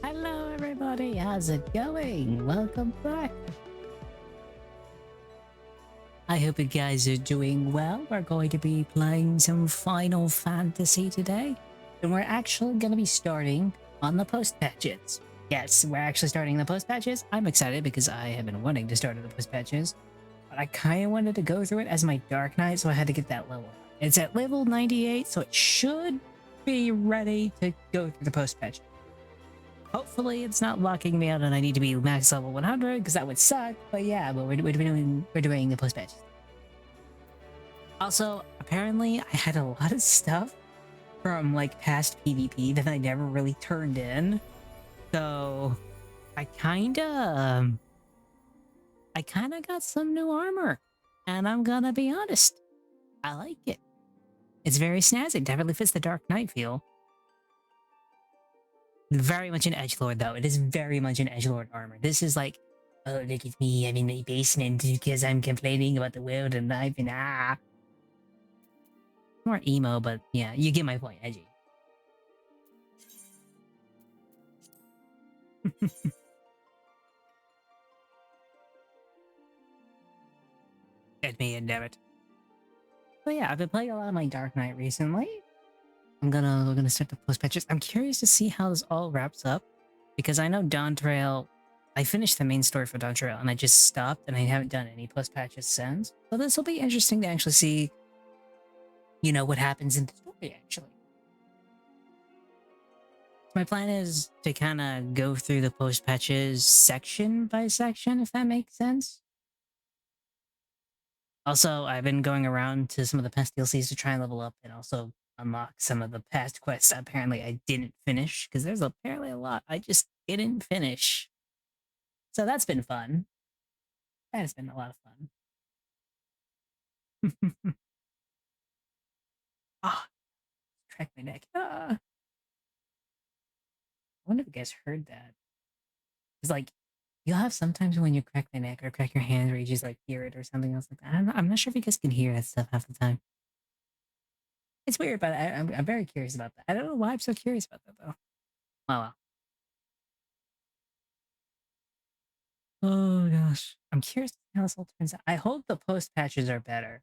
Hello everybody, how's it going? Welcome back. I hope you guys are doing well. We're going to be playing some Final Fantasy today. And we're actually going to be starting on the post patches. Yes, we're actually starting the post patches. I'm excited because I have been wanting to start at the post patches. But I kind of wanted to go through it as my Dark Knight, so I had to get that level. It's at level 98, so it should be ready to go through the post patches. Hopefully it's not locking me out and I need to be max level 100 because that would suck. But yeah, but we're doing the post patches. Also, apparently I had a lot of stuff from like past PvP that I never really turned in. So I kinda got some new armor, and I'm gonna be honest, I like it. It's very snazzy. Definitely fits the Dark Knight feel. Very much an edgelord though. It is very much an edgelord armor. This is like, oh look at me, I'm in my basement because I'm complaining about the world and life and more emo, but yeah, you get my point, edgy. Admit it. But yeah, I've been playing a lot of my Dark Knight recently. We're gonna start the post patches. I'm curious to see how this all wraps up, because I know Dawntrail, I finished the main story for Dawntrail and I just stopped and I haven't done any post patches since. So this will be interesting to actually see, you know, what happens in the story actually. My plan is to kind of go through the post patches section by section, if that makes sense. Also, I've been going around to some of the past DLCs to try and level up and also unlock some of the past quests that apparently I didn't finish, because there's apparently a lot I just didn't finish. So that's been fun. That has been a lot of fun. Ah, crack my neck. Ah. I wonder if you guys heard that. It's like, you'll have sometimes when you crack the neck or crack your hand where you just like hear it or something else like that. I'm not sure if you guys can hear that stuff half the time. It's weird, but I'm very curious about that. I don't know why I'm so curious about that though. Oh well. Oh gosh. I'm curious how this all turns out. I hope the post patches are better.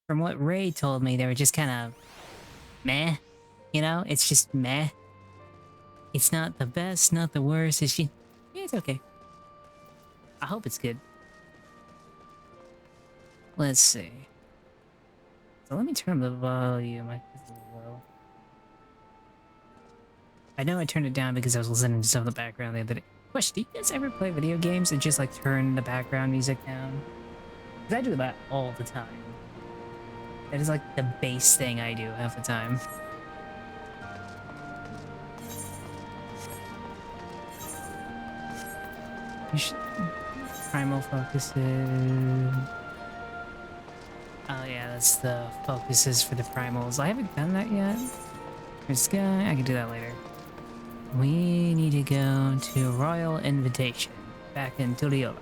From what Ray told me, they were just kind of meh. You know, it's just meh. It's not the best, not the worst. It's just, yeah, it's okay. I hope it's good. Let's see. So let me turn the volume. I think it's a little low. I know I turned it down because I was listening to stuff in the background the other day. Question, do you guys ever play video games and just like turn the background music down? Because I do that all the time. That is like the base thing I do half the time. You should... Primal focuses... Oh yeah, that's the focuses for the primals. I haven't done that yet. This guy, I can do that later. We need to go to Royal Invitation, back in Tuliola.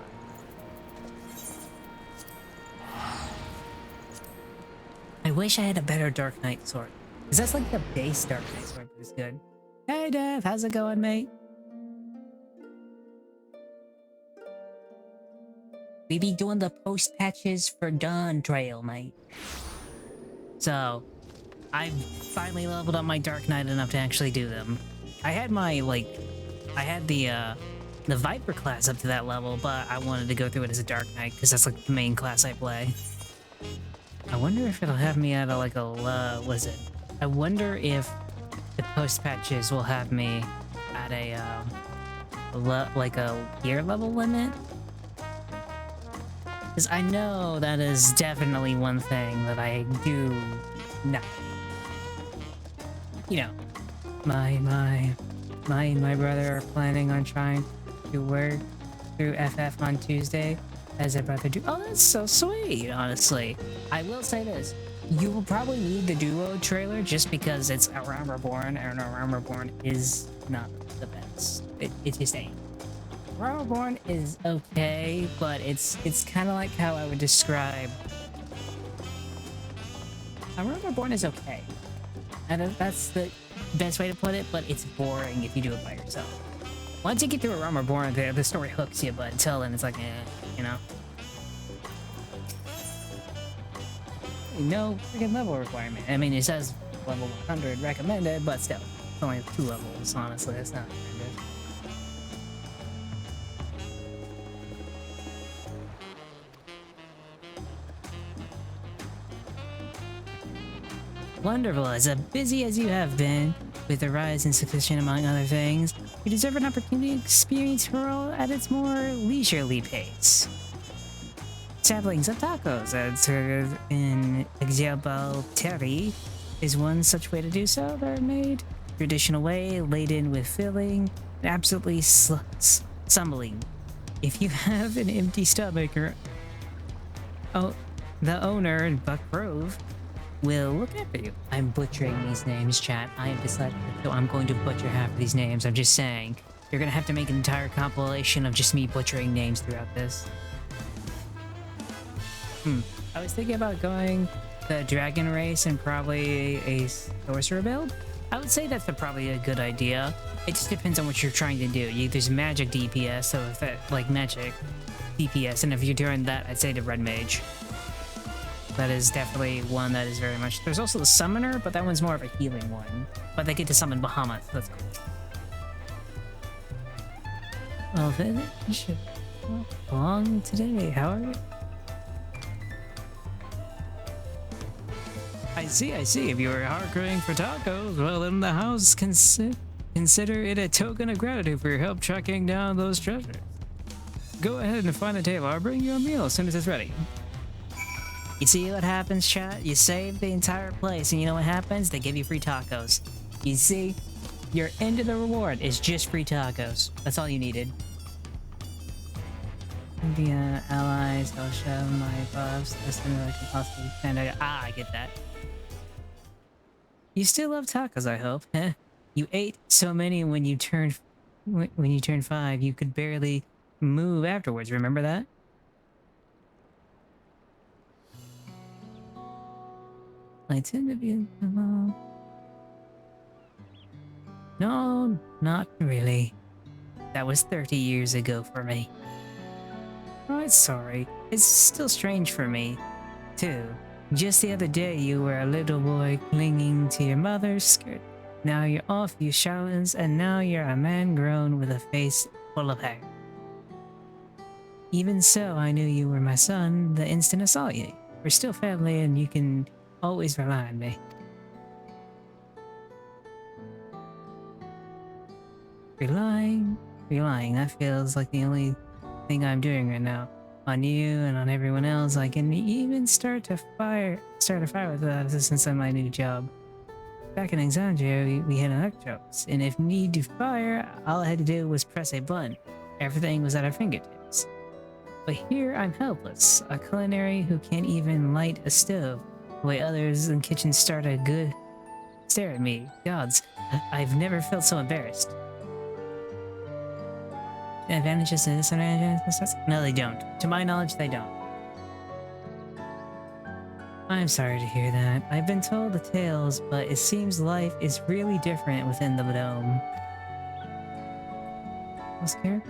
I wish I had a better Dark Knight sword. Because that's like the base Dark Knight sword, but it's good. Hey Dev, how's it going, mate? We be doing the post patches for Dawntrail, mate. So, I've finally leveled up my Dark Knight enough to actually do them. I had my, like, I had the Viper class up to that level, but I wanted to go through it as a Dark Knight, because that's, like, the main class I play. I wonder if it'll have me at a, like, a, what is it? I wonder if the post patches will have me at a, like a gear level limit? Because I know that is definitely one thing that I do not. You know, my brother are planning on trying to work through FF on Tuesday, as a brother do. Oh, that's so sweet, honestly. I will say this. You will probably need the duo trailer just because it's A Realm Reborn, and A Realm Reborn is not the best. It just ain't. Realm Reborn is okay, but it's kind of like how I would describe... A Realm Reborn is okay. And that's the best way to put it, but it's boring if you do it by yourself. Once you get through A Realm Reborn, the story hooks you, but until then it's like, you know? No freaking level requirement. I mean, it says level 100 recommended, but still. It's only 2 levels, honestly. That's not very good. Wonderful. As busy as you have been, with the rise in succession among other things, you deserve an opportunity to experience Hurl at its more leisurely pace. Saplings of tacos, as served in Exabal Terry, is one such way to do so. They're made traditional way, laden with filling, and absolutely stumbling. If you have an empty stomach, or the owner, Buck Grove, will look after you. I'm butchering these names, chat. I am dyslexic, so I'm going to butcher half of these names. I'm just saying. You're gonna have to make an entire compilation of just me butchering names throughout this. I was thinking about going the dragon race and probably a sorcerer build. I would say that's probably a good idea. It just depends on what you're trying to do. There's magic DPS, so if that, like magic DPS, and if you're doing that, I'd say the red mage. That is definitely one that is very much... There's also the summoner, but that one's more of a healing one. But they get to summon Bahamut, so that's cool. Well, finish long today. How are you? I see. If you were harkering for tacos, well, then the house Consider it a token of gratitude for your help tracking down those treasures. Go ahead and find a table. I'll bring you a meal as soon as it's ready. You see what happens, chat? You save the entire place, and you know what happens? They give you free tacos. You see? Your end of the reward is just free tacos. That's all you needed. Via allies, I'll show my buffs. That's something I can possibly send. I get that. You still love tacos, I hope. Huh? You ate so many when you turned 5. You could barely move afterwards. Remember that? I tend to be No, not really. That was 30 years ago for me. Oh, sorry. It's still strange for me, too. Just the other day, you were a little boy clinging to your mother's skirt. Now you're off your showers, and now you're a man grown with a face full of hair. Even so, I knew you were my son the instant I saw you. We're still family, and you can always rely on me. Relying, that feels like the only thing I'm doing right now. On you and on everyone else. I can even start a fire with assistance on my new job. Back in Alexandria, we had enough jobs, and if need to fire, all I had to do was press a button. Everything was at our fingertips. But here I'm helpless, a culinary who can't even light a stove, the way others in kitchens stare at me. Gods, I've never felt so embarrassed. Advantages and disadvantages? No, they don't. To my knowledge, they don't. I'm sorry to hear that. I've been told the tales, but it seems life is really different within the dome. I'm scared.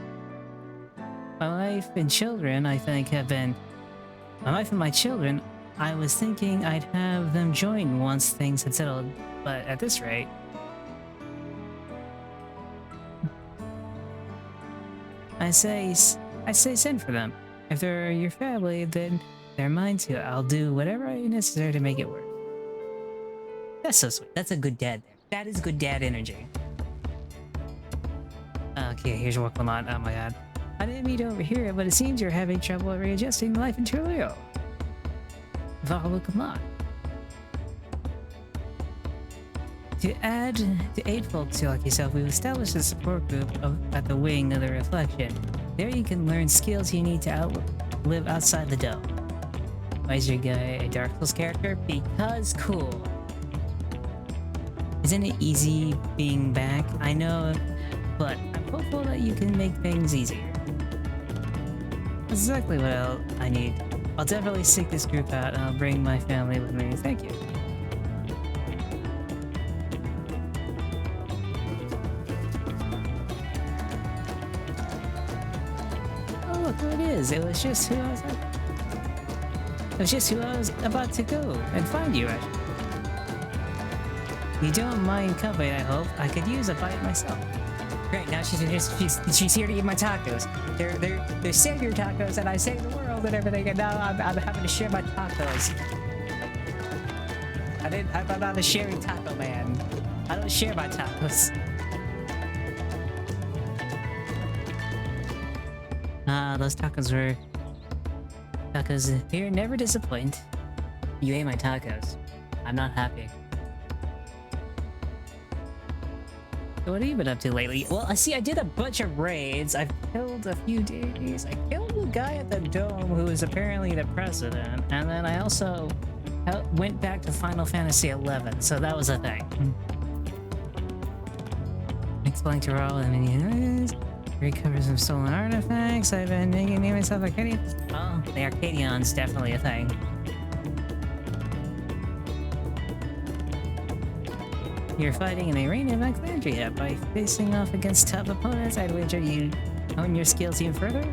My wife and children, I think, have been... My wife and my children, I was thinking I'd have them join once things had settled, but at this rate... I say send for them. If they're your family, then they're mine too. I'll do whatever is necessary to make it work. That's so sweet. That's a good dad there. That is good dad energy. Okay, here's work Lamont. Oh my god. I didn't mean to overhear it, but it seems you're having trouble readjusting life in Trilio. Follow Lamont. To aid folks like yourself, we've established a support group at the wing of the Reflection. There you can learn skills you need to live outside the dome. Why is your guy a Dark Souls character? Because cool. Isn't it easy being back? I know, but I'm hopeful that you can make things easier. That's exactly what I need. I'll definitely seek this group out and I'll bring my family with me. Thank you. Who it is. It was just who I was about to go and find you at. You don't mind company, I hope. I could use a bite myself. Great, now she's here to eat my tacos. They're savior tacos, and I saved the world and everything, and now I'm having to share my tacos. I'm not a sharing taco man. I don't share my tacos. Those tacos here never disappoint. You ate my tacos. I'm not happy. So what have you been up to lately? Well, I did a bunch of raids. I've killed a few deities. I killed a guy at the dome who is apparently the president, and then I also went back to Final Fantasy XI, so that was a thing. Exploring to roll and many recover some stolen artifacts. I've been making myself Arcadian. Oh, the Arcadian's definitely a thing. You're fighting in the arena of Alexandria. By facing off against tough opponents, I'd wager you hone your skills even further.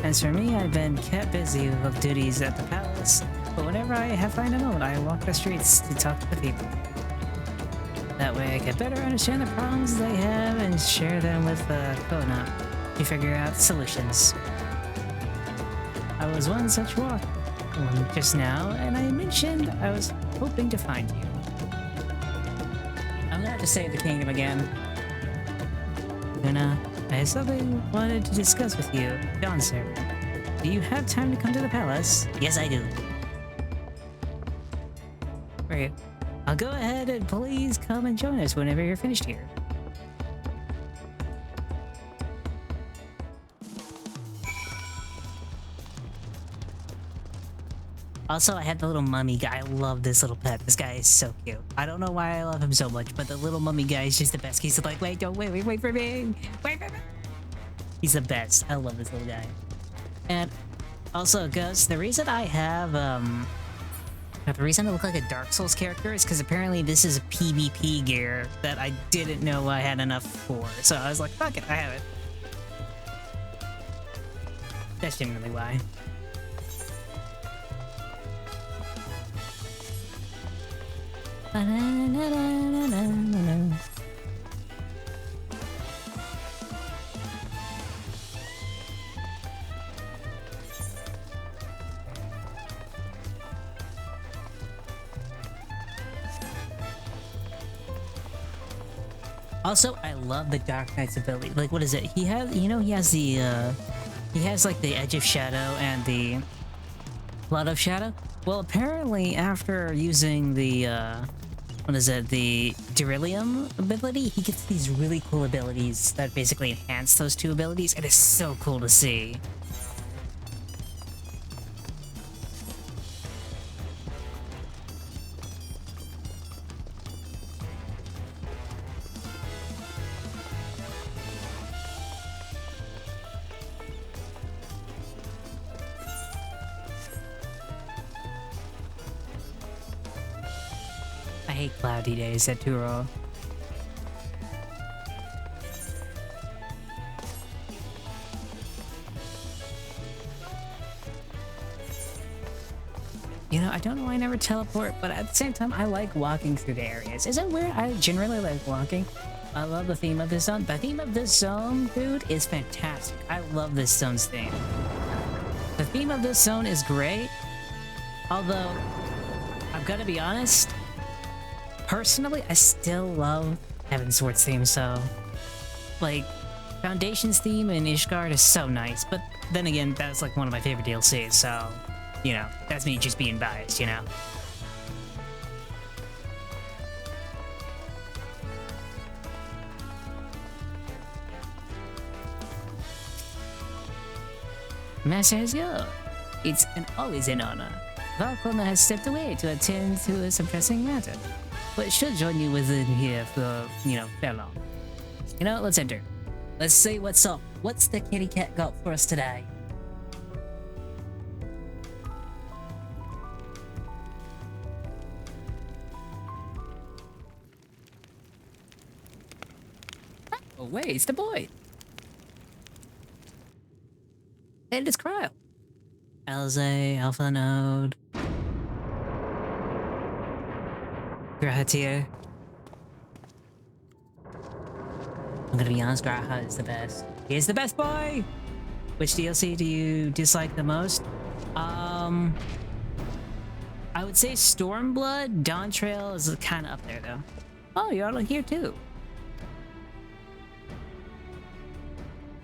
As for me, I've been kept busy with duties at the palace, but whenever I find a moment, I walk the streets to talk to the people. That way I can better understand the problems they have and share them with Kona to figure out solutions. I was one such walk just now, and I mentioned I was hoping to find you. I'm gonna have to save the kingdom again. Luna, I have something I wanted to discuss with you. Dawn server. Do you have time to come to the palace? Yes, I do. Great. I'll go ahead and please come and join us whenever you're finished here. Also, I had the little mummy guy. I love this little pet. This guy is so cute. I don't know why I love him so much, but the little mummy guy is just the best. He's like, wait for me. Wait for me. He's the best. I love this little guy. And also, Ghost, the reason I have, the reason I look like a Dark Souls character is because apparently this is a PvP gear that I didn't know I had enough for. So I was like, fuck it, I have it. That's generally why. Also, I love the Dark Knight's ability. Like, what is it? He has, you know, he has the, he has like the Edge of Shadow and the Blood of Shadow. Well, apparently after using the, what is it? The Beryllium ability, he gets these really cool abilities that basically enhance those two abilities. It is so cool to see. I hate cloudy days at Turo. You know, I don't know why I never teleport, but at the same time, I like walking through the areas. Is it weird? I generally like walking. I love the theme of this zone. The theme of this zone, dude, is fantastic. I love this zone's theme. The theme of this zone is great, although, I've got to be honest, personally, I still love Heavensward's theme, so... Like, Foundation's theme in Ishgard is so nice, but then again, that's like one of my favorite DLCs, so... You know, that's me just being biased, you know? Master has gone. It's always an honor. Valkona has stepped away to attend to some pressing matter, but should join you within here for, you know, very long. You know, let's enter. Let's see what's up. What's the kitty cat got for us today? Oh wait, it's the boy. And it's Cryo. Alize, Alpha Node. Graha tier. I'm gonna be honest, Graha is the best. He is the best boy! Which DLC do you dislike the most? I would say Stormblood. Dawntrail is kind of up there though. Oh, you're all here too.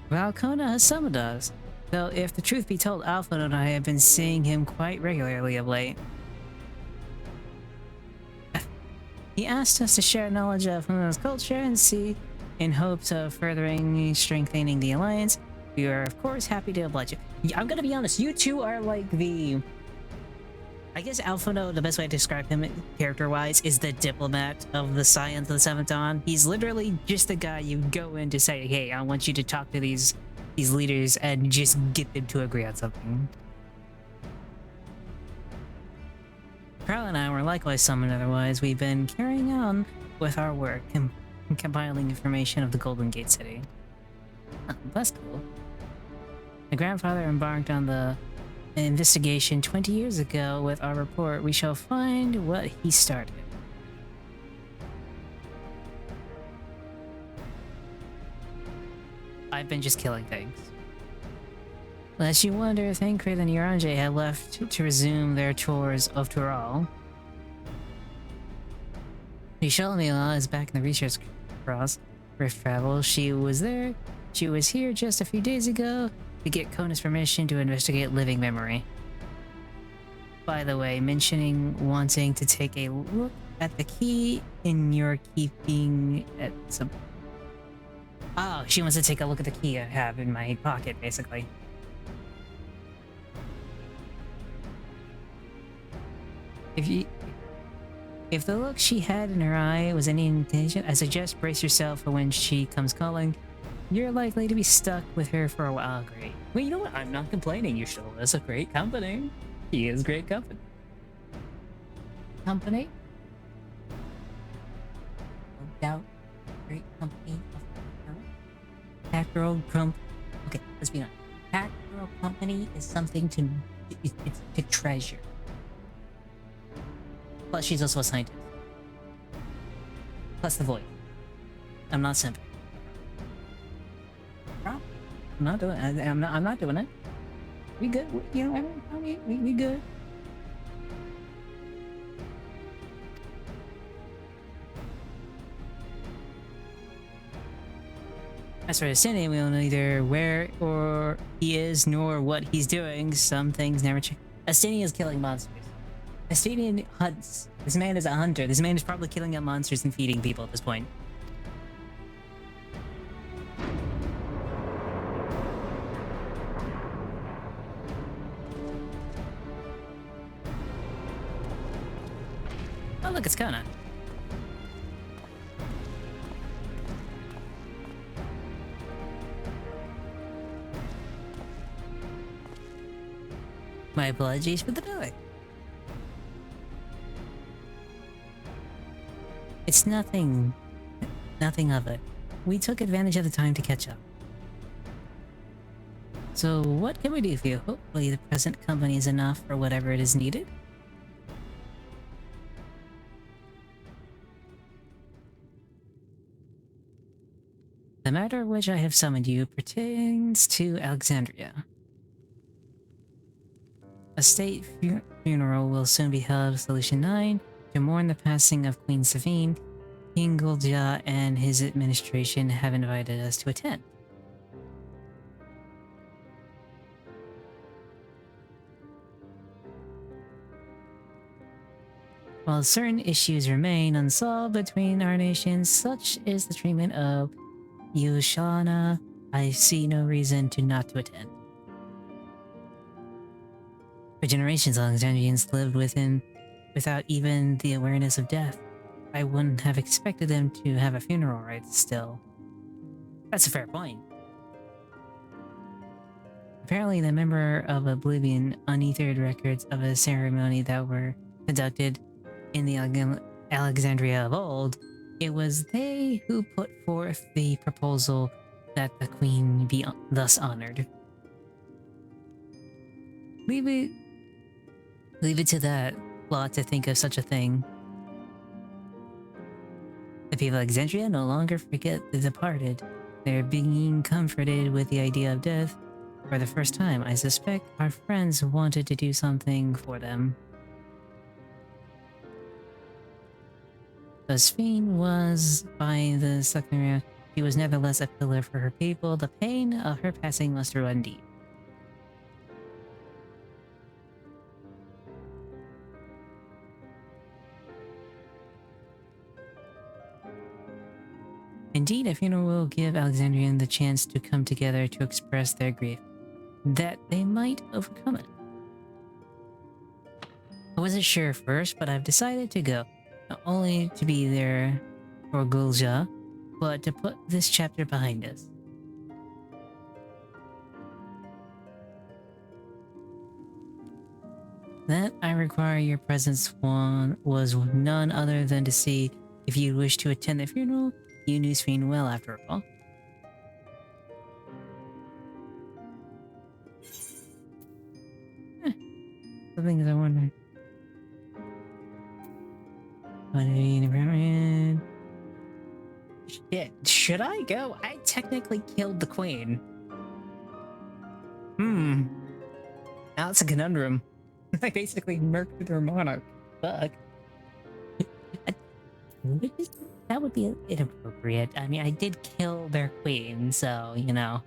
Valkona has summoned us. Though, if the truth be told, Alpha and I have been seeing him quite regularly of late. He asked us to share knowledge of Huno's culture and see, in hopes of furthering strengthening the alliance. We are, of course, happy to oblige you. I'm gonna be honest, you two are like the... I guess Alphino, the best way to describe him character-wise, is the diplomat of the Scions of the Seventh Dawn. He's literally just the guy you go in to say, hey, I want you to talk to these leaders and just get them to agree on something. Carl and I were likewise summoned otherwise. We've been carrying on with our work and compiling information of the Golden Gate City. Oh, that's cool. My grandfather embarked on the investigation 20 years ago. With our report, we shall find what he started. I've been just killing things. Lest you wonder, Thancred and Uranje had left to resume their tours of Tural. Nishalmila is back in the research cross. Rift travel. She was there. She was here just a few days ago to get Kona's permission to investigate living memory. By the way, mentioning wanting to take a look at the key in your keeping at some... Oh, she wants to take a look at the key I have in my pocket, basically. If the look she had in her eye was any intention, I suggest brace yourself for when she comes calling. You're likely to be stuck with her for a while. Great. Well, you know what? I'm not complaining. You show us a great company. He is great company. Company? No doubt. Great company. Pack Girl Crump. Okay, let's be honest. Pack Girl Company is something to... It's to treasure. Plus, she's also a scientist. Plus the voice. I'm not simple. I'm not doing it. I'm not doing it. We good. You know, we good. As for Astinian, we don't know either where or he is nor what he's doing. Some things never change. Astinian is killing monsters. Astinian hunts. This man is a hunter. This man is probably killing out monsters and feeding people at this point. Oh, look, it's Kona. My apologies for the delay. It's nothing of it. We took advantage of the time to catch up. So what can we do for you? Hopefully the present company is enough for whatever it is needed. The matter which I have summoned you pertains to Alexandria. A state funeral will soon be held at Solution 9 to mourn the passing of Queen Savine. King Gulja and his administration have invited us to attend. While certain issues remain unsolved between our nations, such is the treatment of Yushana, I see no reason to not to attend. For generations, Alexandrians lived without even the awareness of death. I wouldn't have expected them to have a funeral right still. That's a fair point. Apparently, the member of Oblivion unethered records of a ceremony that were conducted in the Alexandria of old. It was they who put forth the proposal that the queen be thus honored. Leave it to that lot to think of such a thing. The people of Alexandria no longer forget the departed. They're being comforted with the idea of death. For the first time, I suspect our friends wanted to do something for them. Josephine was by the Sakura. She was nevertheless a pillar for her people. The pain of her passing must run deep. Indeed, a funeral will give Alexandrian the chance to come together to express their grief, that they might overcome it. I wasn't sure at first, but I've decided to go, not only to be there for Gulja, but to put this chapter behind us. That I require your presence was none other than to see if you wish to attend the funeral. You knew Sphene well, after all. Something that I wonder. Shit, should I go? I technically killed the queen. Now it's a conundrum. I basically murdered her monarch. Fuck. that would be inappropriate. I mean, I did kill their queen, so, you know.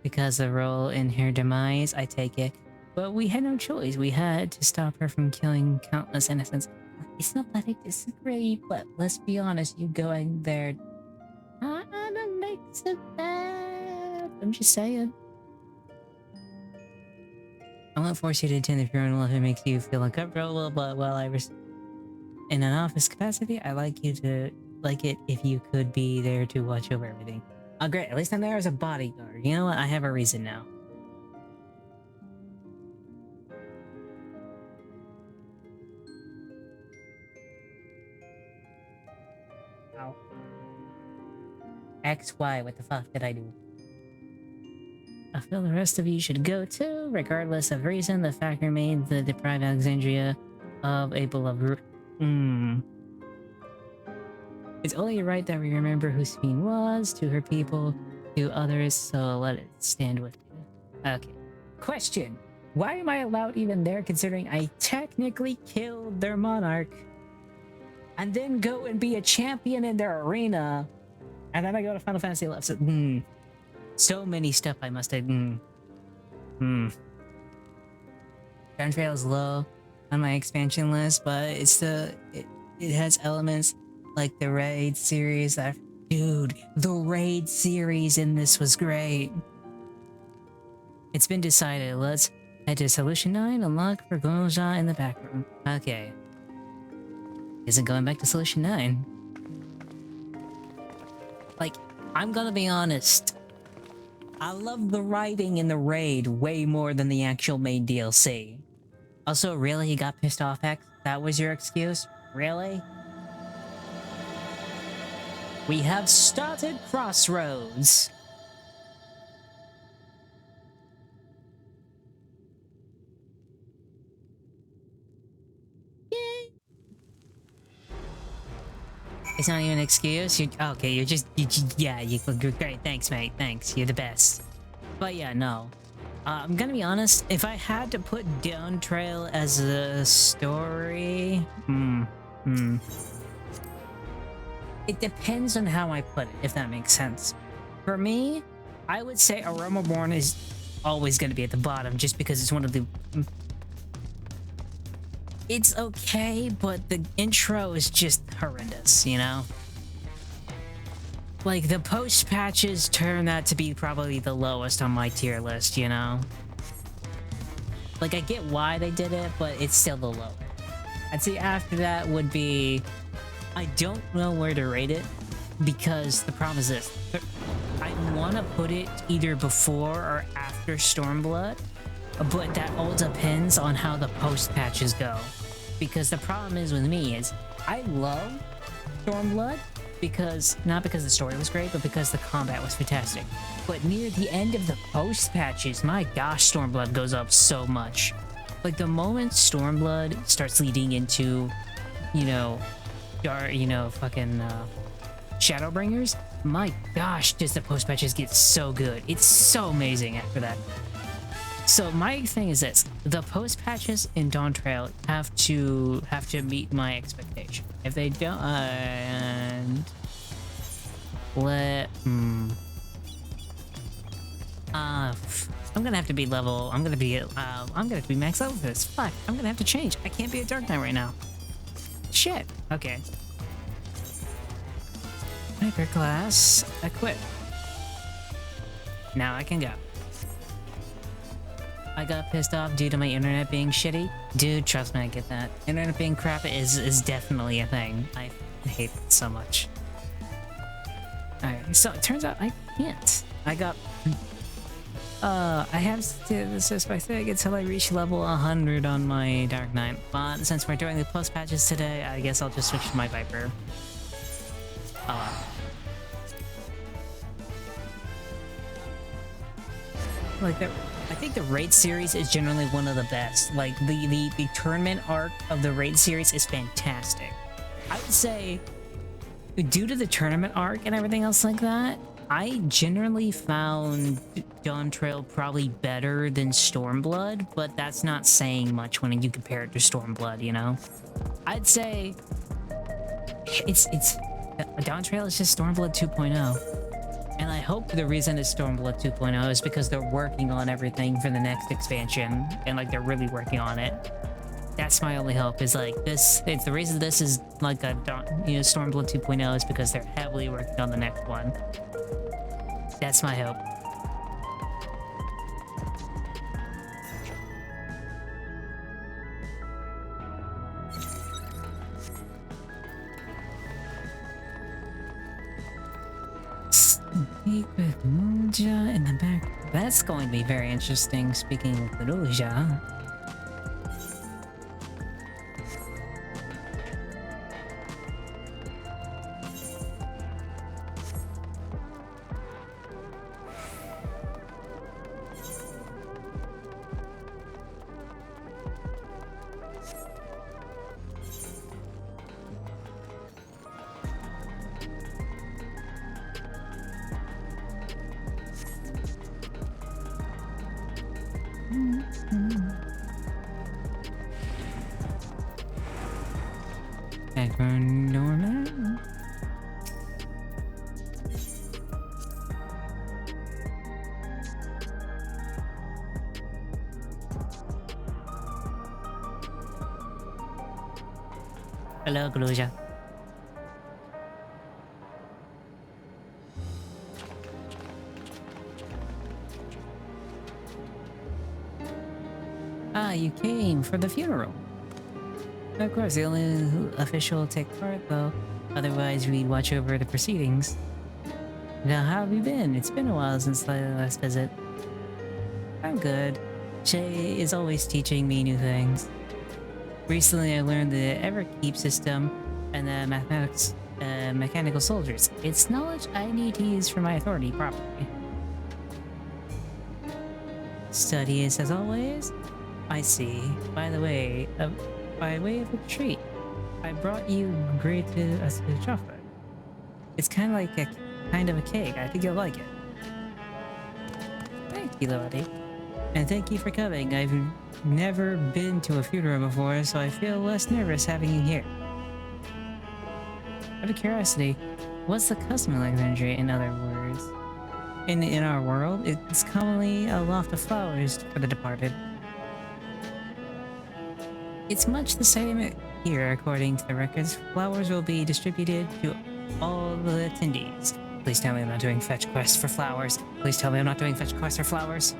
Because the role in her demise, I take it. But we had no choice. We had to stop her from killing countless innocents. It's not that I disagree, but let's be honest, you going there kinda makes it bad. I'm just saying. I won't force you to attend if your own life makes you feel uncomfortable, but while I was in an office capacity, I like you to like it if you could be there to watch over everything. Oh great, at least I'm there as a bodyguard. You know what? I have a reason now. Ow. XY, what the fuck did I do? I feel the rest of you should go too, regardless of reason. The fact remains the deprived Alexandria of a beloved. It's only right that we remember who Sabine was to her people, to others, so let it stand with you. Okay. Question. Why am I allowed even there considering I technically killed their monarch? And then go and be a champion in their arena. And then I go to Final Fantasy 11. So, so many stuff I must have. Dawntrail is low on my expansion list, but it's it has elements like the raid series. Dude, the raid series in this was great. It's been decided. Let's head to Solution 9 and look for Gonja in the back room. Okay. Isn't going back to Solution 9. Like, I'm gonna be honest. I love the writing in the raid way more than the actual main DLC. Also, really? You got pissed off, X? That was your excuse? Really? We have started Crossroads. Yay! It's not even an excuse. Okay, you're great. Thanks, mate. Thanks. You're the best. But yeah, no. I'm gonna be honest. If I had to put Dawntrail as a story, it depends on how I put it, if that makes sense. For me, I would say Aromaborn is always gonna be at the bottom, just because it's one of the. It's okay, but the intro is just horrendous, you know? Like, the post patches turn that to be probably the lowest on my tier list, you know? Like, I get why they did it, but it's still the low. I'd say after that would be... I don't know where to rate it, because the problem is this. I want to put it either before or after Stormblood, but that all depends on how the post patches go. Because the problem is with me is I love Stormblood because not because the story was great, but because the combat was fantastic. But near the end of the post patches, my gosh, Stormblood goes up so much. Like the moment Stormblood starts leading into, fucking Shadowbringers, my gosh, does the post patches get so good. It's so amazing after that. So my thing is this: the post patches in Dawntrail have to meet my expectation. If they don't, I'm gonna have to be level. I'm gonna have to be max level for this. Fuck! I'm gonna have to change. I can't be a Dark Knight right now. Shit. Okay. Hyper class. Equip. Now I can go. I got pissed off due to my internet being shitty. Dude, trust me, I get that. Internet being crap is definitely a thing. I hate it so much. Alright, so it turns out I can't. I have to assist by thing until I reach level 100 on my Dark Knight. But since we're doing the post patches today, I guess I'll just switch to my Viper. I think the raid series is generally one of the best. Like the tournament arc of the raid series is fantastic. I would say, due to the tournament arc and everything else like that, I generally found Dawntrail probably better than Stormblood, but that's not saying much when you compare it to Stormblood, you know? I'd say it's Dawntrail is just Stormblood 2.0. And I hope the reason it's Stormblood 2.0 is because they're working on everything for the next expansion, and like they're really working on it. That's my only hope, is like this. It's the reason this is like a Stormblood 2.0 is because they're heavily working on the next one. That's my hope. Speak with Muja in the back. That's going to be very interesting, speaking with Muja. Background Norman. Hello, Gluja. Ah, you came for the funeral. Of course, the only official will take part, though. Otherwise, we'd watch over the proceedings. Now, how have you been? It's been a while since the last visit. I'm good. Shay is always teaching me new things. Recently, I learned the Everkeep system and the mechanical soldiers. It's knowledge I need to use for my authority properly. Studious as always? I see. By the way, by way of a treat, I brought you a chocolate. It's kind of a cake. I think you'll like it. Thank you, Lottie. And thank you for coming. I've never been to a funeral before, so I feel less nervous having you here. Out of curiosity, what's the custom like imagery, in other words? In our world, it's commonly a loft of flowers for the departed. It's much the same here, according to the records. Flowers will be distributed to all the attendees. Please tell me I'm not doing fetch quests for flowers. Please tell me I'm not doing fetch quests for flowers.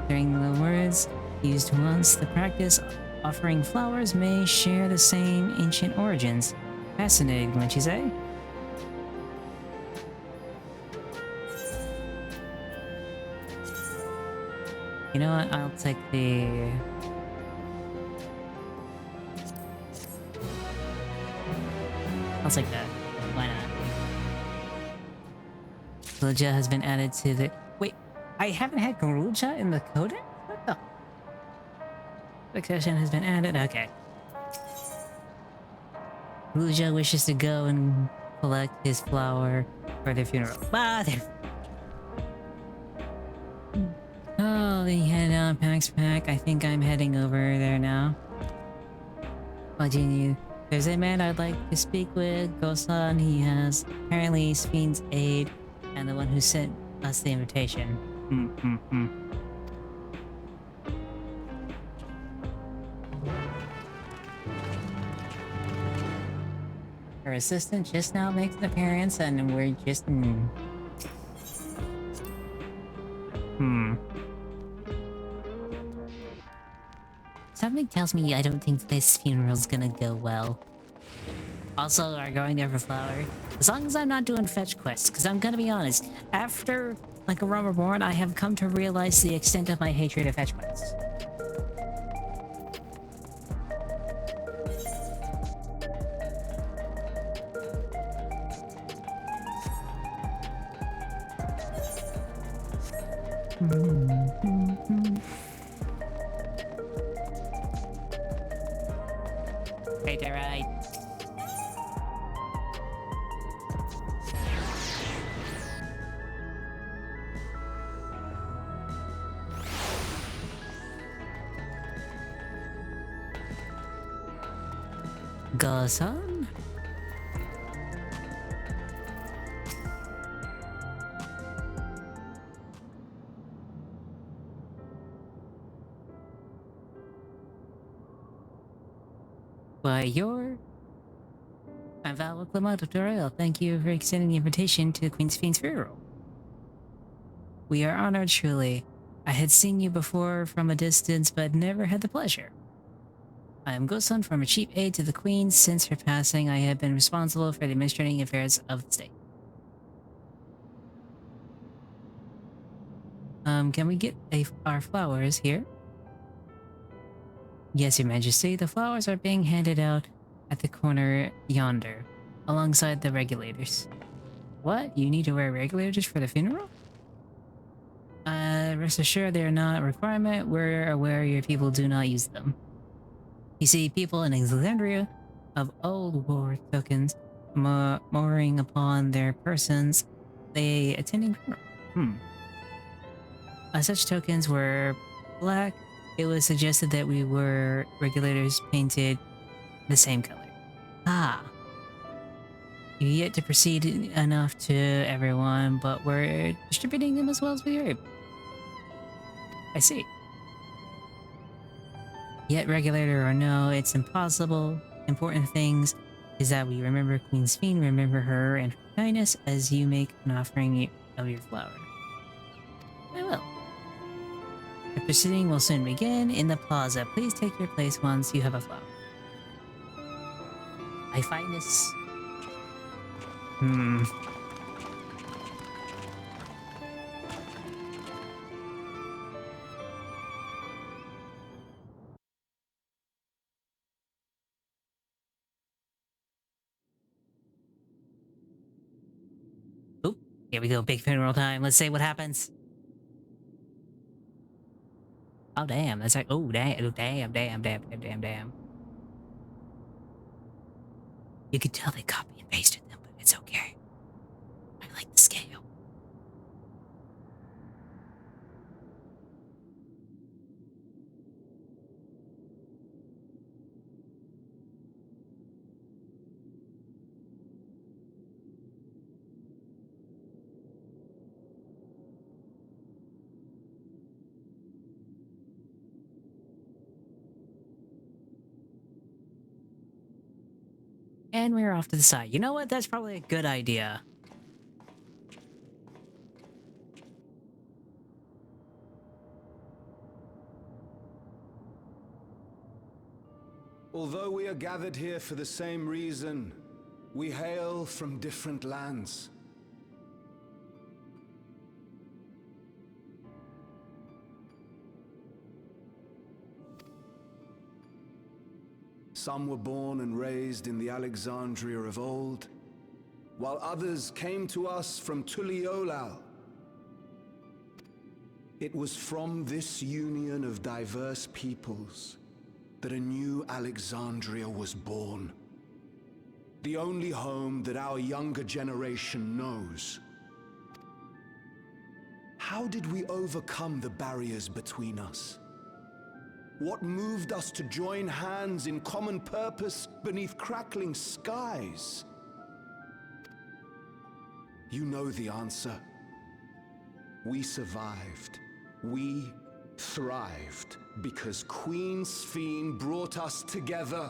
During the words used once, the practice offering flowers may share the same ancient origins. Fascinating, wouldn't you say? You know what? I'll take the... I'll take that. Why not? Garuja has been added to the... Wait, I haven't had Garuja in the codex? What the... Succession has been added? Okay. Garuja wishes to go and collect his flower for their funeral. Bother! Oh, they head on Pax Pack. I think I'm heading over there now. What do you need? There's a man I'd like to speak with, Gosan. He has apparently Spheen's aide and the one who sent us the invitation. Her assistant just now makes an appearance and we're just... Something tells me I don't think this funeral's gonna go well. Also, are going there for flower. As long as I'm not doing fetch quests, because I'm gonna be honest, after like a Realm Reborn, I have come to realize the extent of my hatred of fetch quests. Right, alright. Goes on. Why, I'm Val Clement of Dawntrail. Thank you for extending the invitation to the Queen's Fiend's funeral. We are honored, truly. I had seen you before from a distance, but never had the pleasure. I am Gosun from a chief aide to the Queen. Since her passing, I have been responsible for the administrating affairs of the state. Can we get our flowers here? Yes, Your Majesty. The flowers are being handed out at the corner yonder, alongside the regulators. What? You need to wear regulators for the funeral? Rest assured they are not a requirement. We're aware your people do not use them. You see, people in Alexandria of old war tokens mooring upon their persons, they attending funeral. Such tokens were black. It was suggested that we were regulators painted the same color. Ah. You've yet to proceed enough to everyone, but we're distributing them as well as we are. I see. Yet regulator or no, it's impossible. Important things is that we remember Queen's Fiend, remember her and her kindness as you make an offering of your flower. I will. The proceeding will soon begin in the plaza. Please take your place once you have a flower. I find this... Oop, here we go, big funeral time. Let's see what happens. Oh, damn, that's like, oh, damn. You could tell they copy and pasted them, but it's okay. I like the scale. And we're off to the side. You know what? That's probably a good idea. Although we are gathered here for the same reason, we hail from different lands. Some were born and raised in the Alexandria of old, while others came to us from Tuliolal. It was from this union of diverse peoples that a new Alexandria was born. The only home that our younger generation knows. How did we overcome the barriers between us? What moved us to join hands in common purpose beneath crackling skies? You know the answer. We survived. We thrived because Queen's Fiend brought us together.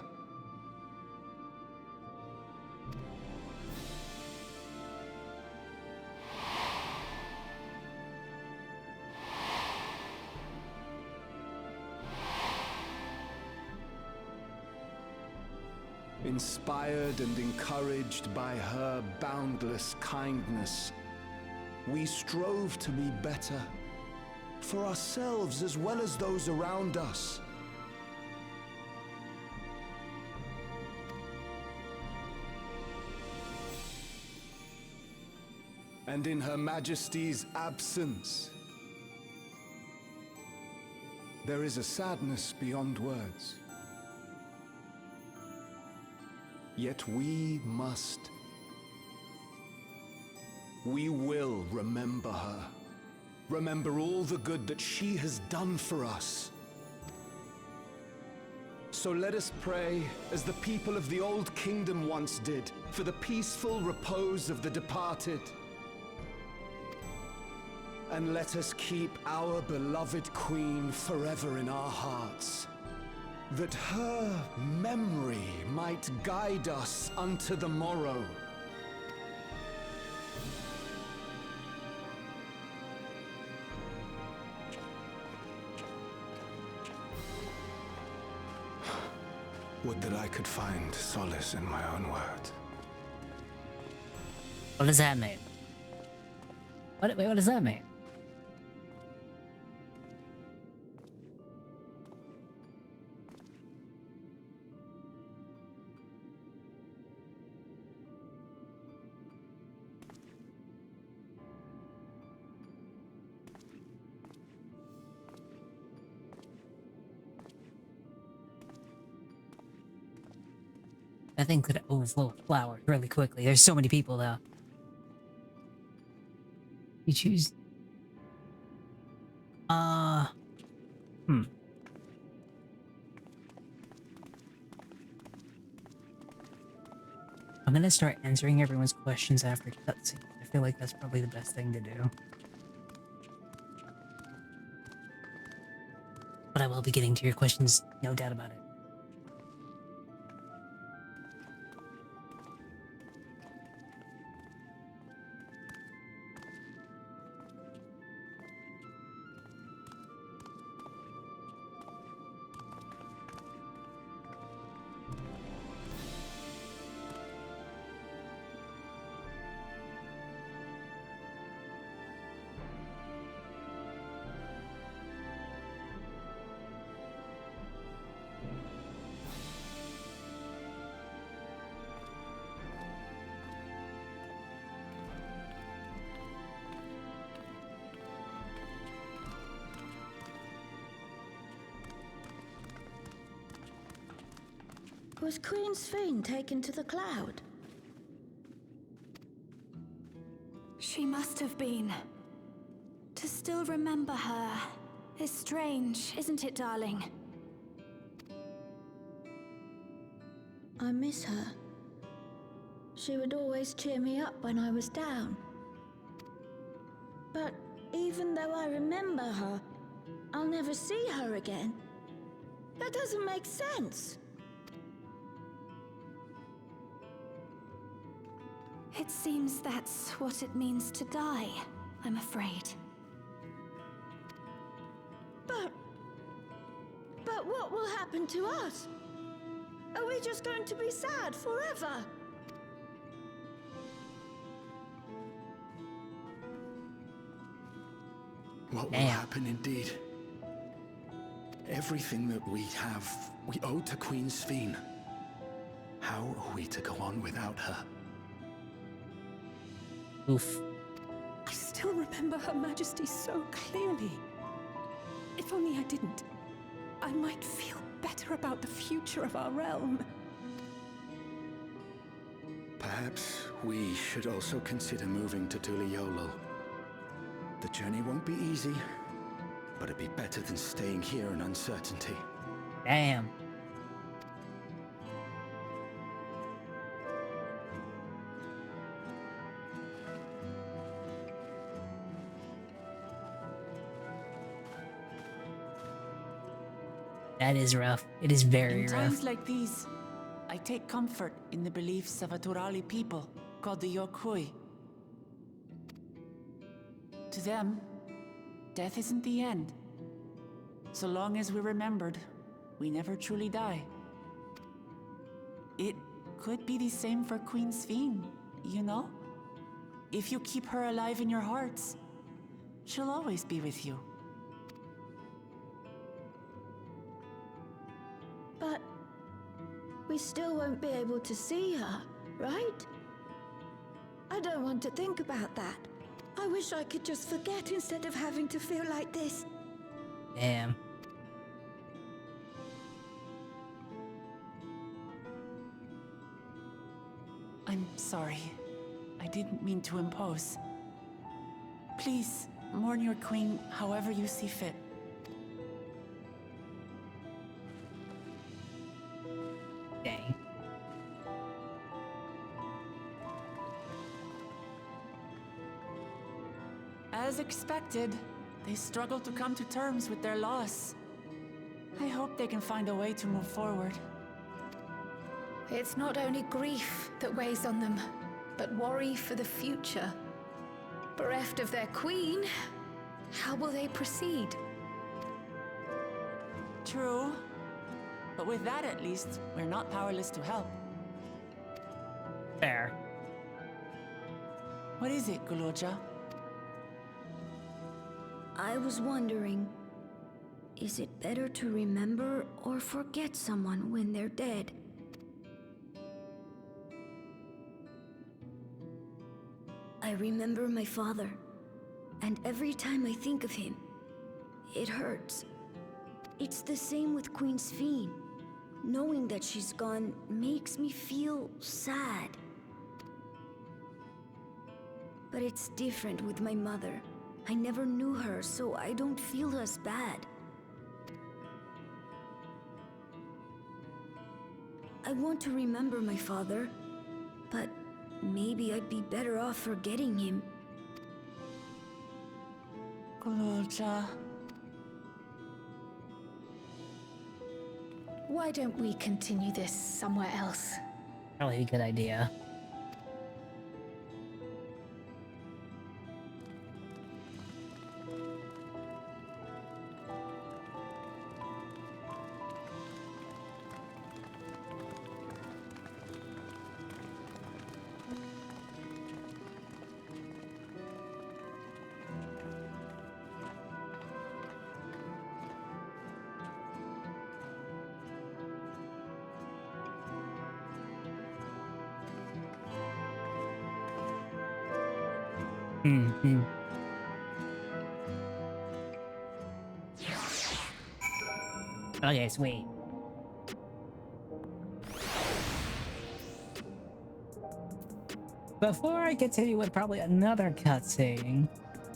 Inspired and encouraged by her boundless kindness, we strove to be better, for ourselves as well as those around us. And in Her Majesty's absence, there is a sadness beyond words. Yet we will remember her. Remember all the good that she has done for us. So let us pray, as the people of the Old Kingdom once did, for the peaceful repose of the departed. And let us keep our beloved Queen forever in our hearts, that her memory might guide us unto the morrow. Would that I could find solace in my own words. What does that mean? Wait, what does that mean? That thing could overflow with flowers really quickly. There's so many people though. You choose. I'm gonna start answering everyone's questions after cutscene. I feel like that's probably the best thing to do. But I will be getting to your questions, no doubt about it. Was Queen Sphene taken to the cloud? She must have been. To still remember her is strange, isn't it, darling? I miss her. She would always cheer me up when I was down. But even though I remember her, I'll never see her again. That doesn't make sense. It seems that's what it means to die, I'm afraid. But what will happen to us? Are we just going to be sad forever? What will happen indeed? Everything that we have, we owe to Queen Sphene. How are we to go on without her? Oof. I still remember Her Majesty so clearly. If only I didn't, I might feel better about the future of our realm. Perhaps we should also consider moving to Tuliolo. The journey won't be easy, but it'd be better than staying here in uncertainty. Damn. That is rough. It is very In rough. times like these, I take comfort in the beliefs of a Turali people called the Yokui. To them, death isn't the end. So long as we're remembered, we never truly die. It could be the same for Queen Sphene, you know? If you keep her alive in your hearts, she'll always be with you. But we still won't be able to see her, right? I don't want to think about that. I wish I could just forget instead of having to feel like this. Damn. I'm sorry. I didn't mean to impose. Please, mourn your queen however you see fit. As expected, they struggle to come to terms with their loss. I hope they can find a way to move forward. It's not only grief that weighs on them, but worry for the future. Bereft of their queen, how will they proceed? True. But with that at least, we're not powerless to help. Fair. What is it, Guloja? I was wondering, is it better to remember or forget someone when they're dead? I remember my father, and every time I think of him, it hurts. It's the same with Queen Sphene. Knowing that she's gone makes me feel sad. But it's different with my mother. I never knew her, so I don't feel as bad. I want to remember my father, but maybe I'd be better off forgetting him. Guloja. Why don't we continue this somewhere else? Probably a good idea. Mm-hmm. Okay, sweet. Before I continue with probably another cutscene,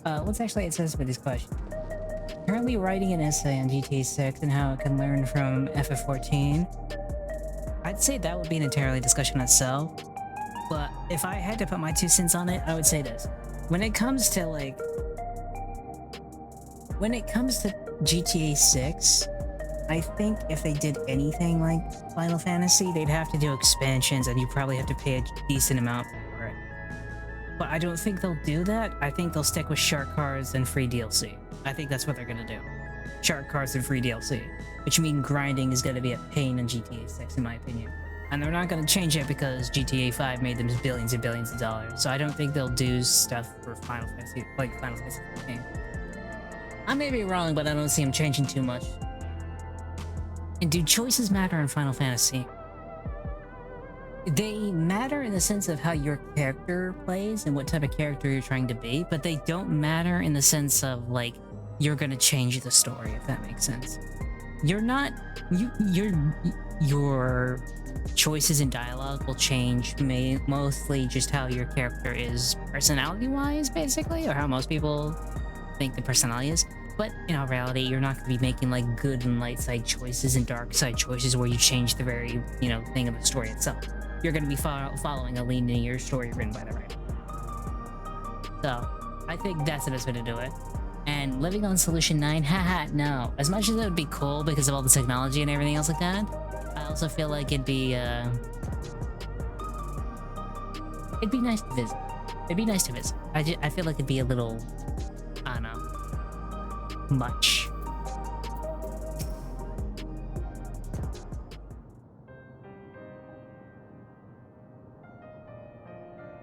let's actually answer this question. Currently writing an essay on GTA 6 and how it can learn from FF14. I'd say that would be an entirely discussion itself, but if I had to put my 2 cents on it, I would say this. When it comes to GTA 6, I think if they did anything like Final Fantasy, they'd have to do expansions and you probably have to pay a decent amount for it. But I don't think they'll do that. I think they'll stick with shark cards and free DLC. I think that's what they're gonna do. Shark cards and free DLC. Which means grinding is gonna be a pain in GTA 6 in my opinion. And they're not gonna change it because GTA 5 made them billions and billions of dollars. So I don't think they'll do stuff for Final Fantasy, like Final Fantasy 15. I may be wrong, but I don't see them changing too much. And do choices matter in Final Fantasy? They matter in the sense of how your character plays and what type of character you're trying to be, but they don't matter in the sense of like you're gonna change the story, if that makes sense. You're not your choices in dialogue will change mostly just how your character is personality-wise, basically, or how most people think the personality is. But in all reality, you're not going to be making like good and light side choices and dark side choices where you change the very, thing of the story itself. You're going to be following a linear story written by the writer. So, I think that's the best way to do it. And living on Solution 9, haha, no. As much as it would be cool because of all the technology and everything else like that, I also feel like it'd be nice to visit. It'd be nice to visit. I feel like it'd be a little, I don't know, much.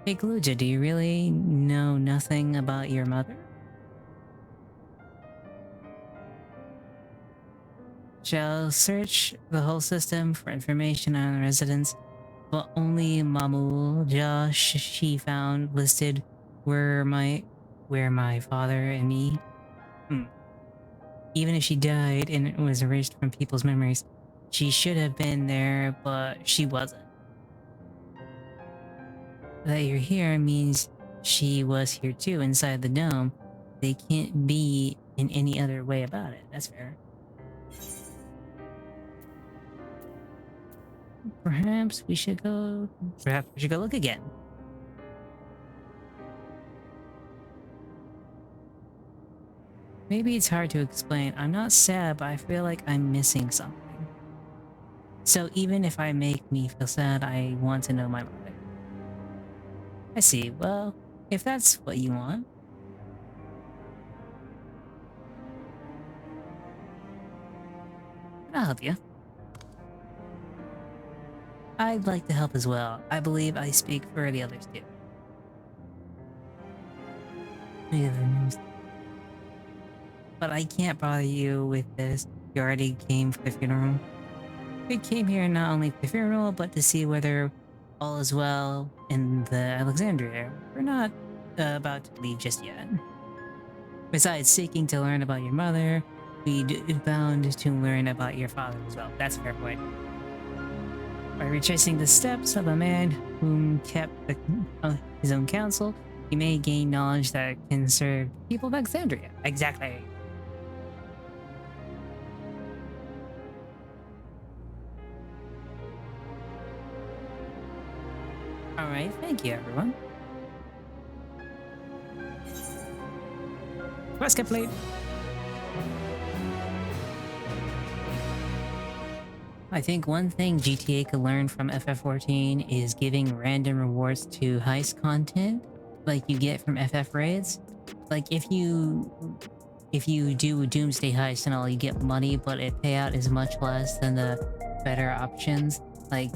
Hey Gluja, do you really know nothing about your mother? Shall search the whole system for information on the residents, but only Mamul Josh she found listed where my father and me. Even if she died and it was erased from people's memories, she should have been there, but she wasn't. That you're here means she was here too, inside the dome. They can't be in any other way about it. That's fair. Perhaps we should go look again. Maybe it's hard to explain. I'm not sad, but I feel like I'm missing something. So even if I make me feel sad, I want to know my mother. I see. Well, if that's what you want. I'll help you. I'd like to help as well. I believe I speak for the others too. But I can't bother you with this. You already came for the funeral. We came here not only for the funeral, but to see whether all is well in the Alexandria. We're not about to leave just yet. Besides seeking to learn about your mother, we'd bound to learn about your father as well. That's a fair point. By retracing the steps of a man whom kept his own counsel, you may gain knowledge that can serve people of Alexandria. Exactly. Alright, thank you everyone. Quest complete. I think one thing GTA could learn from FF14 is giving random rewards to heist content like you get from FF raids. Like if you do a Doomsday heist and all, you get money, but it payout is much less than the better options like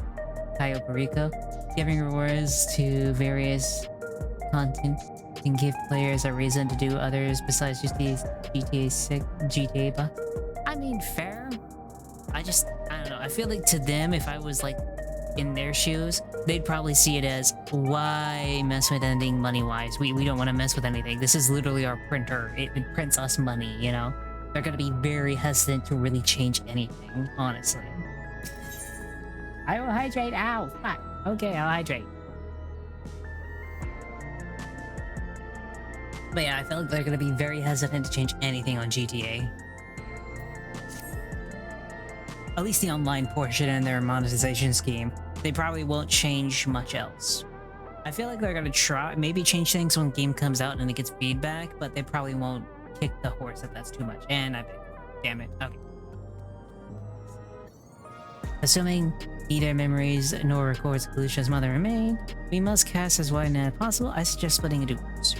Cayo Perico. Giving rewards to various content can give players a reason to do others besides just these GTA buff. I mean, fair. I don't know. I feel like to them, if I was like in their shoes, they'd probably see it as, why mess with anything money-wise? We don't want to mess with anything. This is literally our printer. It prints us money, you know? They're gonna be very hesitant to really change anything, honestly. I will hydrate. Ow, fuck. Okay, I'll hydrate. But yeah, I feel like they're gonna be very hesitant to change anything on GTA. At least the online portion and their monetization scheme. They probably won't change much else. I feel like they're gonna try, maybe change things when the game comes out and it gets feedback, but they probably won't kick the horse if that's too much. And I bet. Damn it. Okay. Assuming neither memories nor records of Felicia's mother remain, we must cast as wide net as possible. I suggest splitting into groups.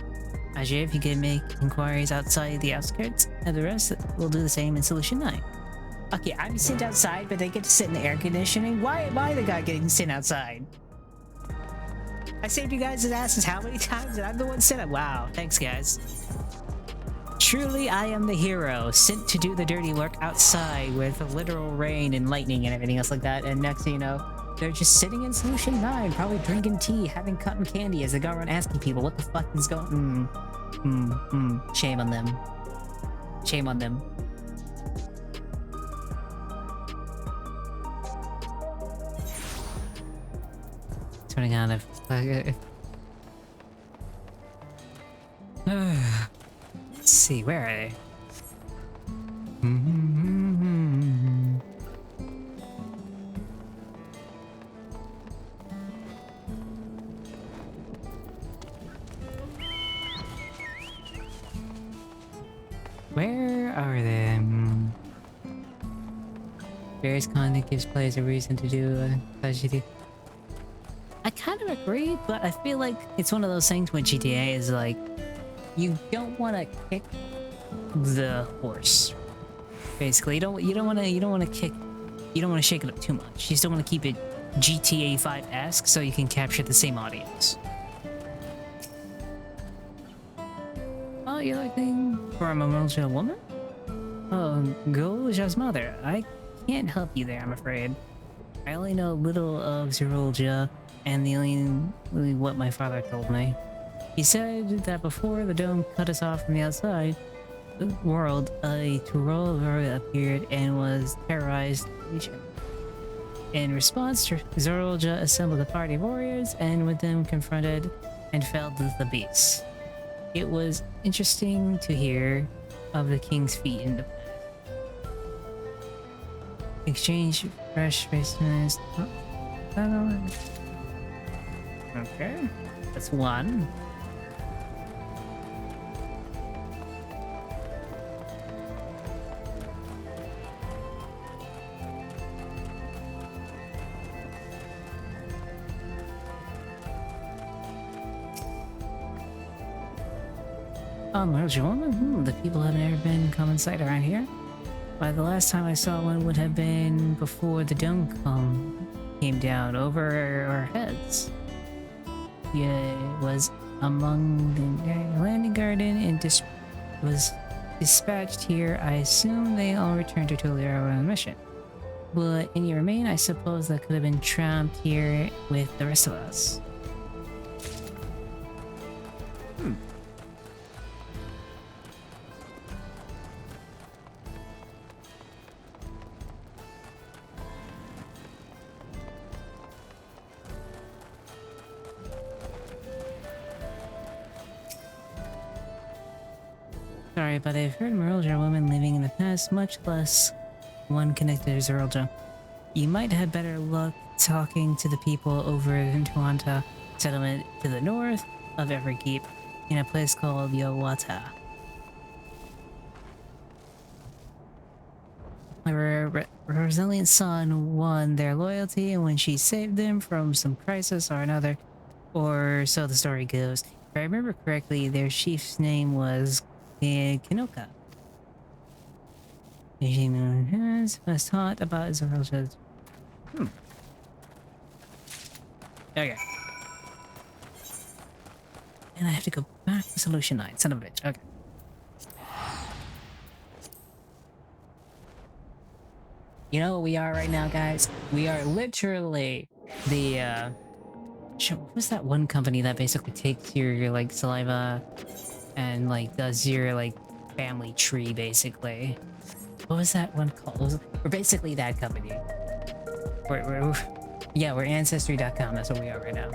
Ajay, if you can make inquiries outside the outskirts, and the rest will do the same in Solution 9. Okay, I'm sitting outside, but they get to sit in the air conditioning. Why am I the guy getting to sit outside? I saved you guys' asses how many times, and I'm the one sitting. Wow, thanks guys. Truly, I am the hero, sent to do the dirty work outside with literal rain and lightning and everything else like that. And next thing you know, they're just sitting in Solution 9, probably drinking tea, having cotton candy as they go around asking people what the fuck is going. Shame on them. Shame on them. Turning on if let's see, where are they? Where are they? Various content gives players a reason to do GT. I kind of agree, but I feel like it's one of those things when GTA is like, you don't want to kick the horse. Basically, you don't want to shake it up too much. You still want to keep it GTA 5-esque so you can capture the same audience. Oh, you're looking for a memorial woman? Oh, Zerolja's mother. I can't help you there, I'm afraid. I only know little of Zerolja and the only what my father told me. He said that before the dome cut us off from the outside world, a Tyrol appeared and was terrorized the region. In response, Zerolja assembled a party of warriors and with them confronted and felled the beasts. It was interesting to hear of the king's feat in the exchange fresh basements. Okay, that's one. Merge woman? The people have never been common sight around here. By the last time I saw one would have been before the dome came down over our heads. Yeah, it was among the landing garden and was dispatched here. I assume they all returned to Tulio on a mission. But any remain, I suppose that could have been trapped here with the rest of us. Sorry, but I've heard Merulja women living in the past, much less one connected to Zerulja. You might have better luck talking to the people over in Tuanta settlement to the north of Everkeep, in a place called Yowata. My resilient son won their loyalty when she saved them from some crisis or another, or so the story goes. If I remember correctly, their chief's name was Kinoka. Was taught about Zerulja's. Okay. And I have to go back to Solution 9, son of a bitch. Okay. You know what we are right now, guys? We are literally the, what was that one company that basically takes your, like, saliva and, like, does your, like, family tree, basically? What was that one called? We're basically that company. Yeah, we're Ancestry.com. That's what we are right now.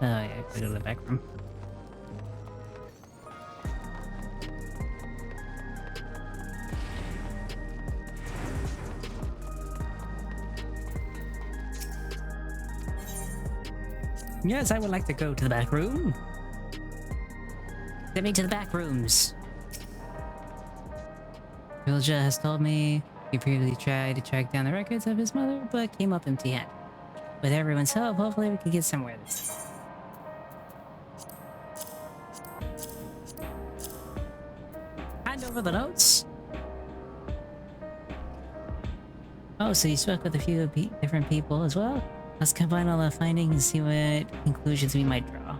Oh yeah, I go to the back room. Yes, I would like to go to the back room. Send me to the back rooms. Vilja has told me he previously tried to track down the records of his mother, but came up empty-handed. With everyone's help, hopefully we can get somewhere this time. Hand over the notes. Oh, so you spoke with a few different people as well? Let's combine all the findings and see what conclusions we might draw.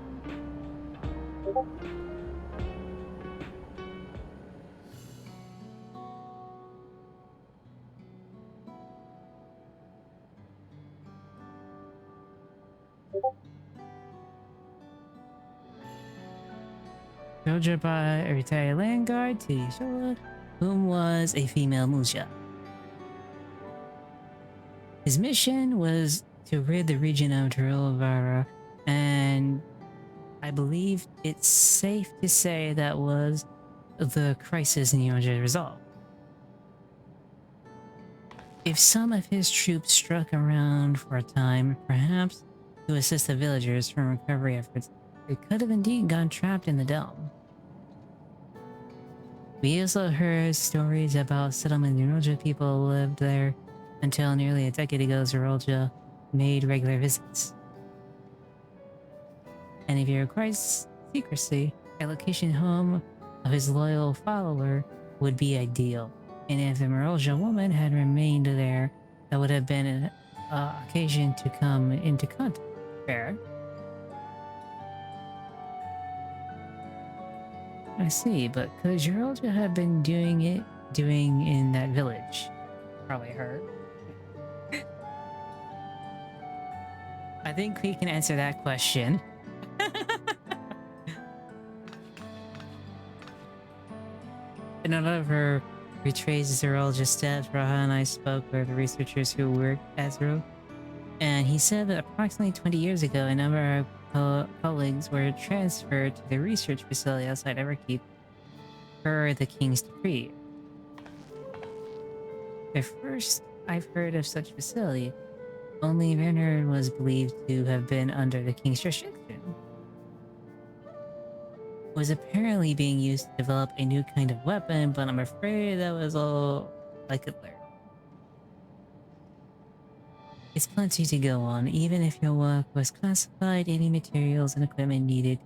Soldier by a retired land guard to Yishola, whom was a female Musha. His mission was to rid the region of Terulvara, and I believe it's safe to say that was the crisis Nyoja resolved. If some of his troops struck around for a time, perhaps to assist the villagers from recovery efforts, they could have indeed gone trapped in the dome. We also heard stories about settlement Zerulja people lived there until nearly a decade ago. Zerulja made regular visits. And if he requires secrecy, a location home of his loyal follower would be ideal. And if the Merulja woman had remained there, that would have been an occasion to come into contact. Fair. I see, but could Zerulja have been doing in that village? Probably her. I think we can answer that question. In a lot of her betrays Zerol just as Raha and I spoke with the researchers who worked at Zerol, and he said that approximately 20 years ago, a number of colleagues were transferred to the research facility outside Everkeep per the King's decree. The first I've heard of such facility, only Werner was believed to have been under the King's restriction. Was apparently being used to develop a new kind of weapon, but I'm afraid that was all I could learn. It's plenty to go on. Even if your work was classified, any materials and equipment needed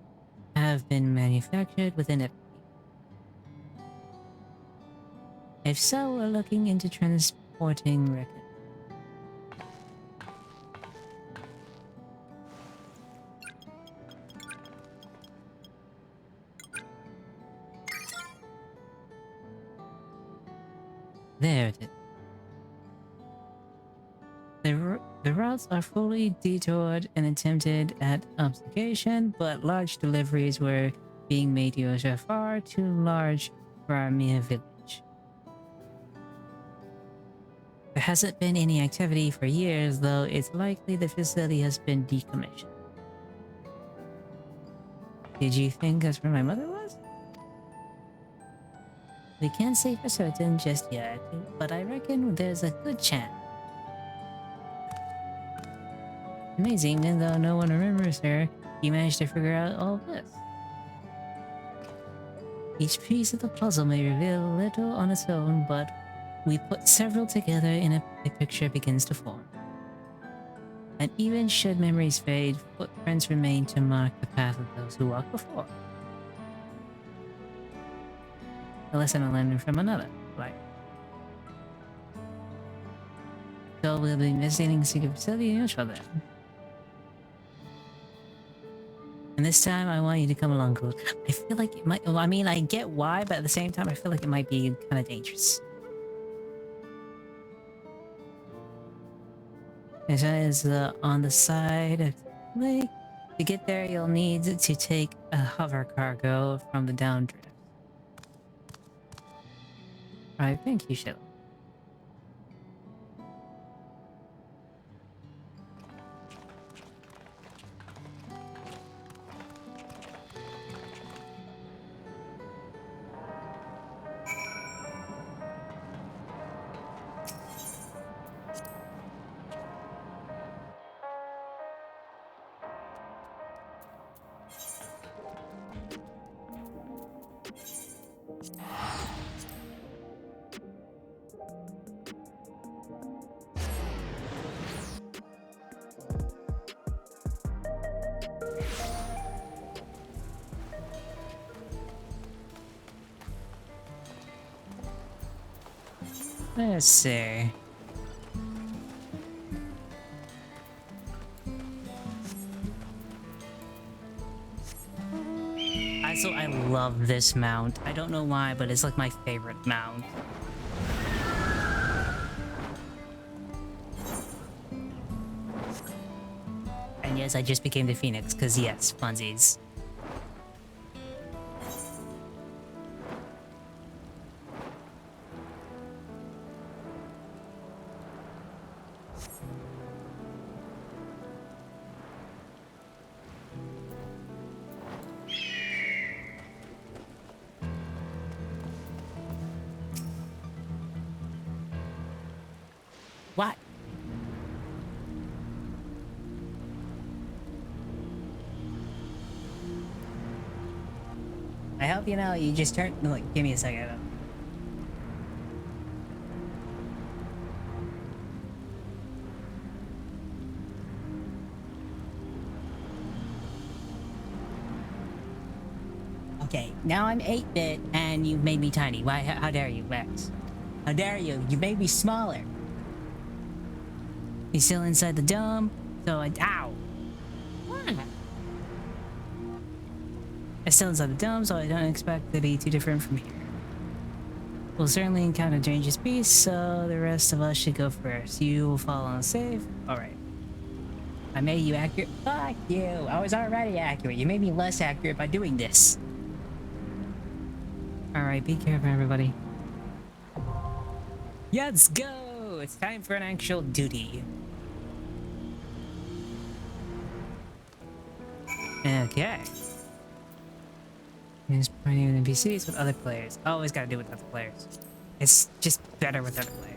have been manufactured within it. If so, we're looking into transporting records. There it is. The routes are fully detoured and attempted at obfuscation, but large deliveries were being made to a far too large for our mere village. There hasn't been any activity for years, though it's likely the facility has been decommissioned. Did you think that's where my mother was? We can't say for certain just yet, but I reckon there's a good chance. Amazing, and though no one remembers her, you managed to figure out all this. Each piece of the puzzle may reveal a little on its own, but we put several together and a picture begins to form. And even should memories fade, footprints remain to mark the path of those who walked before. A lesson I learned from another life. So we'll be visiting the secret facility in Neutral then. And this time I want you to come along, Gold. I feel like it might, well, I mean, I get why, but at the same time I feel like it might be kind of dangerous. It is on the side of the lake. To get there, you'll need to take a hover cargo from the Dawntrail. Alright, thank you, Sheila. Let's see. Also, I love this mount. I don't know why, but it's like my favorite mount. And yes, I just became the Phoenix, because yes, funsies. What? I help you now. You just turn. Look, give me a second. Okay, now I'm 8-bit and you've made me tiny. Why? How dare you, Rex? How dare you? You made me smaller. He's still inside the dome, so ow! I'm still inside the dome, so I don't expect to be too different from here. We'll certainly encounter dangerous beasts, so the rest of us should go first. You will follow on safe? Alright. I made you accurate. Fuck you. I was already accurate. You made me less accurate by doing this. Alright, be careful, everybody. Let's go! It's time for an actual duty. Okay. Use playing NPCs with other players. Always gotta do with other players. It's just better with other players.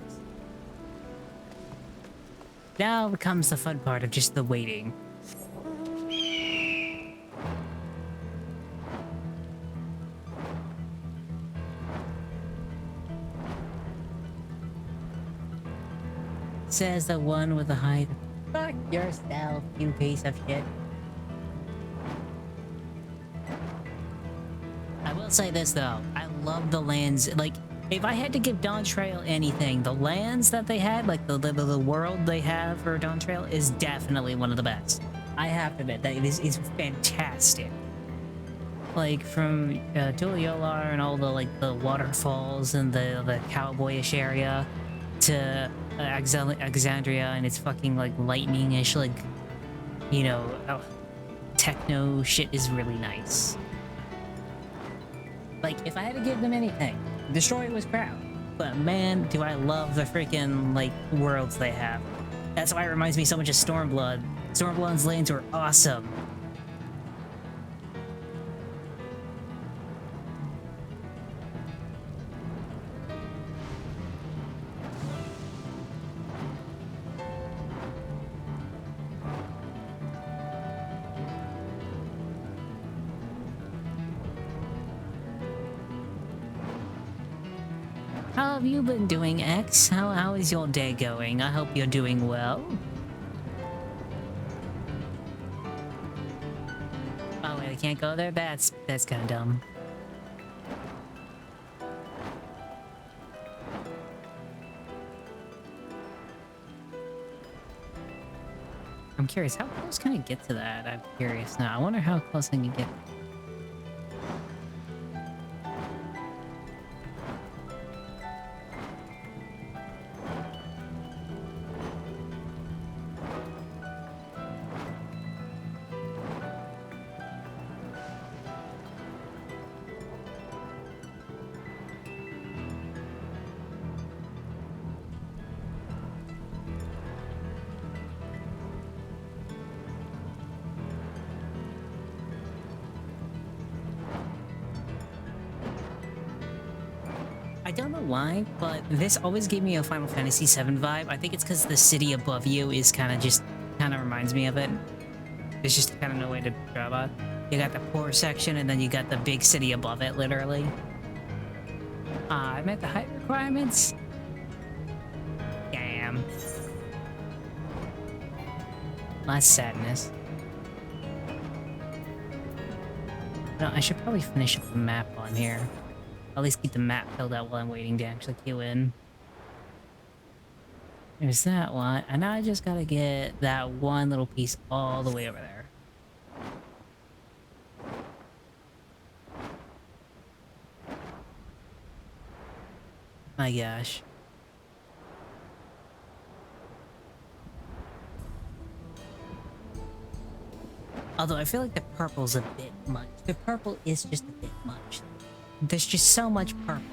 Now comes the fun part of just the waiting. Says the one with the height. Fuck yourself, you piece of shit. I will say this though, I love the lands. Like, if I had to give Dawntrail anything, the lands that they had, like the world they have for Dawntrail is definitely one of the best. I have to admit that it is fantastic. Like from Tuliolar and all the the waterfalls and the cowboyish area to Alexandria and its fucking like lightning-ish, like, you know, techno shit is really nice. Like, if I had to give them anything, Destroy was proud, but man, do I love the freaking like worlds they have. That's why it reminds me so much of Stormblood. Stormblood's lands were awesome. How have you been doing, X? How is your day going? I hope you're doing well. Oh wait, I can't go there? That's kinda dumb. I'm curious, how close can I get to that? I'm curious now. I wonder how close I can get. I don't know why, but this always gave me a Final Fantasy VII vibe. I think it's because the city above you is kind of reminds me of it. There's just kind of no way to describe it. You got the poor section, and then you got the big city above it, literally. I met the height requirements. Damn. That's sadness. No, I should probably finish up the map on here. At least keep the map filled out while I'm waiting to actually queue in. There's that one, and now I just gotta get that one little piece all the way over there. My gosh. Although I feel like the purple's a bit much. The purple is just a bit much. There's just so much purple.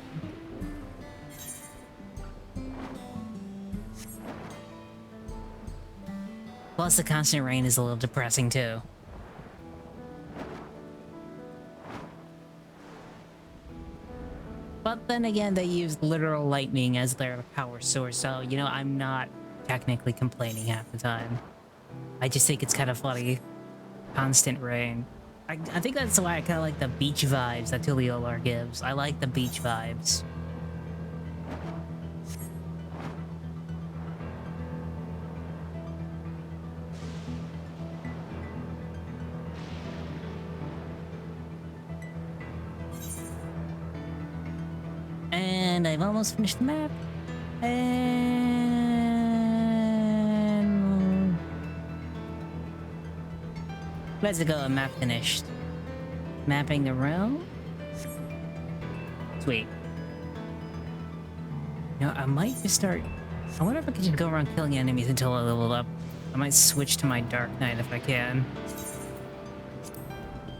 Plus the constant rain is a little depressing too. But then again, they use literal lightning as their power source, so, you know, I'm not technically complaining half the time. I just think it's kind of funny. Constant rain. I think that's why I kind of like the beach vibes that Tuliolar gives. I like the beach vibes. And I've almost finished the map. And let's go, map finished. Mapping the realm. Sweet. You know, I might just start. I wonder if I could just go around killing enemies until I level up. I might switch to my Dark Knight if I can.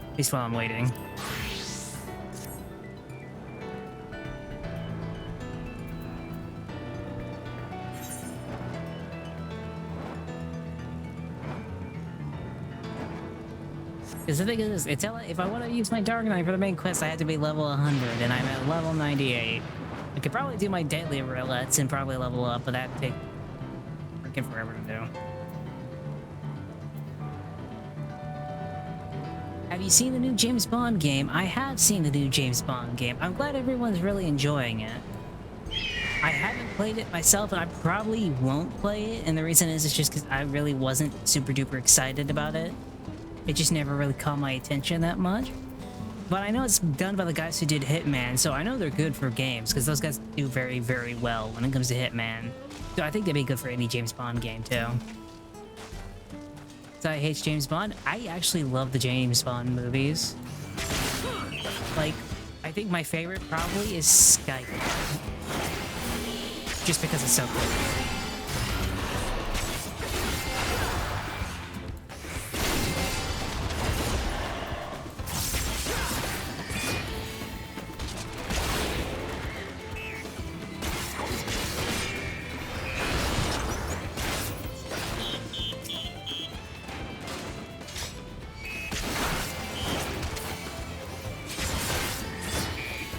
At least while I'm waiting. Because the thing is, if I want to use my Dark Knight for the main quest, I have to be level 100, and I'm at level 98. I could probably do my daily roulettes and probably level up, but that'd take freaking forever to do. Have you seen the new James Bond game? I have seen the new James Bond game. I'm glad everyone's really enjoying it. I haven't played it myself, and I probably won't play it, and the reason is it's just because I really wasn't super duper excited about it. It just never really caught my attention that much. But I know it's done by the guys who did Hitman, so I know they're good for games, because those guys do very, very well when it comes to Hitman. So I think they'd be good for any James Bond game, too. So I hate James Bond. I actually love the James Bond movies. Like, I think my favorite probably is Skyfall. Just because it's so cool.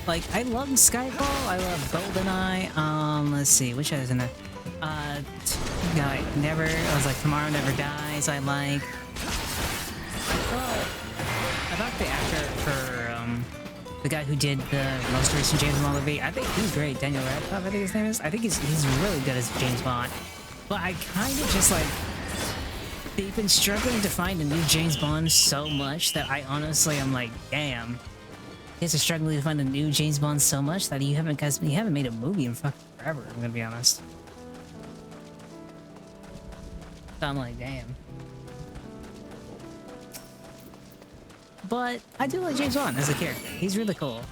Like, I love Skyfall, I love GoldenEye, let's see, which other is in there? I was like, Tomorrow Never Dies, I thought the actor for, the guy who did the most recent James Bond movie, I think he's great, Daniel Radcliffe, I think his name is. I think he's really good as James Bond. But I kind of just, like, they've been struggling to find a new James Bond so much that I honestly am like, damn. You guys are struggling to find a new James Bond so much that you haven't made a movie in fucking forever, I'm gonna be honest. So I'm like, damn. But I do like James Bond as a character. He's really cool.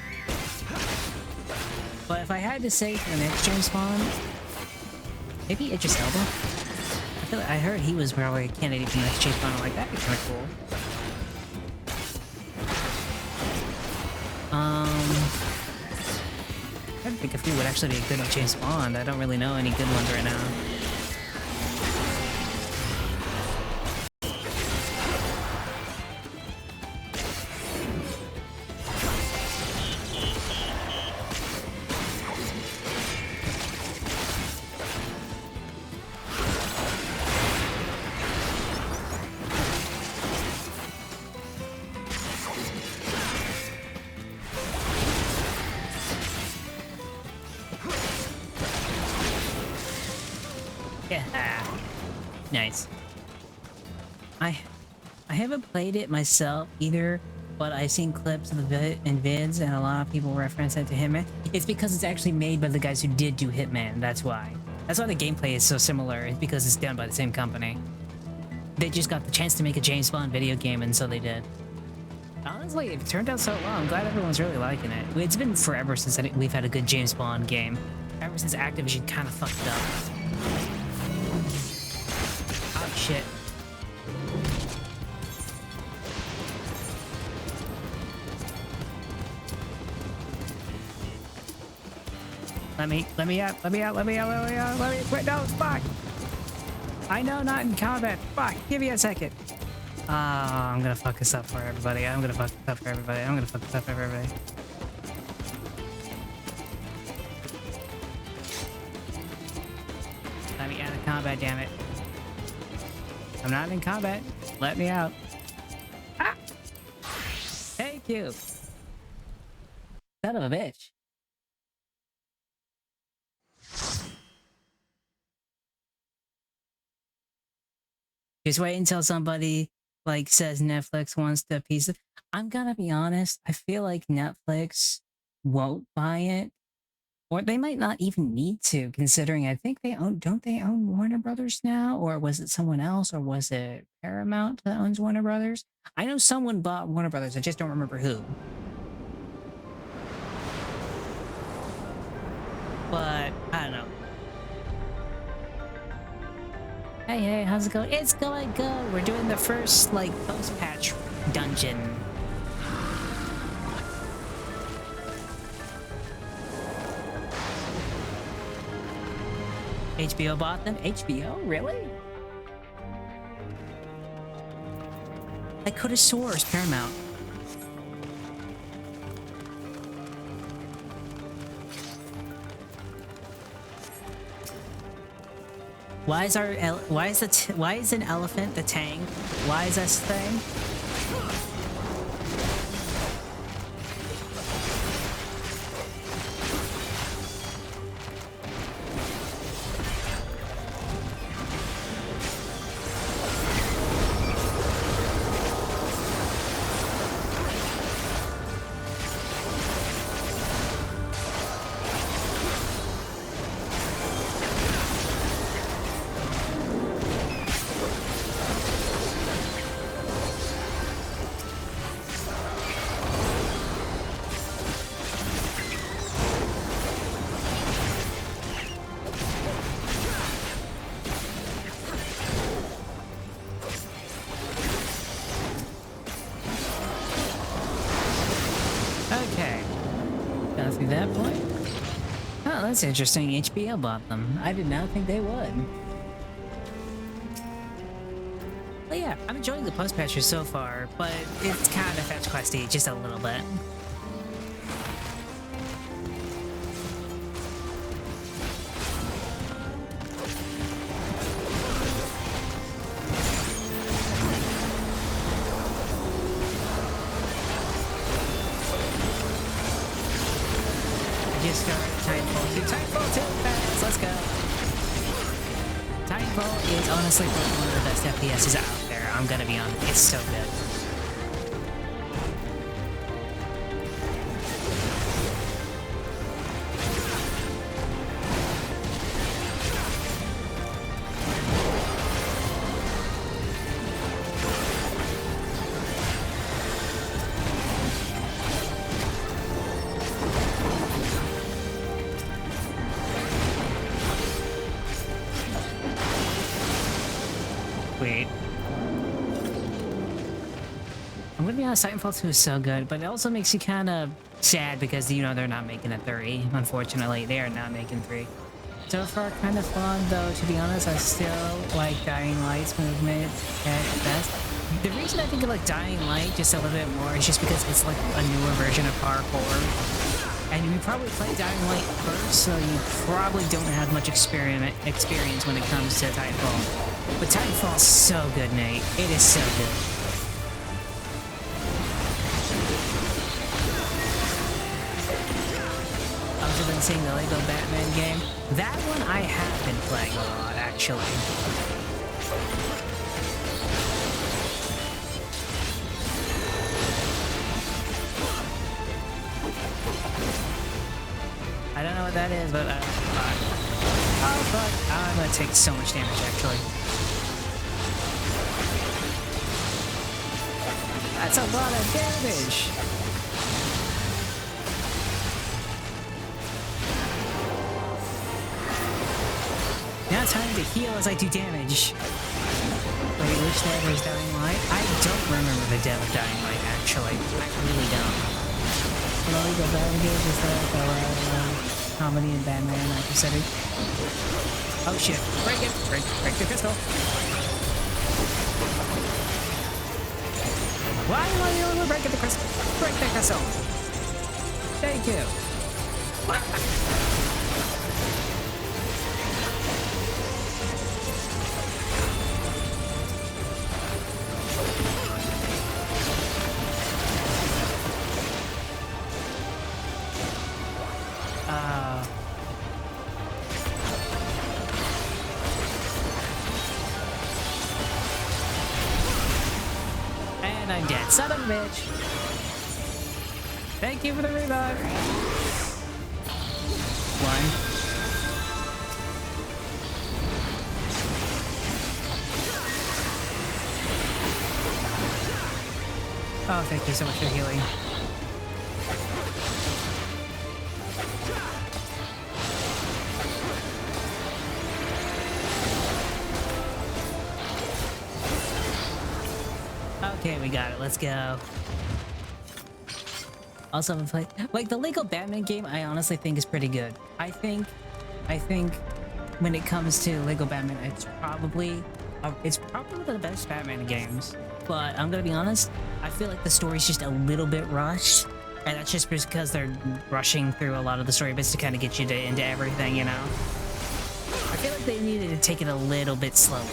But if I had to say for the next James Bond, maybe Idris Elba. I heard he was probably a candidate for the next James Bond. I'm like, that'd be kind of cool. I think a few would actually be a good James Bond. I don't really know any good ones right now. Yeah. Nice. I haven't played it myself either, but I've seen clips of the vids, and a lot of people reference it to Hitman. It's because it's actually made by the guys who did do Hitman. That's why. That's why the gameplay is so similar. It's because it's done by the same company. They just got the chance to make a James Bond video game, and so they did. Honestly, it turned out so well. I'm glad everyone's really liking it. It's been forever since we've had a good James Bond game. Ever since Activision kind of fucked it up. Oh shit. Let me out, wait, no, fuck! I know not in combat, fuck, give me a second. I'm gonna fuck this up for everybody, I'm gonna fuck this up for everybody. Let me out of combat, damn it. I'm not in combat, let me out. Ah! Thank you! Son of a bitch. Just wait until somebody, like, says Netflix wants to piece of... I'm gonna be honest, I feel like Netflix won't buy it. Or they might not even need to, considering I think they own... Don't they own Warner Brothers now? Or was it someone else? Or was it Paramount that owns Warner Brothers? I know someone bought Warner Brothers, I just don't remember who. But, I don't know. Hey, hey, how's it going? It's going good. We're doing the first, like, post-patch dungeon. HBO bought them? HBO? Really? I could have sourced Paramount. Why is why is an elephant the tank? Why is this thing? Okay. Got through that point. Oh, that's interesting. HBO bought them. I did not think they would. But yeah, I'm enjoying the post-patches so far, but it's kind of fetch questy just a little bit. Just started Titanfall 2. Titanfall 2 fans, let's go. Titanfall is honestly one of the best FPSs out there. I'm gonna be honest, it's so good. Wait. I'm gonna be honest, Titanfall 2 is so good, but it also makes you kind of sad because, you know, they're not making a 3. Unfortunately, they are not making 3. So far, kind of fun, though, to be honest. I still like Dying Light's movement at best. The reason I think I like Dying Light just a little bit more is just because it's like a newer version of parkour. And you probably play Dying Light first, so you probably don't have much experience when it comes to Titanfall. But Titanfall's so good, Nate. It is so good. I've also been seeing the Lego Batman game. That one I have been playing a lot, actually. I don't know what that is, but oh fuck, I'm gonna take so much damage actually. That's a lot of damage! Now time to heal as I do damage. Wait, which dev was Dying Light? I don't remember the dev of Dying Light actually. I really don't. Well, the Batman game is like comedy and Batman active setting. Oh shit! Break it! Break the crystal! Why am I the only one breaking the crystal? Break the crystal! Thank you! And I'm dead. Son of a bitch! Thank you for the revive! One. Oh, thank you so much for healing. Okay, we got it. Let's go. Also, haven't played like the Lego Batman game. I honestly think is pretty good. I think when it comes to Lego Batman, it's probably one of the best Batman games. But I'm gonna be honest, I feel like the story's just a little bit rushed, and that's just because they're rushing through a lot of the story bits to kind of get you into everything, you know. I feel like they needed to take it a little bit slower.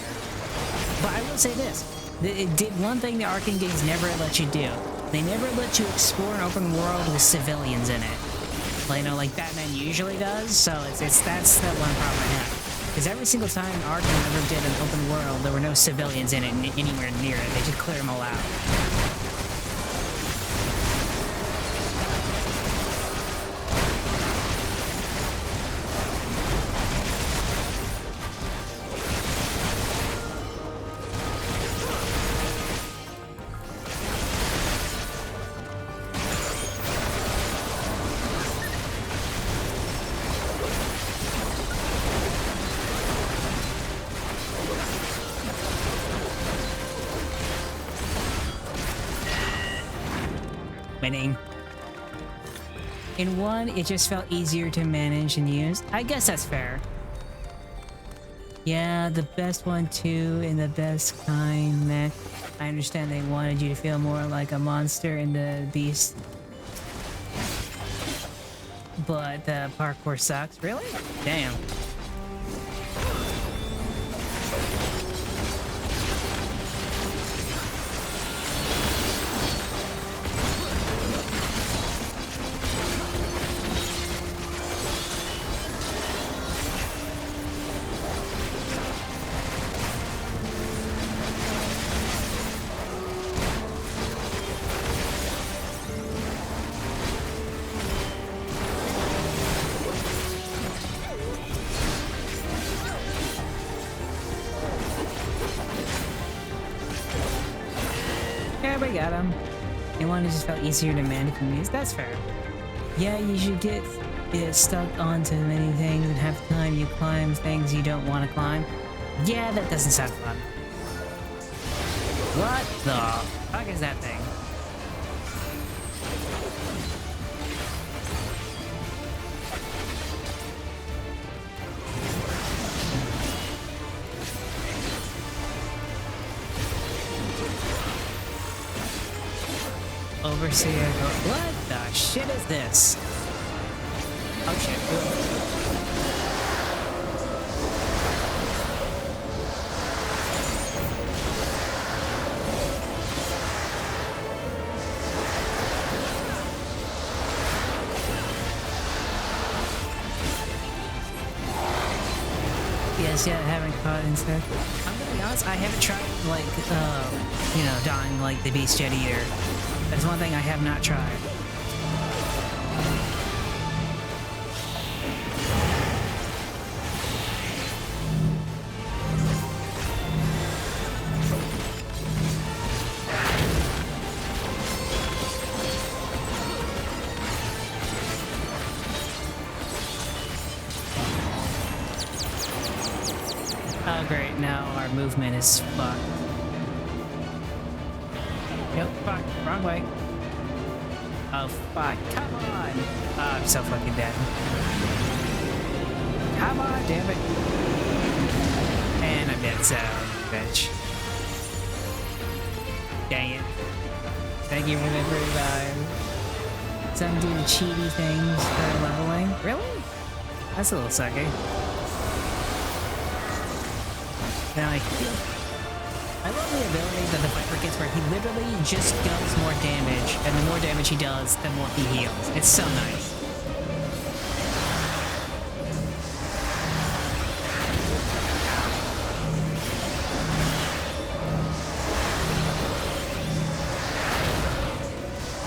But I will say this: it did one thing the Arkham games never let you do. They never let you explore an open world with civilians in it. Like, you know, like Batman usually does. So that's the one problem I have. Because every single time Arkham ever did an open world, there were no civilians in it anywhere near it. They just cleared them all out. Winning. In one, it just felt easier to manage and use. I guess that's fair. Yeah, the best one too, and the best kind, man. I understand they wanted you to feel more like a monster in the beast. But the parkour sucks. Really? Damn. We got him. And one just felt easier to manage and use. That's fair. Yeah, you should get stuck onto many things, and half the time you climb things you don't want to climb. Yeah, that doesn't sound fun. What the fuck is that thing? Overseer, what the shit is this? Oh shit. Yes, yeah, I haven't caught instead. I'm gonna be honest, I haven't tried, like, you know, dying like the Beast Jet either. That's one thing I have not tried. Oh great, now our movement is fucked. Nope, fuck, wrong way. Oh fuck, come on! Oh, I'm so fucking dead. Come on, damn it. And I'm dead, so bitch. Dang it. Thank you for the revive. Some do cheaty things for leveling. Really? That's a little sucky. Now I love the ability that the Viper gets where he literally just does more damage, and the more damage he does, the more he heals. It's so nice.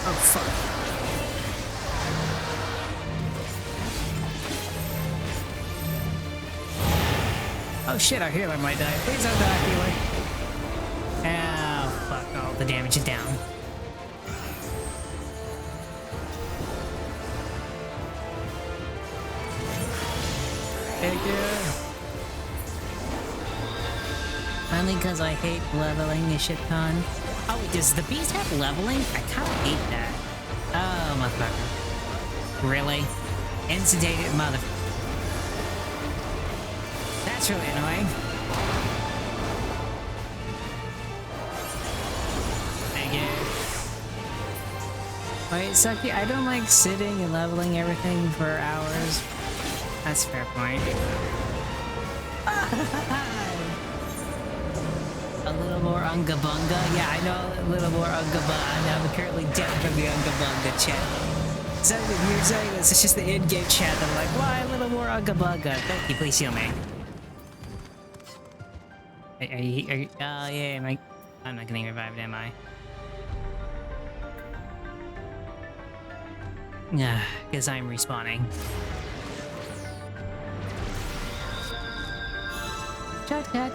Oh, fuck. Oh shit, our healer might die. Please don't die, healer. Oh, fuck. Oh, the damage is down. Thank you. Only because I hate leveling a shit ton. Oh, wait, does the beast have leveling? I kind of hate that. Oh, motherfucker. Really? Instigated mother... That's really annoying. Thank you. Wait, Sucky, I don't like sitting and leveling everything for hours. That's a fair point. A little more Unga Bunga? Yeah, I know a little more Unga Bunga. I'm currently down from the Unga Bunga chat. So if you're saying this, it's just the in-game chat. I'm like, why a little more Unga Bunga? Thank you, please heal me. Are you oh yeah, I'm not getting revived, am I? Yeah, because I'm respawning. Shortcut.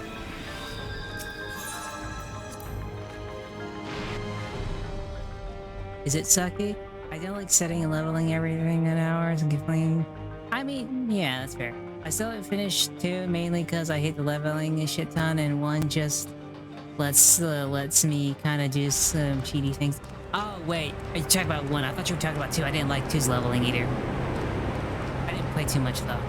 Is it sucky? I don't like setting and leveling everything in hours and complaining. I mean, yeah, that's fair. I still haven't finished 2 mainly because I hate the leveling a shit ton, and 1 just lets me kind of do some cheaty things. Oh wait, you talking about 1? I thought you were talking about 2. I didn't like 2's leveling either. I didn't play too much though.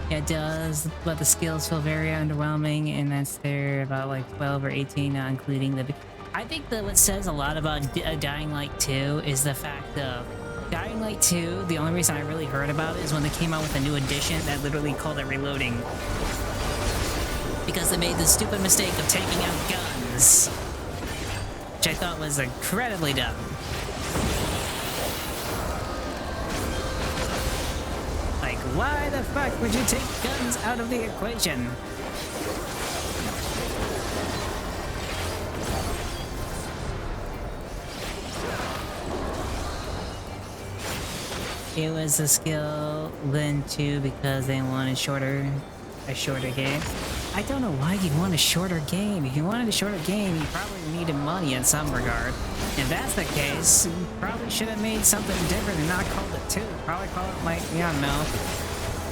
Yeah, it does, but the skills feel very underwhelming, and that's there about like 12 or 18, not including the... I think that what says a lot about Dying Light 2 is the fact of Dying Light 2, the only reason I really heard about it is when they came out with a new edition that literally called it reloading. Because they made the stupid mistake of taking out guns. Which I thought was incredibly dumb. Like, why the fuck would you take guns out of the equation? It was a skill then too because they wanted a shorter game. I don't know why you'd want a shorter game. If you wanted a shorter game, you probably needed money in some regard. If that's the case, you probably should have made something different and not called it 2. Probably call it like, I don't know.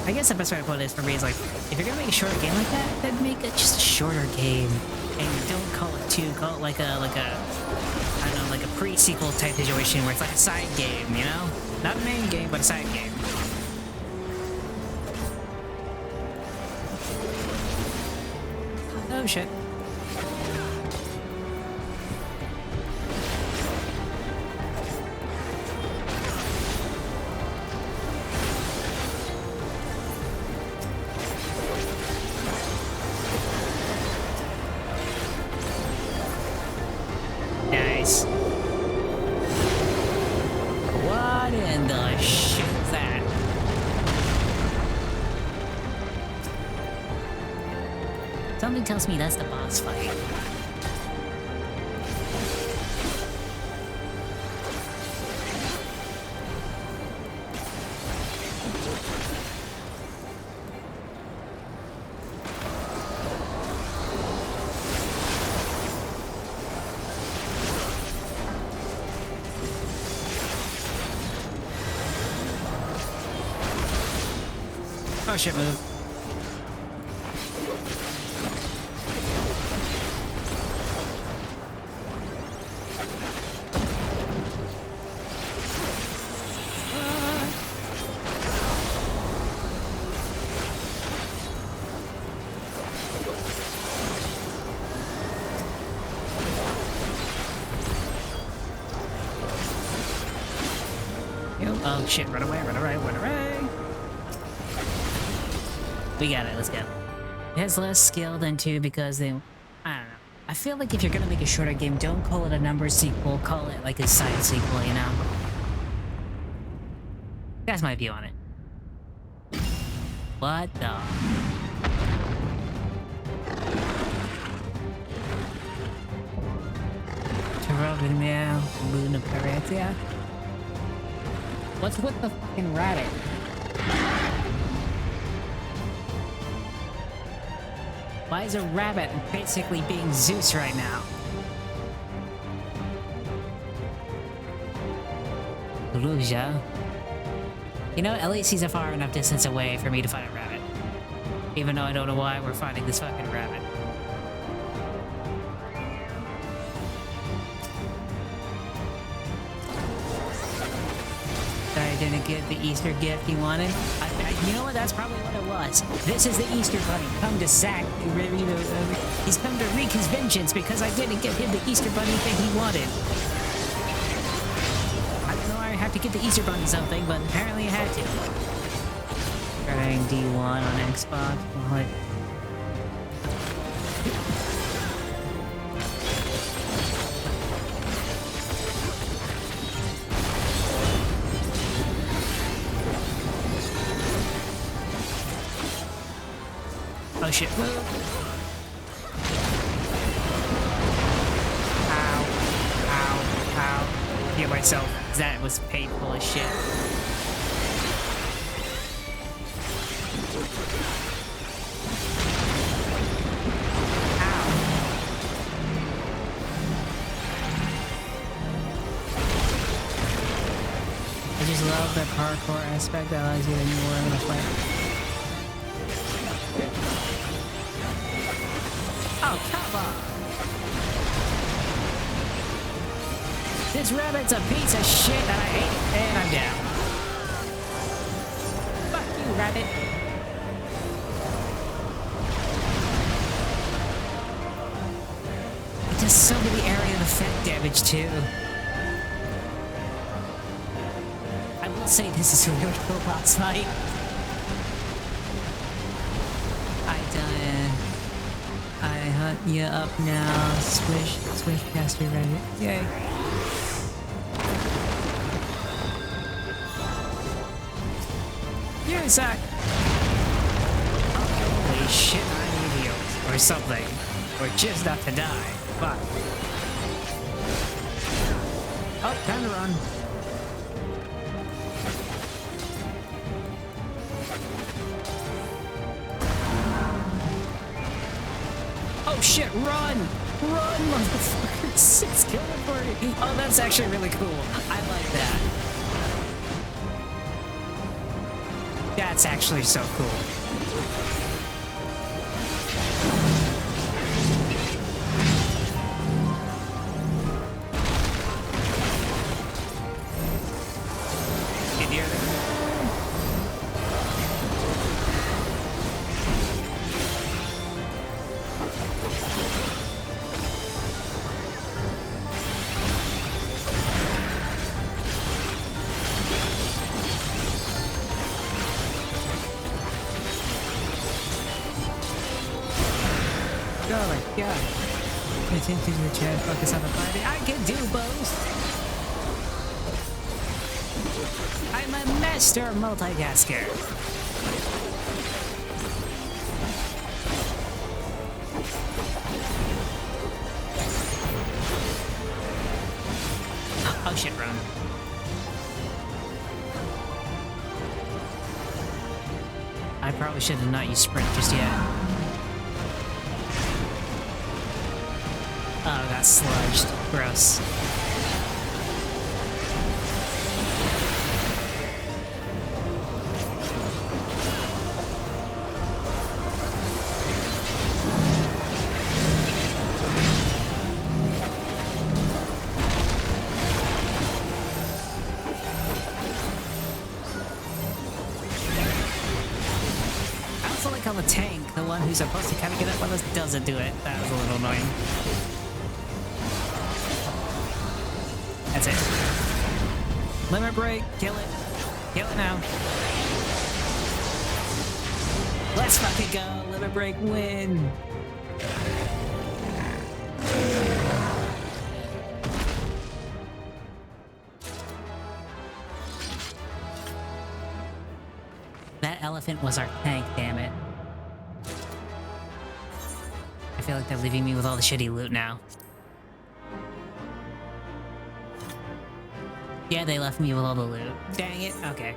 I guess the best way to put it is for me is like, if you're gonna make a shorter game like that, then make it just a shorter game. And don't call it 2, call it like a I don't know, like a pre-sequel type situation where it's like a side game, you know? Not a main game, but a side game. Oh shit. Nice. What in the shit is that? Something tells me that's the boss fight. Oh shit, move. Oh shit, run away, run away, run away! We got it, let's go. It has less skill than 2 because they... I don't know. I feel like if you're gonna make a shorter game, don't call it a number sequel, call it like a side sequel, you know? That's my view on it. What the... Terroria, Luna Paratia? What's with the fucking rabbit? Why is a rabbit basically being Zeus right now? Luja. You know, at least he's a far enough distance away for me to fight a rabbit. Even though I don't know why we're fighting this fucking rabbit. didn't get the Easter gift he wanted. You know what? That's probably what it was. This is the Easter Bunny. Come to sack. He's come to wreak his vengeance because I didn't give him the Easter Bunny thing he wanted. I don't know why I have to get the Easter Bunny something, but apparently I had to. Trying D1 on Xbox. What? Oh shit. Ow. Ow. Ow. Heal myself. That was painful as shit. Ow. I just love the parkour aspect that allows you to move around the fight. Oh, come on! This rabbit's a piece of shit and I hate it, and I'm down. Fuck you, rabbit! It does so many area of effect damage, too. I will say this is a really cool boss fight. I hunt you up now. Swish past your rabbit. Yay. You suck! Holy shit, I'm MEDIO. Or something. Or just not to die. Fuck. Oh, time to run. Oh shit, run! Run, motherfuckers! It's killing for me! Oh, that's actually really cool. I like that. That's actually so cool. Get near there. Oh my god. Pay attention to the chat, focus on the fighting. I can do both! I'm a master multitasker. Oh shit, run. I probably should have not used sprint just yet. Oh, got sludged. Gross. I also like how the tank, the one who's supposed to kind of get up on us, doesn't do it. That was a little annoying. That's it. Limit break. Kill it. Kill it now. Let's fucking go. Limit break win. That elephant was our tank, damn it. I feel like they're leaving me with all the shitty loot now. Yeah, they left me with all the loot. Dang it. Okay.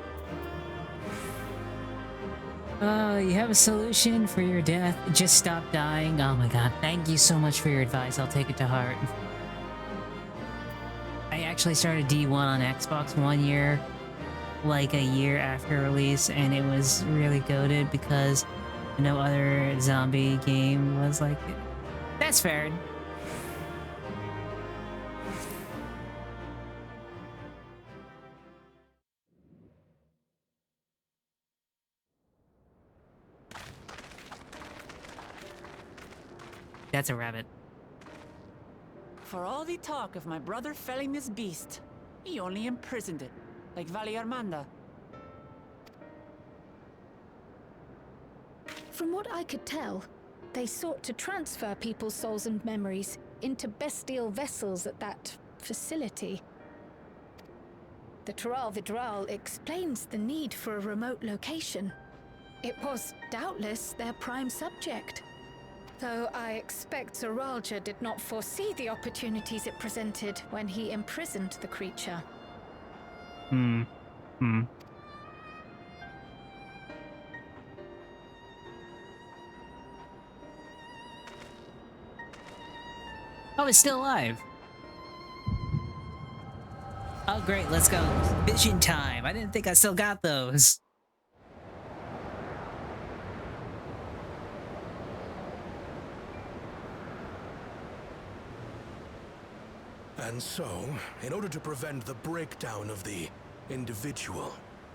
You have a solution for your death? Just stop dying. Oh my god. Thank you so much for your advice. I'll take it to heart. I actually started D1 on Xbox 1 year, like a year after release, and it was really goated because no other zombie game was like it. That's fair. That's a rabbit. For all the talk of my brother felling this beast, he only imprisoned it, like Vali Armanda. From what I could tell, they sought to transfer people's souls and memories into bestial vessels at that facility. The Tural Vidral explains the need for a remote location. It was doubtless their prime subject. Though I expect Zoralja did not foresee the opportunities it presented when he imprisoned the creature. Oh, it's still alive. Oh, great. Let's go. Vision time. I didn't think I still got those. And so, in order to prevent the breakdown of the individual,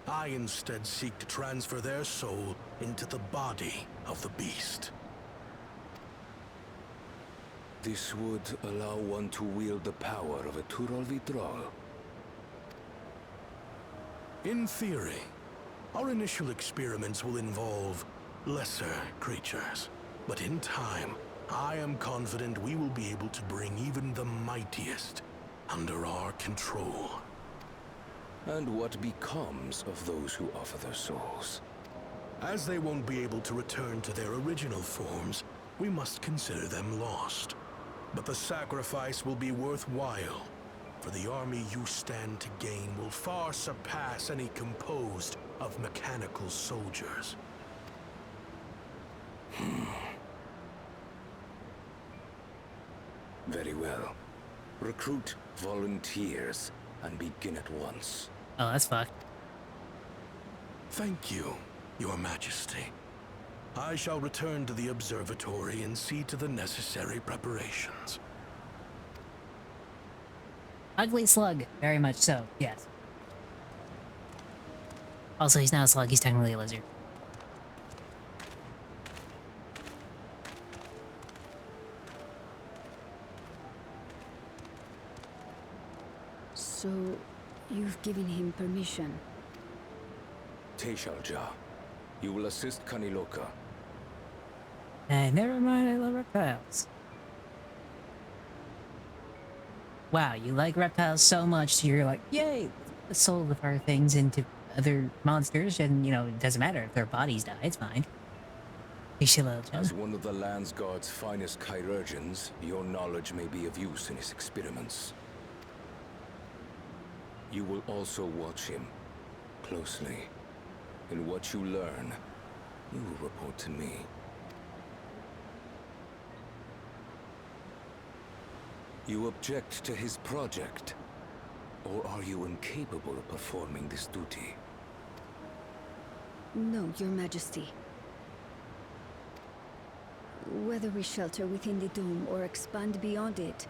I instead seek to transfer their soul into the body of the beast. This would allow one to wield the power of a Tural Vidral. In theory, our initial experiments will involve lesser creatures. But in time, I am confident we will be able to bring even the mightiest under our control. And what becomes of those who offer their souls? As they won't be able to return to their original forms, we must consider them lost. But the sacrifice will be worthwhile, for the army you stand to gain will far surpass any composed of mechanical soldiers. Very well. Recruit volunteers and begin at once. Oh, that's fucked. Thank you, Your Majesty. I shall return to the observatory and see to the necessary preparations. Ugly slug. Very much so, yes. Also, he's not a slug. He's technically a lizard. So, you've given him permission? Teshalja, you will assist Kaniloka. Hey, never mind, I love reptiles. Wow, you like reptiles so much, you're like, yay! Let's solidify things into other monsters, and, you know, it doesn't matter if their bodies die, it's fine. As one of the Landsguard's finest chirurgeons, your knowledge may be of use in his experiments. You will also watch him closely. In what you learn, you will report to me. You object to his project? Or are you incapable of performing this duty? No, Your Majesty. Whether we shelter within the dome or expand beyond it,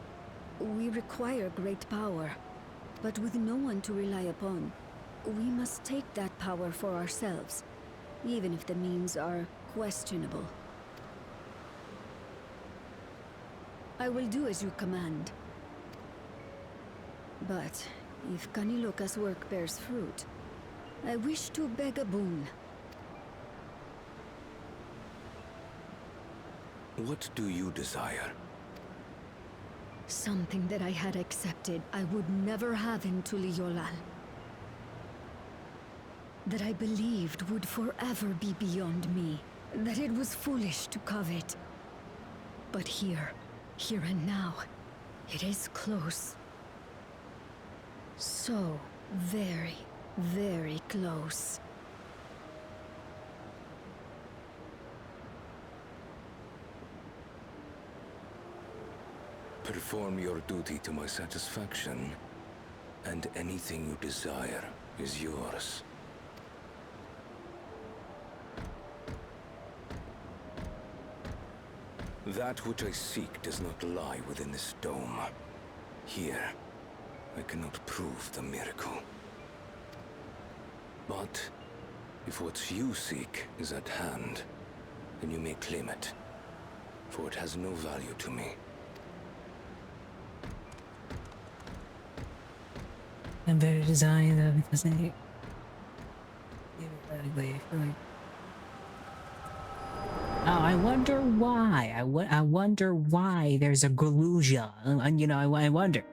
we require great power. But with no one to rely upon, we must take that power for ourselves, even if the means are questionable. I will do as you command. But if Kaniloka's work bears fruit, I wish to beg a boon. What do you desire? Something that I had accepted I would never have in Tuliyollal. That I believed would forever be beyond me. That it was foolish to covet. But here and now, it is close. So very, very close. Perform your duty to my satisfaction, and anything you desire is yours. That which I seek does not lie within this dome. Here, I cannot prove the miracle. But if what you seek is at hand, then you may claim it. for it has no value to me. I'm better designed though because they theoretically I feel like. Oh, I wonder why. I wonder why there's a Galuja. And you know, I wonder.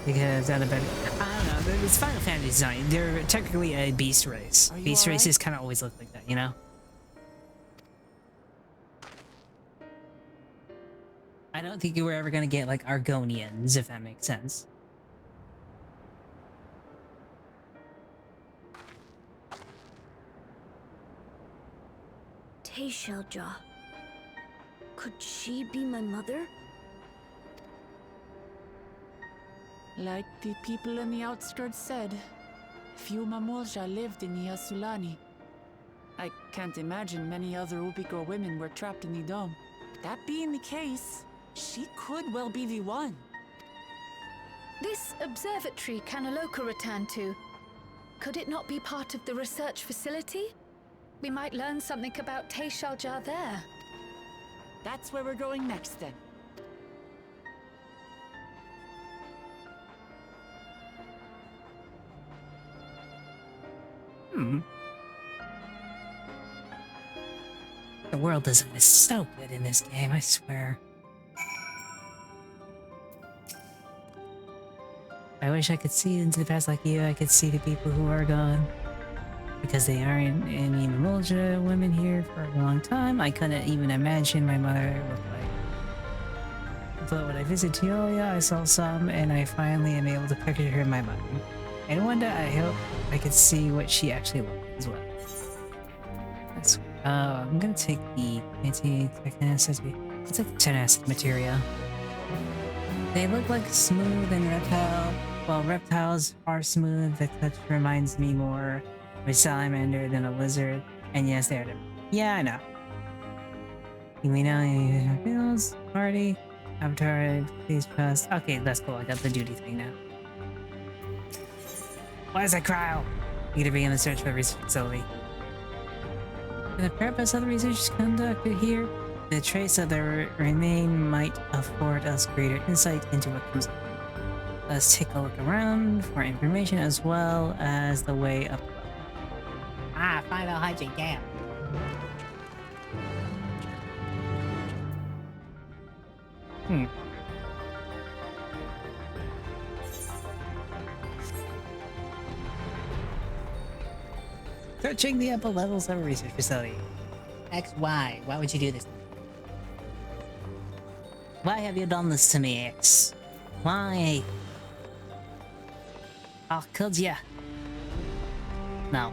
Because out of better, I don't know. It's Final Fantasy design. They're technically a beast race. Beast races kind of always look like that, you know. I don't think you were ever gonna get like Argonians, if that makes sense. Teishelja. Could she be my mother? Like the people in the outskirts said, few Mamulja lived in the Yasulani. I can't imagine many other Ubigo women were trapped in the dome. That being the case, she could well be the one. This observatory Kanaloka returned to, could it not be part of the research facility? We might learn something about Teishelja there. That's where we're going next then. The world design is so good in this game, I swear. I wish I could see into the past like you. I could see the people who are gone. Because they aren't any Mamulja women here for a long time, I couldn't even imagine my mother looked like. But when I visit Teolia, I saw some, and I finally am able to picture her in my mind. And one day I hope I could see what she actually looked like as well. That's, I'm gonna take the anti-technicity. It's like tenacity materia. They look like smooth and reptile. Well, reptiles are smooth. The touch reminds me more of a salamander than a lizard. And yes, they're different. Yeah, I know. We know feels party. Avatar, please trust. Okay, that's cool. I got the duty thing now. Why does that cryo? You to begin the search for a research facility. For the purpose of the research conducted here, the trace of the remain might afford us greater insight into what comes up. Let's take a look around for information as well as the way up. Ah, final hijink, damn. Searching the upper levels of a research facility. X, Y. Why would you do this? Why have you done this to me, X? Why? Oh, could ya? No.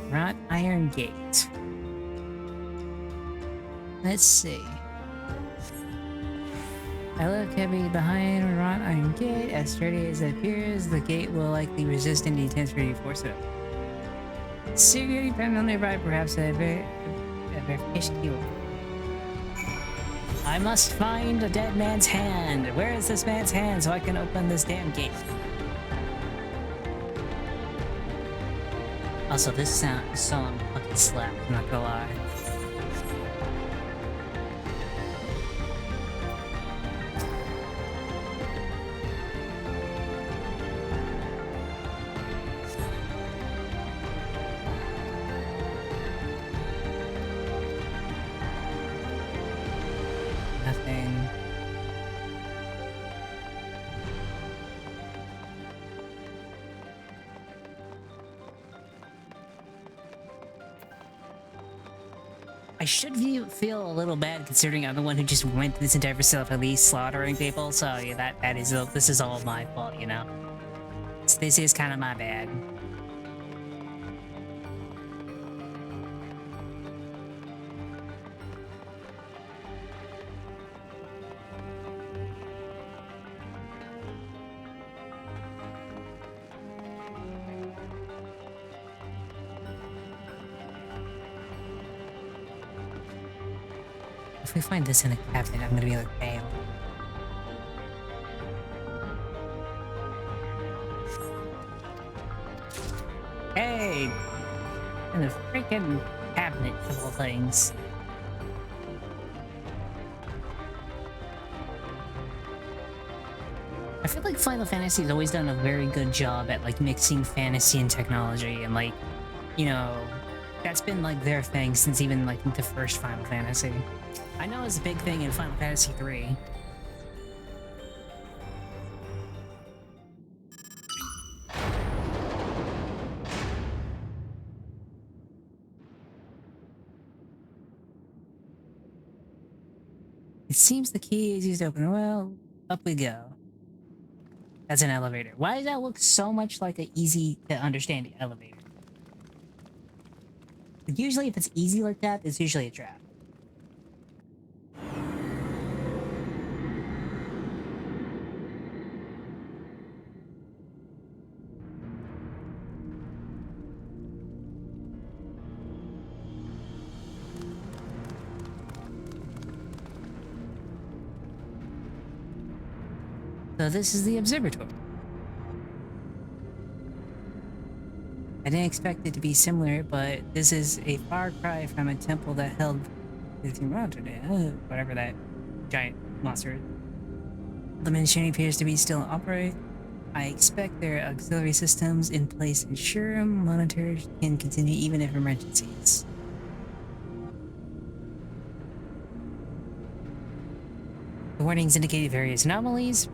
Wrought iron gate. Let's see. I look heavy behind wrought iron gate. As sturdy as it appears, the gate will likely resist any intense force. Security depending on nearby, perhaps a verification key. I must find a dead man's hand. Where is this man's hand so I can open this damn gate? Also, this song fucking slaps, I'm not gonna lie. Nothing. I should feel a little bad considering I'm the one who just went through this entire facility slaughtering people, so yeah, this is all my fault, you know? This is kind of my bad. If we find this in a cabinet, I'm gonna be like, damn. Hey! And a freaking cabinet of all things. I feel like Final Fantasy has always done a very good job at like mixing fantasy and technology, and like, you know, that's been like their thing since even like the first Final Fantasy. I know it's a big thing in Final Fantasy 3. It seems the key is used to open. Well, up we go. That's an elevator. Why does that look so much like an easy to understand elevator? Usually if it's easy like that, it's usually a trap. So this is the observatory. I didn't expect it to be similar, but this is a far cry from a temple that held whatever that giant monster is. The machinery appears to be still in operate. I expect there are auxiliary systems in place ensure monitors can continue even if emergencies. The warnings indicate various anomalies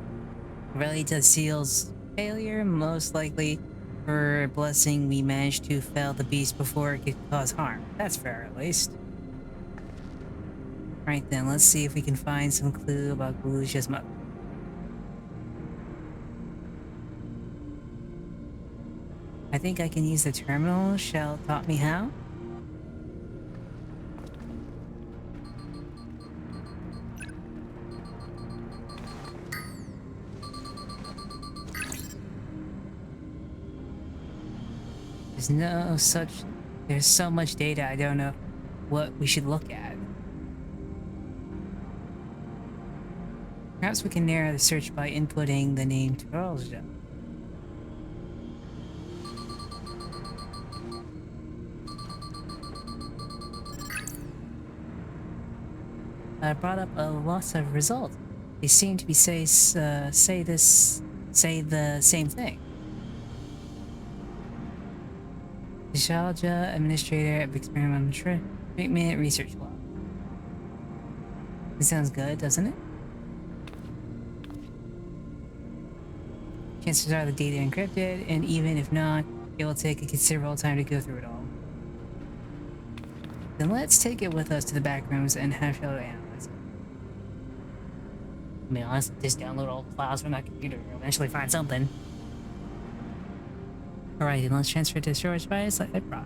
related to the seal's failure, most likely for a blessing we managed to fell the beast before it could cause harm. That's fair, at least. Right then, let's see if we can find some clue about Galusha's mother. I think I can use the terminal Shell taught me how. There's so much data I don't know what we should look at. Perhaps we can narrow the search by inputting the name Trollsdale. I brought up a loss of results. They seem to be say the same thing. Nishalja, Administrator of Experimental Treatment Research Lab. It sounds good, doesn't it? Chances are the data encrypted, and even if not, it will take a considerable time to go through it all. Then let's take it with us to the back rooms and have Shadow analyze it. I mean, honestly, just download all the files from that computer. You'll eventually find something. Alright, then let's transfer to storage device like I brought.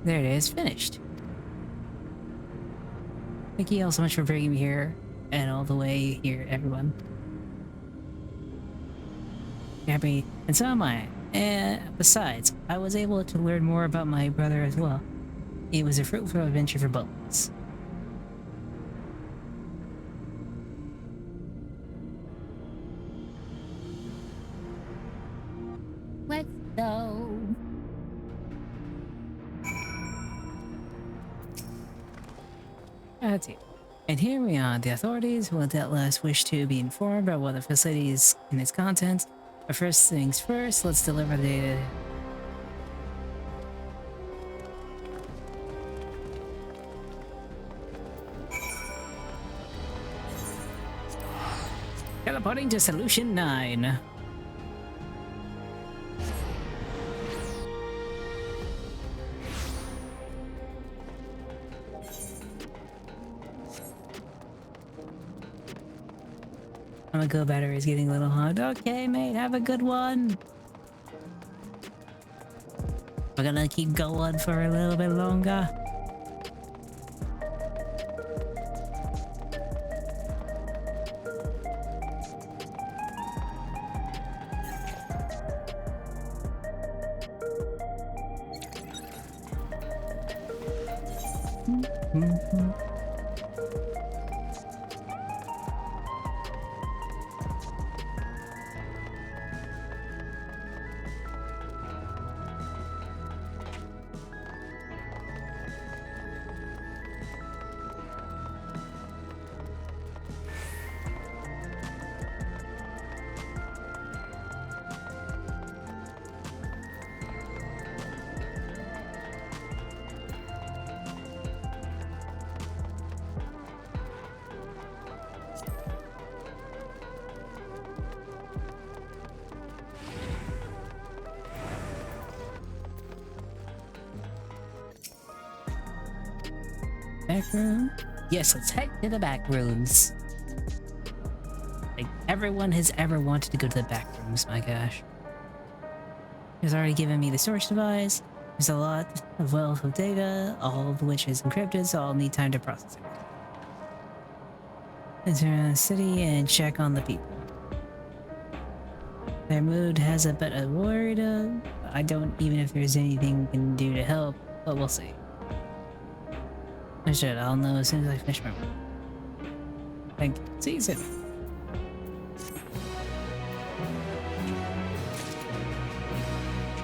There it is, finished. Thank you all so much for bringing me here and all the way here, everyone. Happy, and so am I. And besides, I was able to learn more about my brother as well. It was a fruitful adventure for both of us. Let's go. That's it. And here we are. The authorities will at last wish to be informed about what the facility is and its contents. But first things first, let's deliver the data. Teleporting to Solution 9. My go battery is getting a little hot. Okay, mate, have a good one. We're gonna keep going for a little bit longer. Back room? Yes, let's head to the back rooms. Like, everyone has ever wanted to go to the back rooms, my gosh. He's already given me the storage device. There's a lot of wealth of data, all of which is encrypted, so I'll need time to process it. Enter the city and check on the people. Their mood has a bit of worried. I don't even if there's anything we can do to help, but we'll see. I'll know as soon as I finish my work. Thank you. See you soon.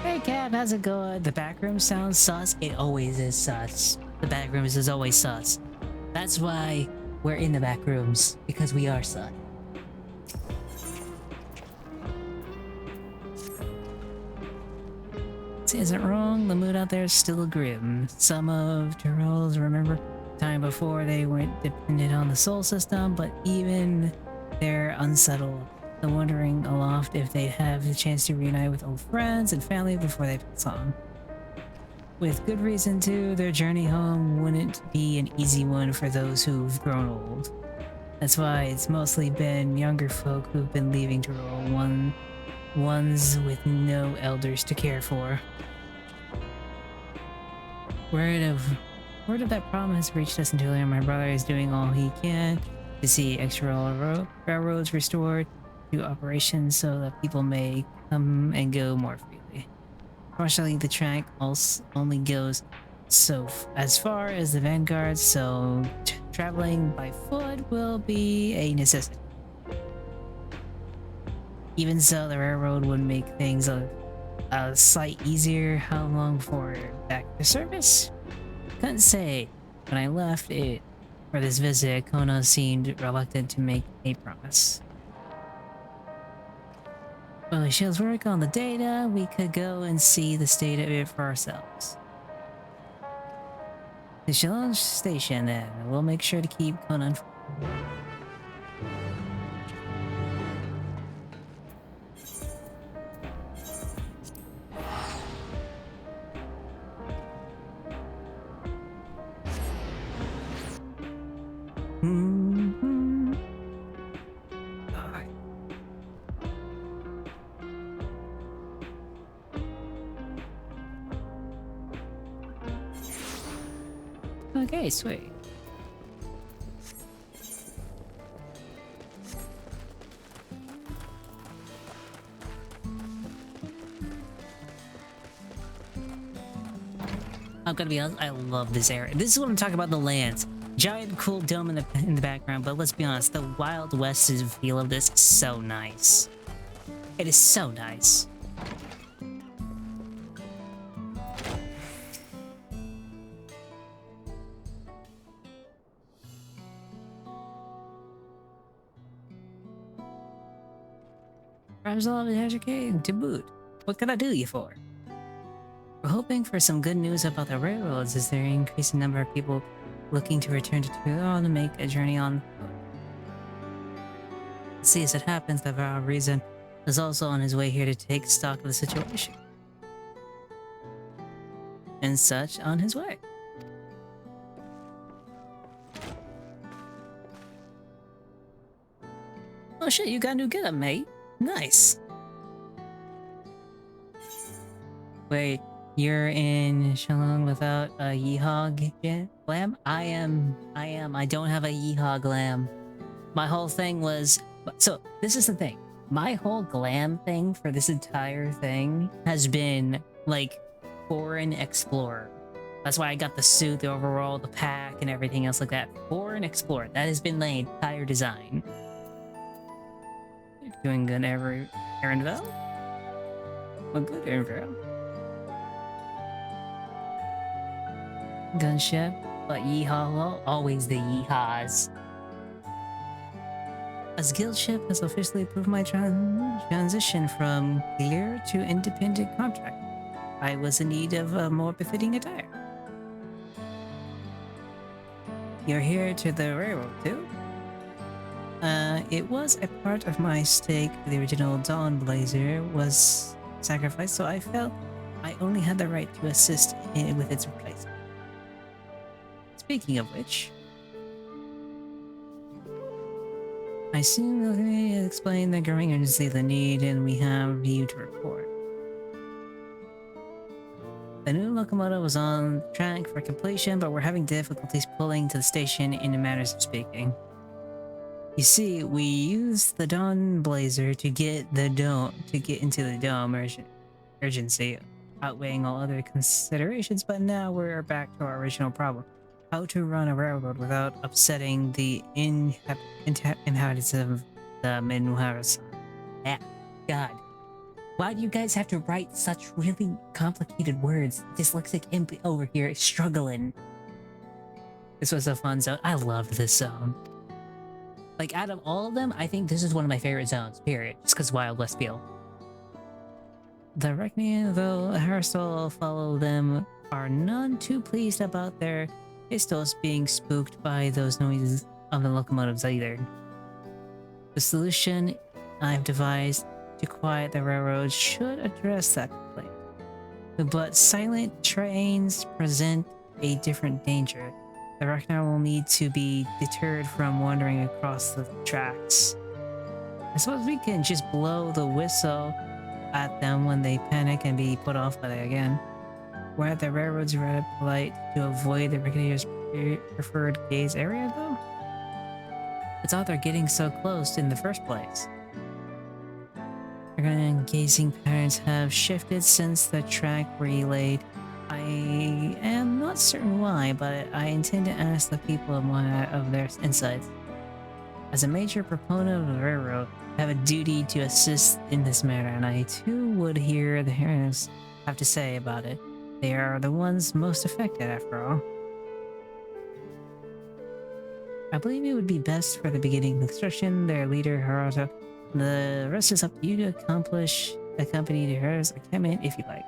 Hey Cat, how's it going? The back room sounds sus. It always is sus. The back rooms is always sus. That's why we're in the back rooms, because we are sus. This isn't wrong, the mood out there is still grim. Some of Tyrell's remember time before they weren't dependent on the soul system, but even they're unsettled. They're wondering aloft if they'd have the chance to reunite with old friends and family before they pass on. With good reason too, their journey home wouldn't be an easy one for those who've grown old. That's why it's mostly been younger folk who've been leaving Tyrell, ones with no elders to care for. Word of that problem has reached us until my brother is doing all he can to see extra railroads restored to operations so that people may come and go more freely. Fortunately, the track only goes as far as the vanguard, so traveling by foot will be a necessity. Even so, the railroad would make things a sight easier. How long before back to service? Couldn't say. When I left it for this visit, Kona seemed reluctant to make a promise. While she'll work on the data, we could go and see the state of it for ourselves. The Shillong station then. We'll make sure to keep Kona informed. Okay, sweet. I'm gonna be honest, I love this area. This is what I'm talking about, the lands. Giant cool dome in the background, but let's be honest, the Wild West feel of this is so nice. It is so nice. Perhaps I'll have educated to boot. What can I do you for? We're hoping for some good news about the railroads as there increasing number of people looking to return to Tyrell to make a journey on foot. See, as it happens, the Vow of Reason is also on his way here to take stock of the situation. And such on his way. Oh shit, you got a new getup, mate. Nice. Wait, you're in Shillong without a yeehog glam? I am. I don't have a yeehog glam. My whole thing was... So, this is the thing. My whole glam thing for this entire thing has been, like, Foreign Explorer. That's why I got the suit, the overall, the pack, and everything else like that for an explorer. That has been my entire design. Doing good, Aaronville? Well, good, Aaronville. Gunship, but yeehaw, always the yeehaws. As guild ship has officially approved my transition from clear to independent contract. I was in need of a more befitting attire. You're here to the railroad too? It was a part of my stake for the original Dawnblazer was sacrificed, so I felt I only had the right to assist with its replacement. Speaking of which, I soon explain the growing urgency of the need, and we have you to report. The new locomotive was on track for completion, but we're having difficulties pulling to the station in the matters of speaking. You see, we used the Dawn Blazer to get into the dome urgency, outweighing all other considerations, but now we're back to our original problem. How to run a railroad without upsetting the inhabitants of the Minwaras. Yeah, God. Why do you guys have to write such really complicated words? Dyslexic imp over here is struggling. This was a fun zone. I loved this zone. Like, out of all of them, I think this is one of my favorite zones, period. Just because Wild West feel. The Reckoning, though Harstal follow them, are none too pleased about their pistols being spooked by those noises of the locomotives either. The solution I've devised to quiet the railroad should address that complaint. But silent trains present a different danger. The Reckoner will need to be deterred from wandering across the tracks. I suppose we can just blow the whistle at them when they panic and be put off by it again. We're at the railroad's red light to avoid the Reckoner's preferred gaze area, though? It's odd they're getting so close in the first place. Reckoner gazing patterns have shifted since the track relayed. I am not certain why, but I intend to ask the people of their insights. As a major proponent of the railroad, I have a duty to assist in this matter, and I too would hear the heroes have to say about it. They are the ones most affected, after all. I believe it would be best for the beginning construction, their leader, Haruto. The rest is up to you to accompany the heroes encampment if you like.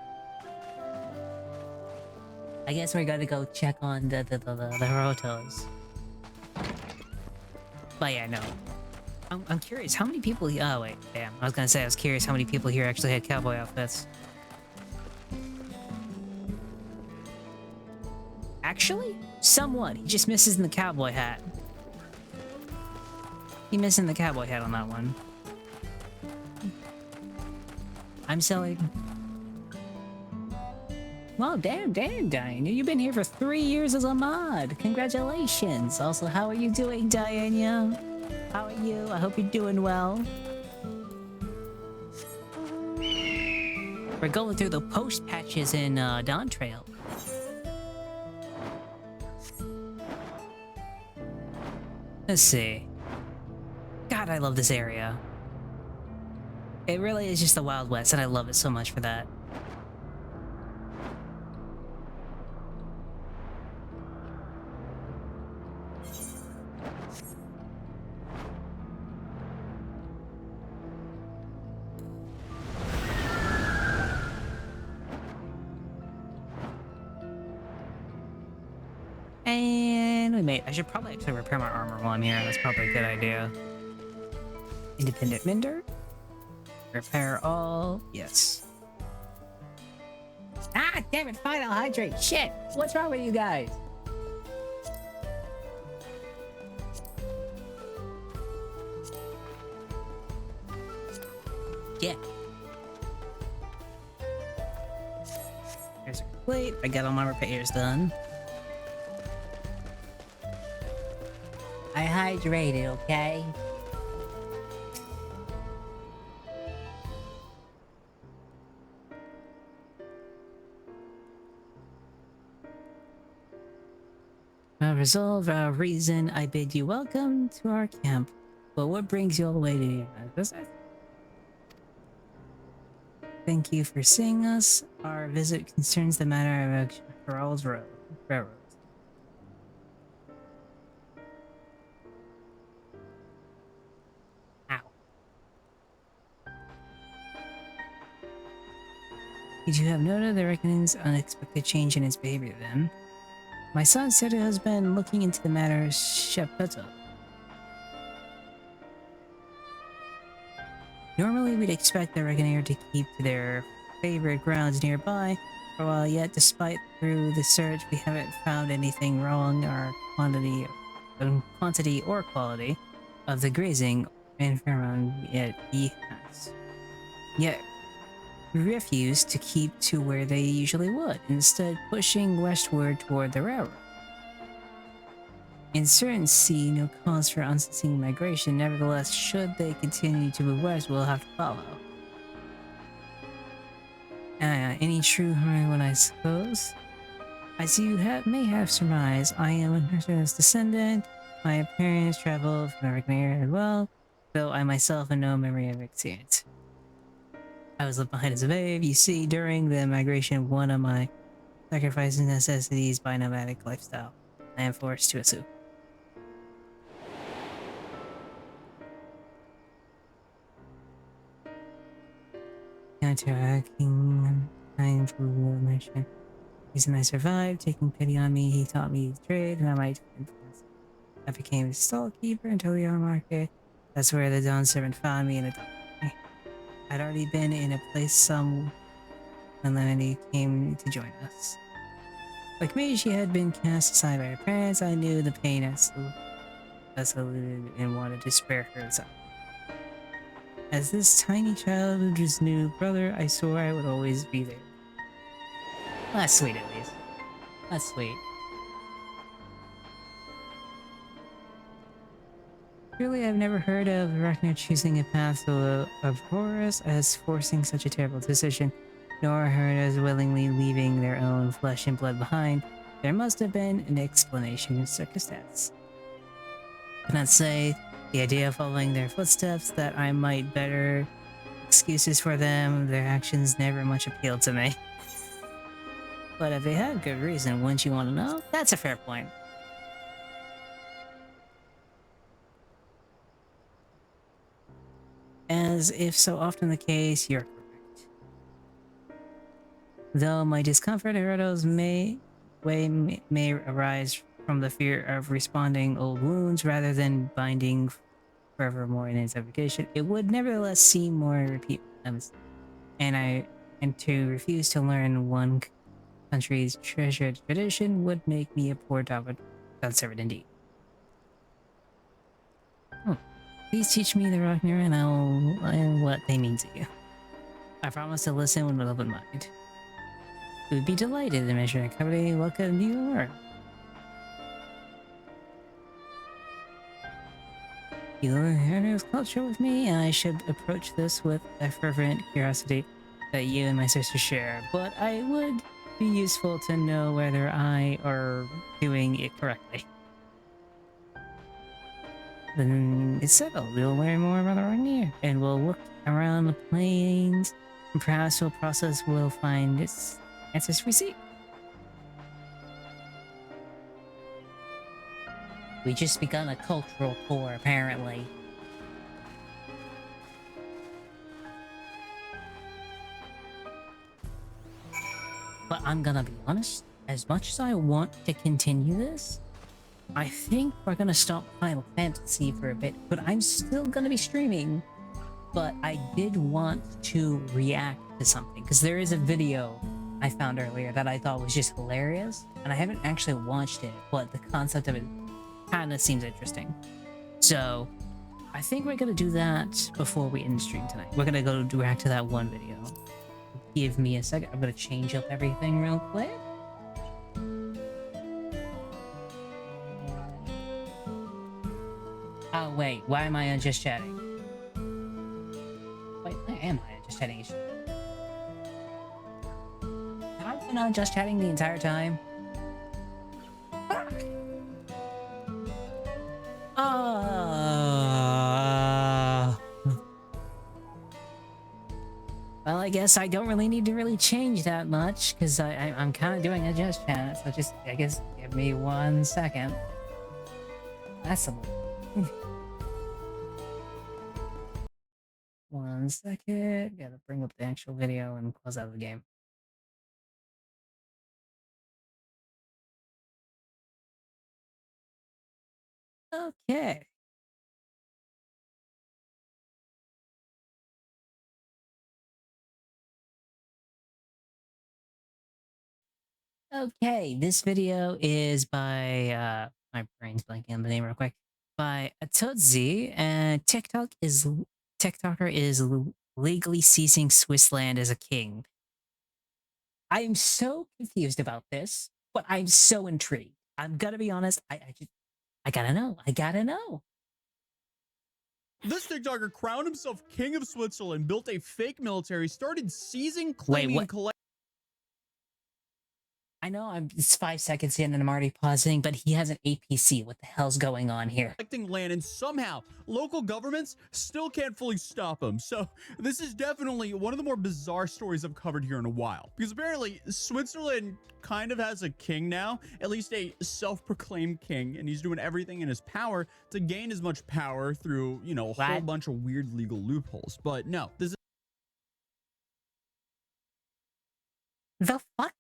I guess we're gonna go check on the Harutos. But yeah, no. I'm curious, how many people... Oh, wait, damn. I was gonna say I was curious how many people here actually had cowboy outfits. Actually, somewhat. He just misses in the cowboy hat. He missing the cowboy hat on that one. I'm selling... Well, damn, Diane. You've been here for 3 years as a mod. Congratulations. Also, how are you doing, Diana? How are you? I hope you're doing well. We're going through the post patches in Dawntrail. Let's see. God, I love this area. It really is just the Wild West, and I love it so much for that. And we made... I should probably actually repair my armor while I'm here. That's probably a good idea. Independent mender. Repair all. Yes. Ah, damn it. Fine, I'll hydrate. Shit. What's wrong with you guys? Yeah. Here's a plate. I got all my repairs done. I hydrated, okay? Resolve, reason, I bid you welcome to our camp. But what brings you all the way to here? Thank you for seeing us. Our visit concerns the matter of Charles Railroad. Ow. Did you have noted the reckoning's unexpected change in his behavior then? My son said he has been looking into the matter Shepeto. Normally we'd expect the reckoner to keep to their favorite grounds nearby for a while, yet despite through the search we haven't found anything wrong or quantity or quality of the grazing environment yet he has. Yet refused to keep to where they usually would, instead pushing westward toward the railroad. In certain see no cause for unceasing migration, nevertheless, should they continue to move west, we'll have to follow. Any true harm, I suppose? As you may have surmised, I am a Northern's descendant. My parents traveled from the Reckoner as well, though I myself have no memory of experience. I was left behind as a babe. You see, during the migration, one of my sacrificing necessities by nomadic lifestyle, I am forced to assume. Counteracting kind mission. Reason I survived, taking pity on me, he taught me to trade, and I might influence. I became a stallkeeper until the yarn market. That's where the Dawn servant found me and adopted me. I'd already been in a place some when Lemony came to join us. Like me, she had been cast aside by her parents. I knew the pain escalated and wanted to spare her the son. As this tiny child's new brother, I swore I would always be there. That's sweet, at least. That's sweet. Truly, I've never heard of Ragnar choosing a path so abhorrent as forcing such a terrible decision, nor heard as willingly leaving their own flesh and blood behind. There must have been an explanation in circumstance. I cannot say the idea of following their footsteps, that I might better excuses for them, their actions never much appealed to me. But if they have good reason, wouldn't you want to know? That's a fair point. As if so often the case, you're correct. Though my discomfort at Erdo's may arise from the fear of responding old wounds rather than binding forevermore in its application, it would nevertheless seem more repeat and to refuse to learn one country's treasured tradition would make me a poor Dawn servant indeed. Please teach me the Ragnar and I'll learn what they mean to you. I promise to listen with an open mind. We would be delighted to measure and company welcome you or you learn Herner's culture with me, and I should approach this with a fervent curiosity that you and my sister share, but I would be useful to know whether I are doing it correctly. Then it's settled. We'll learn more about the Ragnar, and we'll look around the plains, and perhaps we'll process we'll find its answers we seek. We just begun a cultural tour, apparently. But I'm gonna be honest, as much as I want to continue this, I think we're gonna stop Final Fantasy for a bit, but I'm still gonna be streaming. But I did want to react to something, because there is a video I found earlier that I thought was just hilarious, and I haven't actually watched it, but the concept of it kind of seems interesting. So I think we're gonna do that before we end the stream tonight. We're gonna go react to that one video. Give me a second. I'm gonna change up everything real quick. Oh wait, why am I just chatting? Wait, why am I just chatting? Have I been on just chatting the entire time? Fuck! guess I don't really need to really change that much because I'm kind of doing a just chat. So just, I guess, give me 1 second. That's a 1 second. Gotta bring up the actual video and close out the game. Okay. Okay, this video is by my brain's blanking on the name real quick. By Atodzi, and TikToker is legally seizing Swiss land as a king. I'm so confused about this, but I'm so intrigued. I'm gonna be honest, I gotta know. I gotta know. This TikToker crowned himself king of Switzerland, built a fake military, started seizing, claiming, and collecting. I know it's 5 seconds in and I'm already pausing, but he has an APC. What the hell's going on here? Collecting land, and somehow local governments still can't fully stop him. So this is definitely one of the more bizarre stories I've covered here in a while, because apparently Switzerland kind of has a king now, at least a self-proclaimed king, and he's doing everything in his power to gain as much power through, you know, a whole bunch of weird legal loopholes. But no, this is the fuck.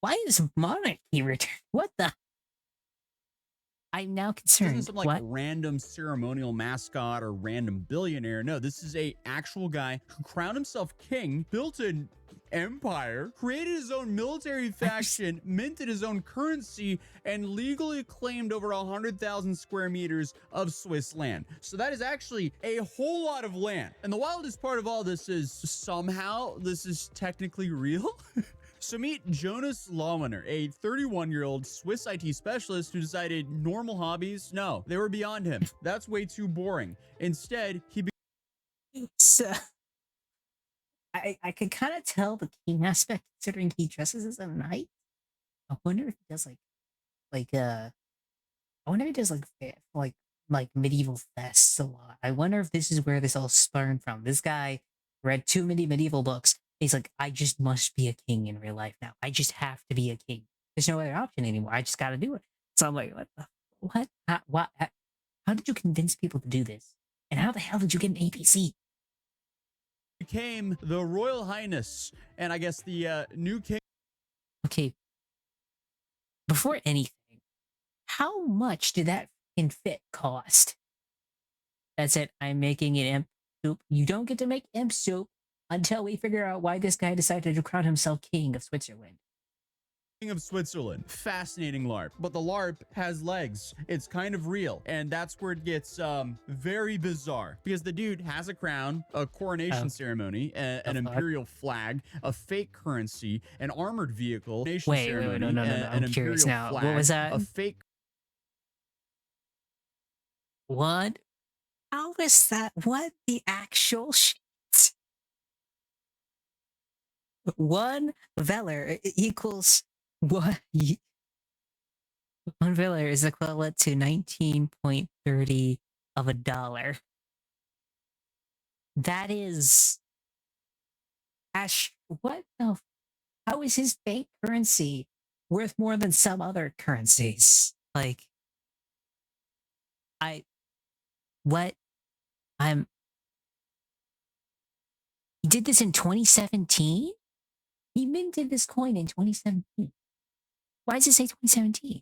Why is monarchy returned? What the? I'm now concerned. This isn't some like random ceremonial mascot or random billionaire. No, this is a actual guy who crowned himself king, built an empire, created his own military faction, minted his own currency, and legally claimed over 100,000 square meters of Swiss land. So that is actually a whole lot of land. And the wildest part of all this is somehow this is technically real. So meet Jonas Lauener, a 31-year-old Swiss IT specialist who decided normal hobbies, no, they were beyond him. That's way too boring. Instead, he So, I can kind of tell the king aspect considering he dresses as a knight. I wonder if he does I wonder if he does like medieval fests a lot. I wonder if this is where this all spurned from. This guy read too many medieval books. He's like, I just must be a king in real life now. I just have to be a king. There's no other option anymore. I just got to do it. So I'm like, what? How did you convince people to do this? And how the hell did you get an APC? became the Royal Highness, and I guess the new king. Okay. Before anything, how much did that fucking fit cost? That's it. I'm making an imp soup. You don't get to make imp soup until we figure out why this guy decided to crown himself king of Switzerland. King of Switzerland. Fascinating LARP. But the LARP has legs. It's kind of real. And that's where it gets very bizarre. Because the dude has a crown, a coronation ceremony, an imperial flag, a fake currency, an armored vehicle, wait, no. I'm curious now. Flag, what was that? A fake. What? How is that? What the actual shit? One Veller equals what? 1 Veller is equivalent to 19.30 of a dollar. That is what the? How is his fake currency worth more than some other currencies? Like, he did this in 2017? He minted this coin in 2017. Why does it say 2017?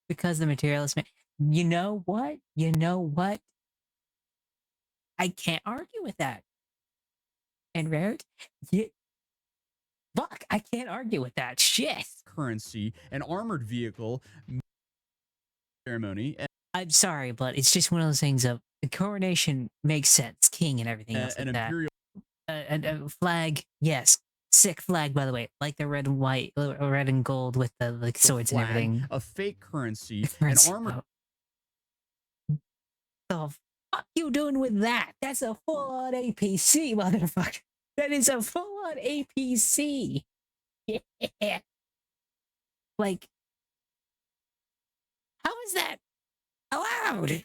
Because the materialist man. You know what? I can't argue with that. And Rare, fuck, I can't argue with that. Shit. Currency, an armored vehicle, ceremony. I'm sorry, but it's just one of those things of the coronation makes sense, king and everything else like that. A flag, yes. Sick flag, by the way, like the red and white, red and gold with the swords flag, and everything. A fake currency, an armor. The fuck you doing with that? That's a full-on APC, motherfucker. That is a full-on APC. Yeah. Like, how is that allowed?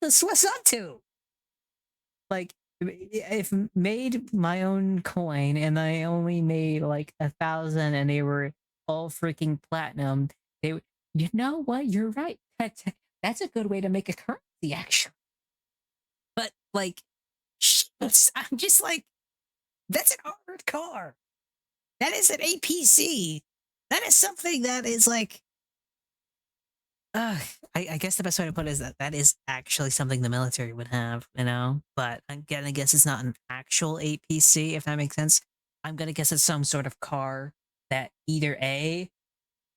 The Swiss up to? Like, if made my own coin and I only made like 1,000 and they were all freaking platinum, you know what? You're right. That's a good way to make a currency, actually. But like, shit, I'm just like, that's an armored car. That is an APC. That is something that is like, uh, I guess the best way to put it is that is actually something the military would have, you know? But again, I guess it's not an actual APC, if that makes sense. I'm gonna guess it's some sort of car that either A,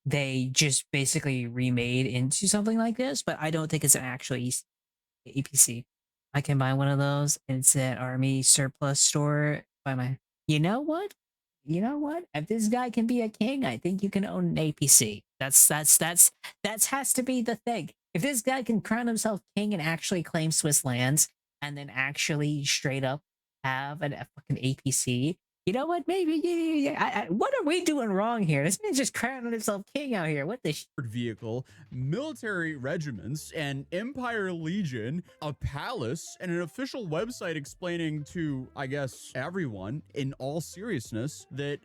they just basically remade into something like this, but I don't think it's an actual APC. I can buy one of those. It's at Army Surplus Store by my. You know what? You know what? If this guy can be a king, I think you can own an APC. That has to be the thing. If this guy can crown himself king and actually claim Swiss lands, and then actually straight up have a fucking APC, you know what? Maybe what are we doing wrong here? This man's just crowning himself king out here. What the vehicle, military regiments, an Empire Legion, a palace, and an official website explaining to, I guess, everyone in all seriousness that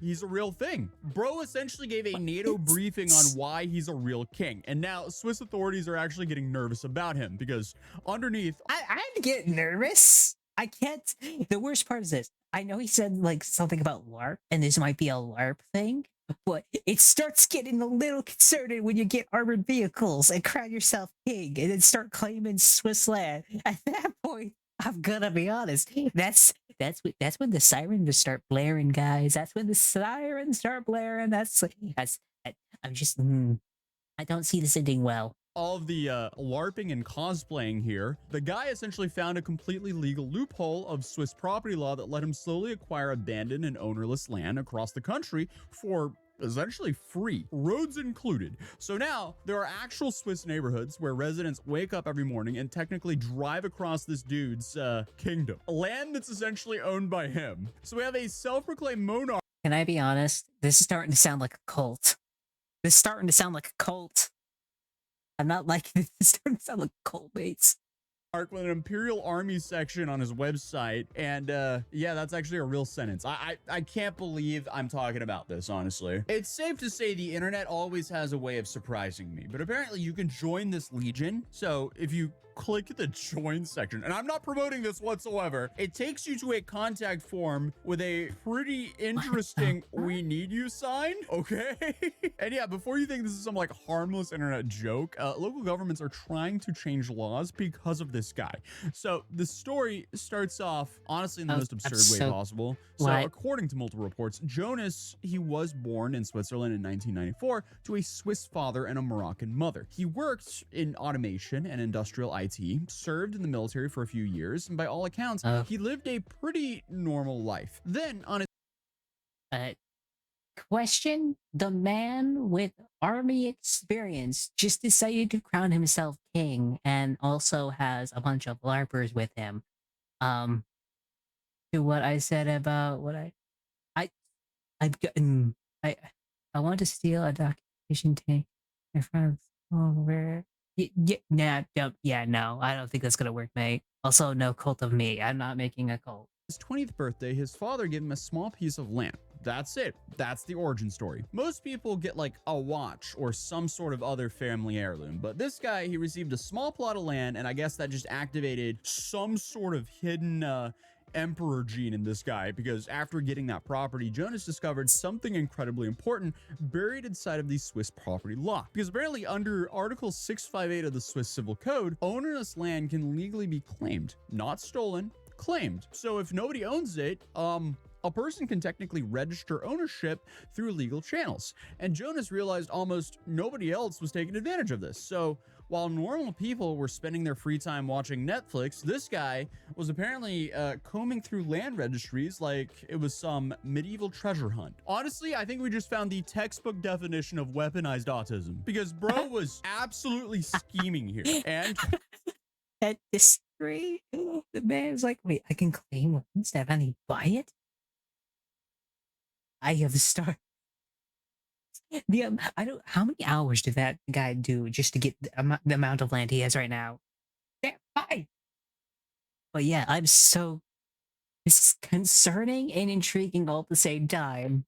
he's a real thing. Bro essentially gave a NATO briefing on why he's a real king. And now Swiss authorities are actually getting nervous about him because underneath... I'd get nervous. I can't. The worst part is this. I know he said like something about LARP, and this might be a LARP thing, but it starts getting a little concerted when you get armored vehicles and crown yourself king and then start claiming Swiss land. At that point, I'm gonna be honest. That's when the sirens start blaring, guys. That's when the sirens start blaring. I'm just. I don't see this ending well. All of the LARPing and cosplaying here, the guy essentially found a completely legal loophole of Swiss property law that let him slowly acquire abandoned and ownerless land across the country for essentially free, roads included. So now there are actual Swiss neighborhoods where residents wake up every morning and technically drive across this dude's kingdom, land that's essentially owned by him. So we have a self-proclaimed monarch. Can I be honest? This is starting to sound like a cult. This is starting to sound like a cult. I'm not like this. It's starting to sound like cult mates. With an Imperial Army section on his website, and yeah, that's actually a real sentence. I can't believe I'm talking about this, honestly. It's safe to say the internet always has a way of surprising me, but apparently you can join this legion. So if you click the join section, and I'm not promoting this whatsoever, it takes you to a contact form with a pretty interesting "we need you" sign. Okay. And yeah, before you think this is some like harmless internet joke, local governments are trying to change laws because of this guy. So the story starts off honestly in the most absurd way possible. So according to multiple reports, Jonas, he was born in Switzerland in 1994 to a Swiss father and a Moroccan mother. He worked in automation and industrial IT, served in the military for a few years, and by all accounts, he lived a pretty normal life. Then on his question, the man with army experience just decided to crown himself king and also has a bunch of LARPers with him. To what I said about what I've gotten, I want to steal a documentation tank in front of where. No, I don't think that's gonna work, mate. Also, no cult of me. I'm not making a cult. His 20th birthday, his father gave him a small piece of land. That's it. That's the origin story. Most people get like a watch or some sort of other family heirloom, but this guy, he received a small plot of land, and I guess that just activated some sort of hidden emperor gene in this guy, because after getting that property, Jonas discovered something incredibly important buried inside of the Swiss property law. Because apparently under Article 658 of the Swiss Civil Code, ownerless land can legally be claimed, not stolen, claimed. So if nobody owns it, a person can technically register ownership through legal channels. And Jonas realized almost nobody else was taking advantage of this. So while normal people were spending their free time watching Netflix, this guy was apparently combing through land registries like it was some medieval treasure hunt. Honestly, I think we just found the textbook definition of weaponized autism, because bro was absolutely scheming here. And at this degree, the man's like, wait, I can claim one instead of any buy it? I have started. I don't. How many hours did that guy do just to get the amount of land he has right now? Yeah, fine. But yeah, I'm so... This is concerning and intriguing all at the same time.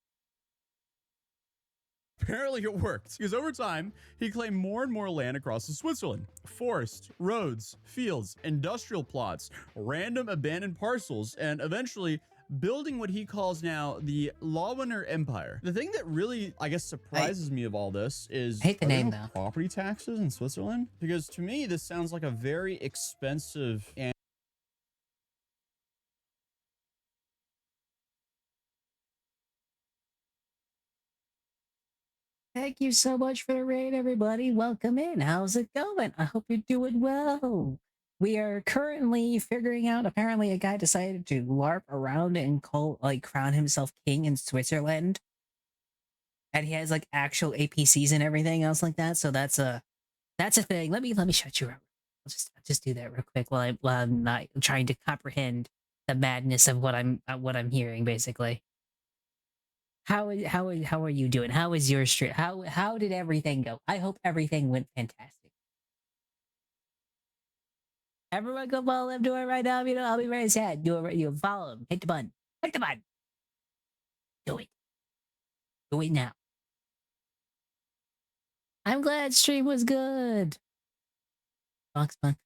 Apparently it worked, because over time, he claimed more and more land across Switzerland. Forest, roads, fields, industrial plots, random abandoned parcels, and eventually building what he calls now the Lawiner Empire. The thing that really, I guess, surprises me of all this is, I hate the are there name, no though. property taxes in Switzerland? Because to me, this sounds like a very expensive and Thank you so much for the raid, everybody. Welcome in. How's it going? I hope you're doing well. We are currently figuring out, apparently a guy decided to LARP around and crown himself king in Switzerland. And he has like actual APCs and everything else like that. So that's a thing. Let me shut you up. I'll just do that real quick while I'm not trying to comprehend the madness of what I'm hearing, basically. How are you doing? How is your stream? How did everything go? I hope everything went fantastic. Everyone go follow him. Do it right now. You know, I'll be very sad. Do it right. You follow him. Hit the button. Hit the button. Do it. Do it now. I'm glad stream was good. Fox fun.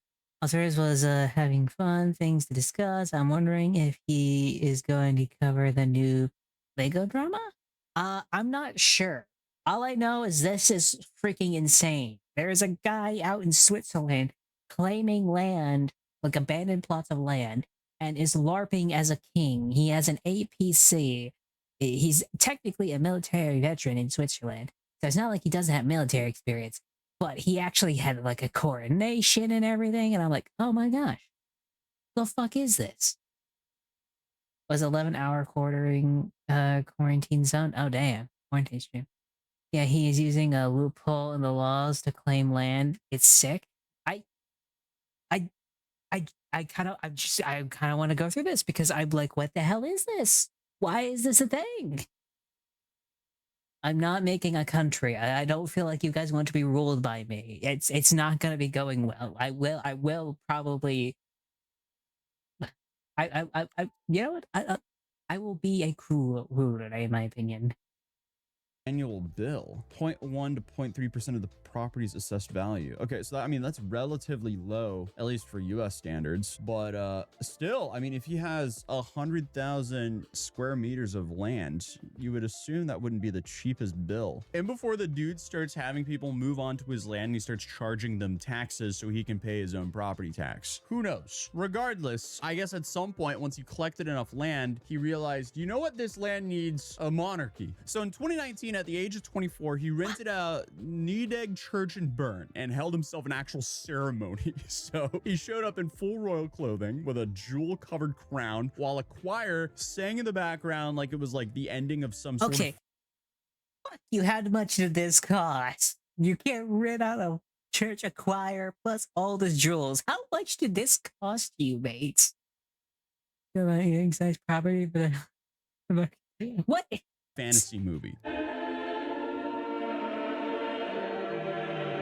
Oscars was having fun. Things to discuss. I'm wondering if he is going to cover the new Lego drama. I'm not sure. All I know is this is freaking insane. There's a guy out in Switzerland claiming land, like abandoned plots of land, and is LARPing as a king. He has an APC. He's technically a military veteran in Switzerland. So it's not like he doesn't have military experience, but he actually had like a coronation and everything. And I'm like, oh my gosh, the fuck is this? Was 11-hour quarantine zone? Oh damn, quarantine stream. Yeah, he is using a loophole in the laws to claim land. It's sick. I kind of want to go through this because I'm like, what the hell is this? Why is this a thing? I'm not making a country. I don't feel like you guys want to be ruled by me. It's not gonna be going well. I will probably. You know what? I will be a cruel ruler, in my opinion. annual bill, 0.1 to 0.3% of the property's assessed value. Okay, so that, I mean, that's relatively low, at least for US standards, but still, I mean, if he has 100,000 square meters of land, you would assume that wouldn't be the cheapest bill. And before the dude starts having people move onto his land, he starts charging them taxes so he can pay his own property tax. Who knows? Regardless, I guess at some point, once he collected enough land, he realized, you know what? This land needs a monarchy. So in 2019, at the age of 24, he rented a Niedeg church in Bern and held himself an actual ceremony. So he showed up in full royal clothing with a jewel-covered crown while a choir sang in the background like it was like the ending of some sort of... You had much did this cost? You can't rent out a church, a choir, plus all the jewels. How much did this cost you, mates? Size property, but what? Fantasy movie.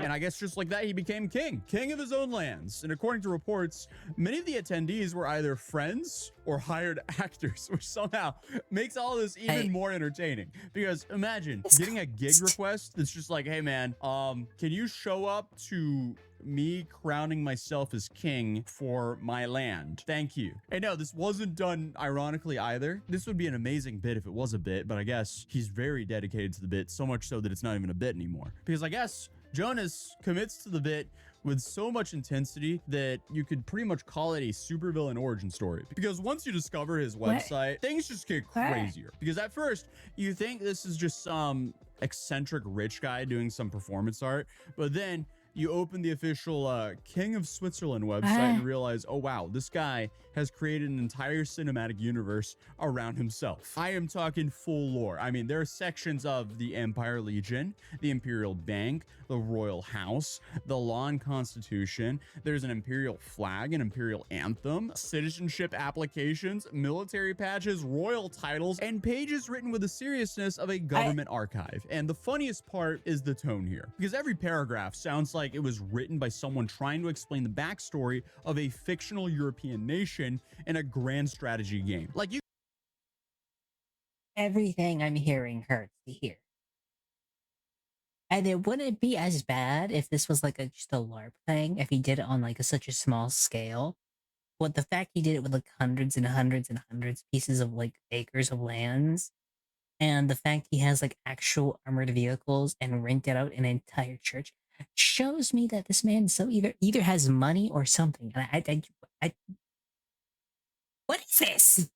And I guess just like that, he became king of his own lands. And according to reports, many of the attendees were either friends or hired actors, which somehow makes all this even more entertaining. Because imagine getting a gig request that's just like, hey man, can you show up to me crowning myself as king for my land? Thank you. And no, this wasn't done ironically either. This would be an amazing bit if it was a bit, but I guess he's very dedicated to the bit, so much so that it's not even a bit anymore. Because I guess Jonas commits to the bit with so much intensity that you could pretty much call it a supervillain origin story. Because once you discover his website, things just get crazier. Because at first, you think this is just some eccentric rich guy doing some performance art, but then you open the official King of Switzerland website and realize, oh wow, this guy has created an entire cinematic universe around himself. I am talking full lore. I mean, there are sections of the Empire Legion, the Imperial Bank, the Royal House, the Law and Constitution. There's an Imperial flag, an Imperial anthem, citizenship applications, military patches, royal titles, and pages written with the seriousness of a government archive. And the funniest part is the tone here, because every paragraph sounds like like it was written by someone trying to explain the backstory of a fictional European nation in a grand strategy game. Like, you Everything I'm hearing hurts to hear. And it wouldn't be as bad if this was like just a LARP thing, if he did it on like such a small scale. But the fact he did it with like hundreds and hundreds and hundreds pieces of like acres of lands, and the fact he has like actual armored vehicles and rented out an entire church shows me that this man so either has money or something. And what is this?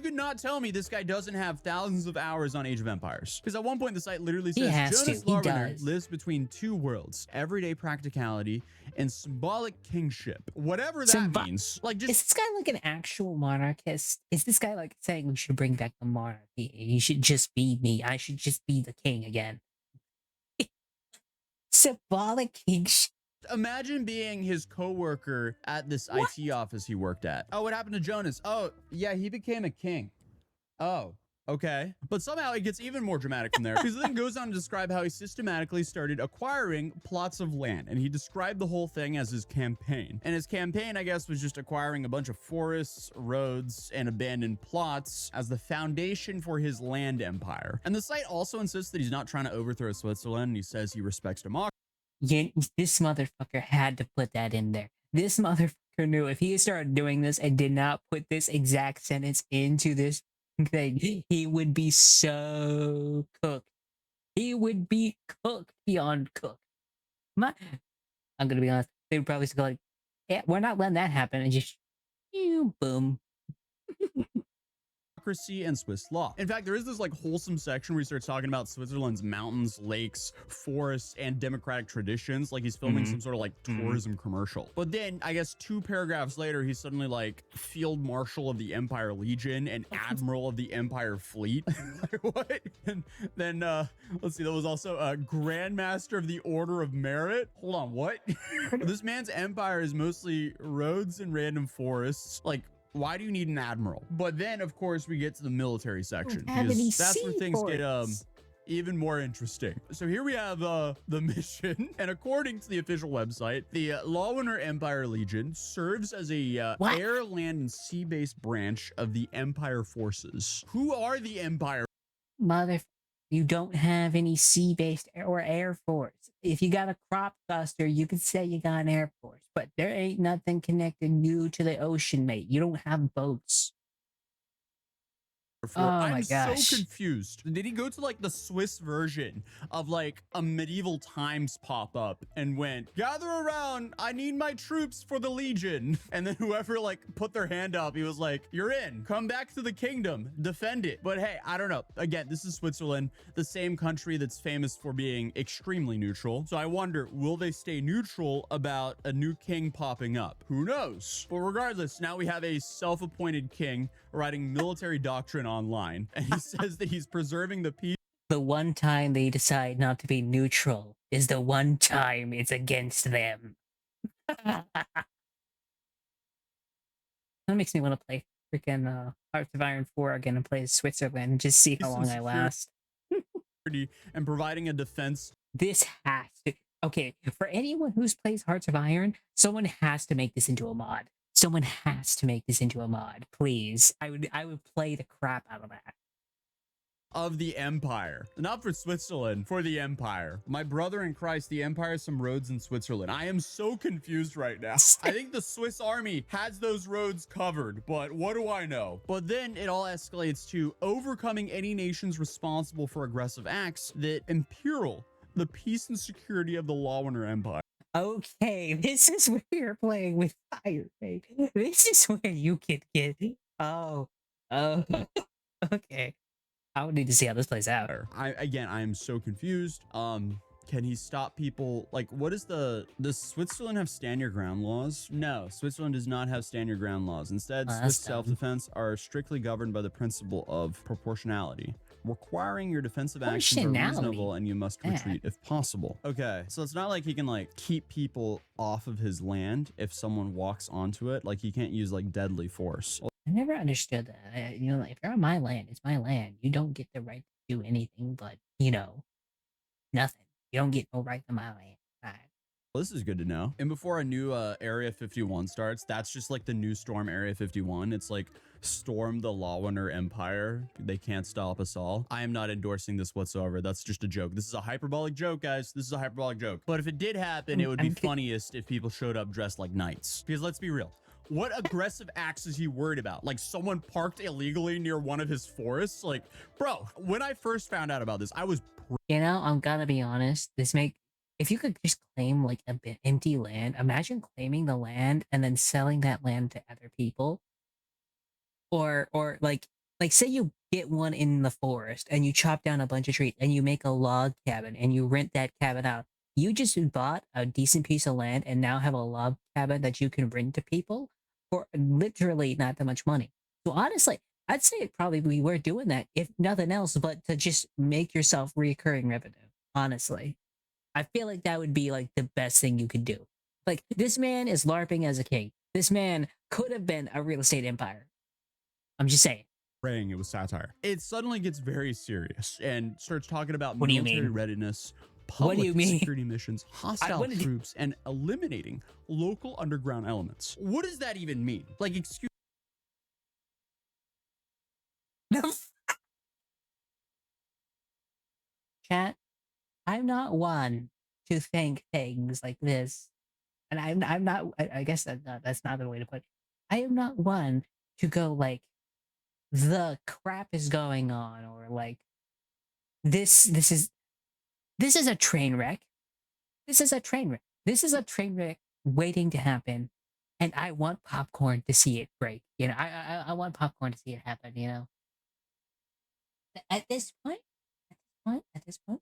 could not tell me this guy doesn't have thousands of hours on Age of Empires. Because at one point the site literally He says has Jonas to. He Larvener does. lives between two worlds, everyday practicality and symbolic kingship. Whatever that means. Like, just Is this guy like an actual monarchist? Is this guy like saying we should bring back the monarchy? You should just be me. I should just be the king again. Symbolic kingship. imagine being his coworker at this IT office he worked at. Oh, what happened to Jonas? Oh, yeah, he became a king. Oh, okay. But somehow it gets even more dramatic from there, because it then goes on to describe how he systematically started acquiring plots of land, and he described the whole thing as his campaign. And his campaign, I guess, was just acquiring a bunch of forests, roads, and abandoned plots as the foundation for his land empire. And the site also insists that he's not trying to overthrow Switzerland, and he says he respects democracy. Yeah, this motherfucker had to put that in there. This motherfucker knew if he started doing this and did not put this exact sentence into this thing, he would be so cooked. He would be cooked beyond cooked. I'm gonna be honest. They would probably go like, "Yeah, we're not letting that happen," and just, boom. And Swiss law. In fact, there is this like wholesome section where he starts talking about Switzerland's mountains, lakes, forests, and democratic traditions. Like he's filming some sort of like tourism commercial. But then I guess 2 paragraphs later, he's suddenly like Field Marshal of the Empire Legion and Admiral of the Empire Fleet. Like, what? And then let's see, that was also Grandmaster of the Order of Merit. Hold on, what? This man's empire is mostly roads and random forests. Like, why do you need an admiral? But then, of course, we get to the military section, because that's where things get even more interesting. So here we have the mission, and according to the official website, the Lawinner Empire Legion serves as a air, land, and sea-based branch of the Empire forces. Who are the Empire? You don't have any sea-based or air force. If you got a crop duster, you could say you got an air force, but there ain't nothing connected new to the ocean, mate. You don't have boats. Oh my gosh. So confused. Did he go to like the Swiss version of like a medieval times pop up and went, gather around, I need my troops for the Legion? And then whoever like put their hand up, he was like, you're in, come back to the kingdom, defend it. But hey, I don't know. Again, this is Switzerland, the same country that's famous for being extremely neutral. So I wonder, will they stay neutral about a new king popping up? Who knows? But regardless, now we have a self-appointed king writing military doctrine online, and he says that he's preserving the peace. The one time they decide not to be neutral is the one time it's against them. That makes me want to play freaking Hearts of Iron 4 again and play Switzerland and just see how long I last. And providing a defense. This has to... Okay, for anyone who's plays Hearts of Iron, someone has to make this into a mod. Someone has to make this into a mod, please. I would play the crap out of that. Of the Empire. Not for Switzerland, for the Empire. My brother in Christ, the Empire has some roads in Switzerland. I am so confused right now. I think the Swiss army has those roads covered, but what do I know? But then it all escalates to overcoming any nations responsible for aggressive acts that imperil the peace and security of the Lawinner Empire. Okay, this is where you're playing with fire, mate. This is where you can get... Oh. Okay. I would need to see how this plays out. I am so confused. Can he stop people? Like, what is does Switzerland have stand your ground laws? No, Switzerland does not have stand your ground laws. Instead, Swiss self-defense are strictly governed by the principle of proportionality, requiring your defensive actions are reasonable and you must retreat if possible. Okay, so it's not like he can like keep people off of his land if someone walks onto it. Like he can't use like deadly force. I never understood that. You know, if you're on my land, it's my land. You don't get the right to do anything but, you know, nothing. You don't get no right to my land. Well, this is good to know. And before a new Area 51 starts, that's just like the new Storm Area 51. It's like storm the Lawinner Empire. They can't stop us all. I am not endorsing this whatsoever. That's just a joke. This is a hyperbolic joke, guys. This is a hyperbolic joke. But if it did happen, it would be funniest if people showed up dressed like knights. Because let's be real. What aggressive acts is he worried about? Like someone parked illegally near one of his forests? Like, bro, when I first found out about this, I was... You know, I'm gonna be honest. If you could just claim like a bit empty land, imagine claiming the land and then selling that land to other people. Or like say you get one in the forest and you chop down a bunch of trees and you make a log cabin and you rent that cabin out. You just bought a decent piece of land and now have a log cabin that you can rent to people for literally not that much money. So honestly, I'd say it probably be worth doing that, if nothing else, but to just make yourself recurring revenue. Honestly, I feel like that would be like the best thing you could do. Like this man is LARPing as a king. This man could have been a real estate empire. I'm just saying. Praying it was satire. It suddenly gets very serious and starts talking about What do you military mean? readiness, What do you public mean? security missions, hostile troops, and eliminating local underground elements. What does that even mean? Like, excuse Chat, I'm not one to think things like this, and I'm not. I guess that's not the way to put it. I am not one to go like the crap is going on, or like this is a train wreck. This is a train wreck. This is a train wreck waiting to happen, and I want popcorn to see it break. You know, I want popcorn to see it happen. You know, at this point, at this point.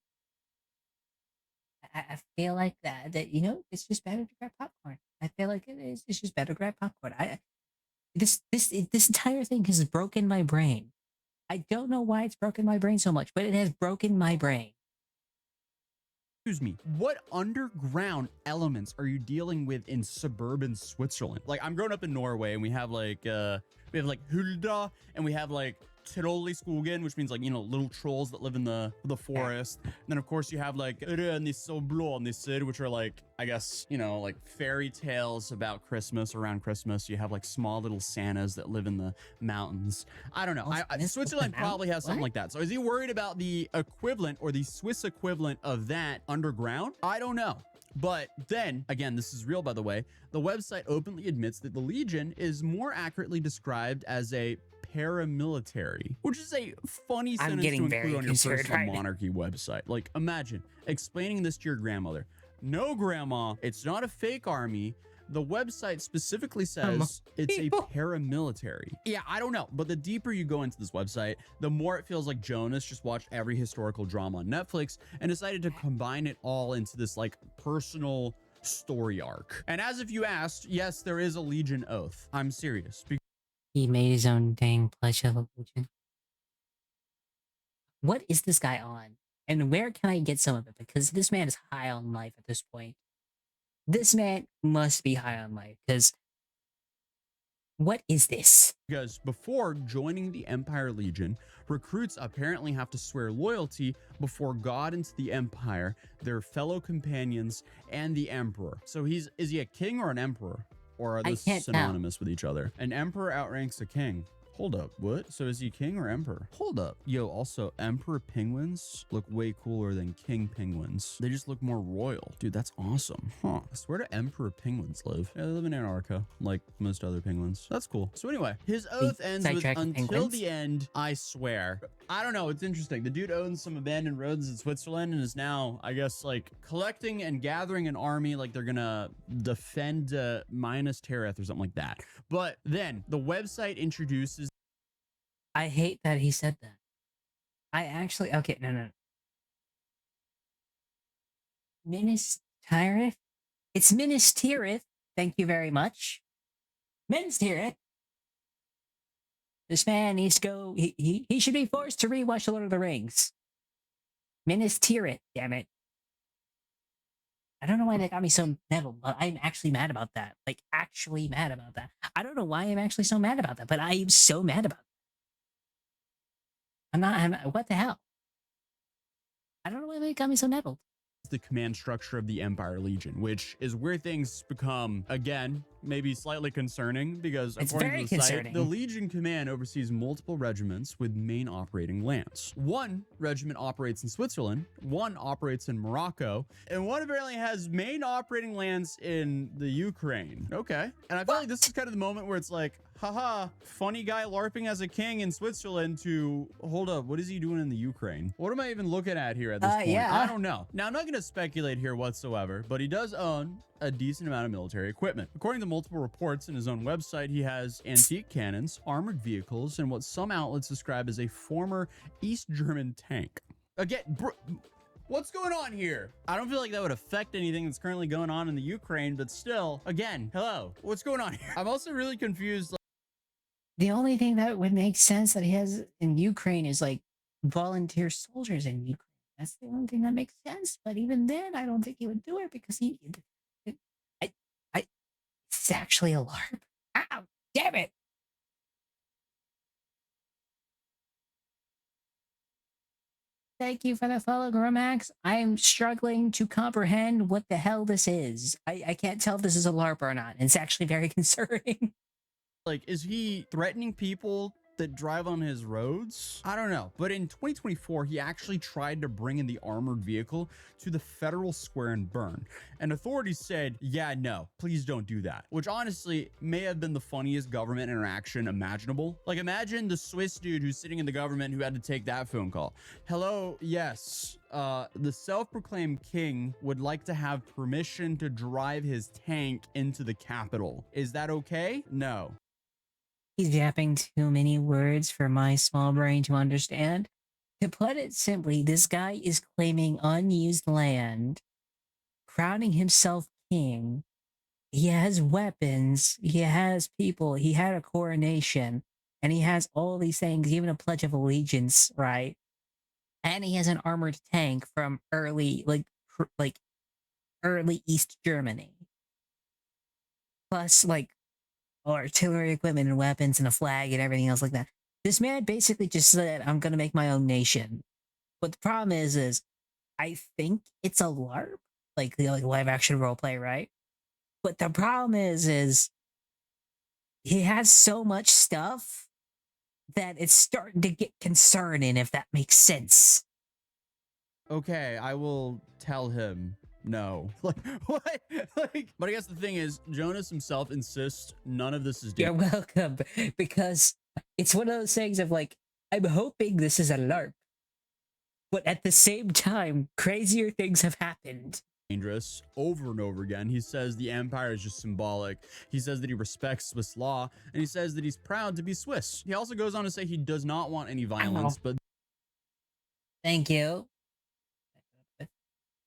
I feel like that you know it's just better to grab popcorn. I feel like it's just better to grab popcorn. This entire thing has broken my brain. I don't know why it's broken my brain so much, but it has broken my brain. me, what underground elements are you dealing with in suburban Switzerland? Like, I'm growing up in Norway and we have like Hulda and we have like Trollskogen, which means like, you know, little trolls that live in the forest. And then of course you have like Rönis og Blånisser, which are like, I guess, you know, like fairy tales about Christmas. Around Christmas you have like small little Santas that live in the mountains. I don't know. Switzerland probably has something like that. So is he worried about the equivalent or the Swiss equivalent of that underground? I don't know. But then, again, this is real, by the way, the website openly admits that the Legion is more accurately described as a paramilitary, which is a funny sentence to include on your personal monarchy website. Like, imagine explaining this to your grandmother. No, grandma, it's not a fake army. The website specifically says it's a paramilitary. Yeah, I don't know. But the deeper you go into this website, the more it feels like Jonas just watched every historical drama on Netflix and decided to combine it all into this like personal story arc. And as if you asked, yes, there is a Legion oath. I'm serious. He made his own dang pledge of allegiance. What is this guy on? And where can I get some of it? Because this man is high on life at this point. This man must be high on life, because what is this? Because before joining the Empire Legion, recruits apparently have to swear loyalty before God and to the Empire, their fellow companions, and the Emperor. So is he a king or an emperor? Or are those synonymous with each other? An emperor outranks a king. Hold up, what? So is he king or emperor? Hold up. Yo, also, emperor penguins look way cooler than king penguins. They just look more royal. Dude, that's awesome. Huh. I swear to emperor penguins live. Yeah, they live in Antarctica, like most other penguins. That's cool. So anyway, his oath ends with until the end, I swear. I don't know, it's interesting. The dude owns some abandoned roads in Switzerland and is now, I guess, like collecting and gathering an army, like they're gonna defend Minas Tirith or something like that. But then the website introduces... I hate that he said that. I actually... Okay, no. Minas Tirith? It's Minas Tirith. Thank you very much. Minas Tirith. This man needs to go... He should be forced to rewatch The Lord of the Rings. Minas Tirith, damn it. I don't know why that got me so nettled, but I'm actually mad about that. Like, actually mad about that. I don't know why I'm actually so mad about that, but I am so mad about that. I'm what the hell? I don't know why they got me so nettled. the command structure of the Empire Legion, which is where things become, again, maybe slightly concerning, because It's according very to the site, concerning. the Legion Command oversees multiple regiments with main operating lands. One regiment operates in Switzerland, one operates in Morocco, and one apparently has main operating lands in the Ukraine. Okay. And I feel like this is kind of the moment where it's like, haha, funny guy LARPing as a king in Switzerland to, hold up, what is he doing in the Ukraine? What am I even looking at here at this point? Yeah. I don't know. Now, I'm not going to speculate here whatsoever, but he does own a decent amount of military equipment. According to multiple reports in his own website, he has antique cannons, armored vehicles, and what some outlets describe as a former East German tank. Again, what's going on here? I don't feel like that would affect anything that's currently going on in the Ukraine, but still, again, hello, what's going on here? I'm also really confused. The only thing that would make sense that he has in Ukraine is like volunteer soldiers in Ukraine. That's the only thing that makes sense. But even then, I don't think he would do it because it's actually a LARP. Ow, damn it. Thank you for the follow, Gromax. I'm struggling to comprehend what the hell this is. I can't tell if this is a LARP or not. It's actually very concerning. Like, is he threatening people that drive on his roads? I don't know. But in 2024, he actually tried to bring in the armored vehicle to the Federal Square and burn. And authorities said, yeah, no, please don't do that. Which honestly may have been the funniest government interaction imaginable. Like, imagine the Swiss dude who's sitting in the government who had to take that phone call. Hello, yes. The self-proclaimed king would like to have permission to drive his tank into the Capitol. Is that okay? No. He's yapping too many words for my small brain to understand. To put it simply, this guy is claiming unused land, crowning himself king. He has weapons, he has people, he had a coronation, and he has all these things, even a Pledge of Allegiance, right? And he has an armored tank from early East Germany. Plus, like, artillery equipment and weapons and a flag and everything else like that. This man basically just said, I'm gonna make my own nation. But the problem is I think it's a LARP, like live action roleplay, right? But the problem is he has so much stuff that it's starting to get concerning, if that makes sense. Okay, I will tell him no. Like, what? Like, but I guess the thing is, Jonas himself insists none of this is You're welcome, because it's one of those things of like, I'm hoping this is a LARP, but at the same time, crazier things have happened. Dangerous over and over again. He says the empire is just symbolic. He says that he respects Swiss law, and he says that he's proud to be Swiss. He also goes on to say he does not want any violence, but thank you.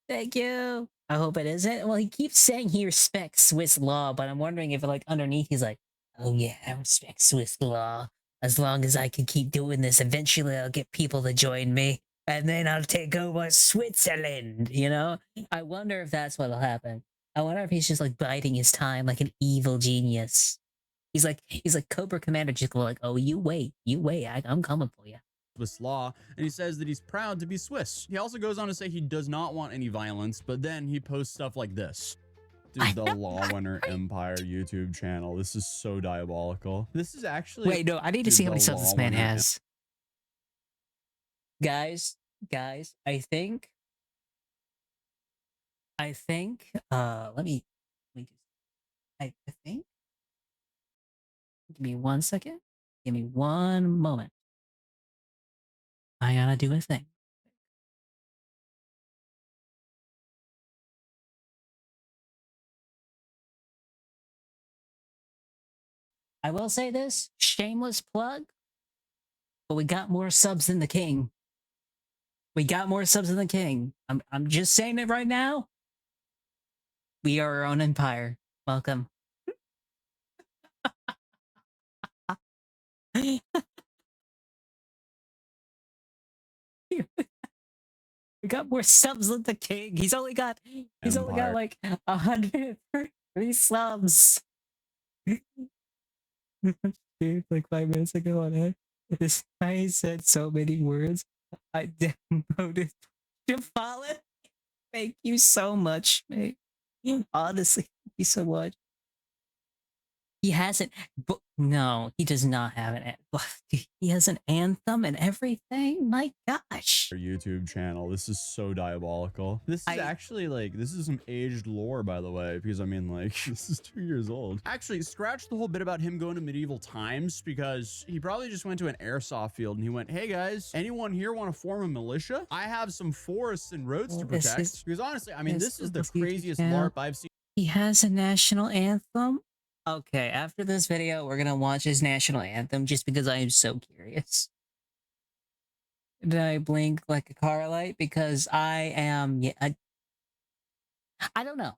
Thank you. I hope it isn't. Well, he keeps saying he respects Swiss law, but I'm wondering if like underneath he's like, oh yeah, I respect Swiss law. As long as I can keep doing this, eventually I'll get people to join me. And then I'll take over Switzerland, you know? I wonder if that's what'll happen. I wonder if he's just like biding his time like an evil genius. He's like Cobra Commander, just like, oh, you wait, I'm coming for you. Swiss law, and he says that he's proud to be Swiss. He also goes on to say he does not want any violence, but then he posts stuff like this. Dude, the Lawwinner Empire YouTube channel. This is so diabolical. This is actually... Wait, no, I need to see how many subs this man has. Guys, I think, let me just, I think, give me 1 second. Give me 1 moment. I gotta do a thing. I will say this, shameless plug, but we got more subs than the king. We got more subs than the king. I'm just saying it right now. We are our own empire. Welcome. We got more subs than the king. He's only got like 103 subs. Dude, like 5 minutes ago on it, this guy said so many words. I downloaded to follow. Thank you so much, mate. Honestly, thank you so much. He hasn't, but no, he does not have an. He has an anthem and everything. My gosh. YouTube channel. This is so diabolical. This is actually like, this is some aged lore, by the way, because I mean, like, this is 2 years old. Actually, scratch the whole bit about him going to medieval times, because he probably just went to an airsoft field and he went, hey guys, anyone here want to form a militia? I have some forests and roads to protect. Because honestly, I mean, this is the craziest LARP I've seen. He has a national anthem. Okay, after this video, we're gonna watch his national anthem just because I am so curious. Did I blink like a car light? Because I am, yeah, I don't know.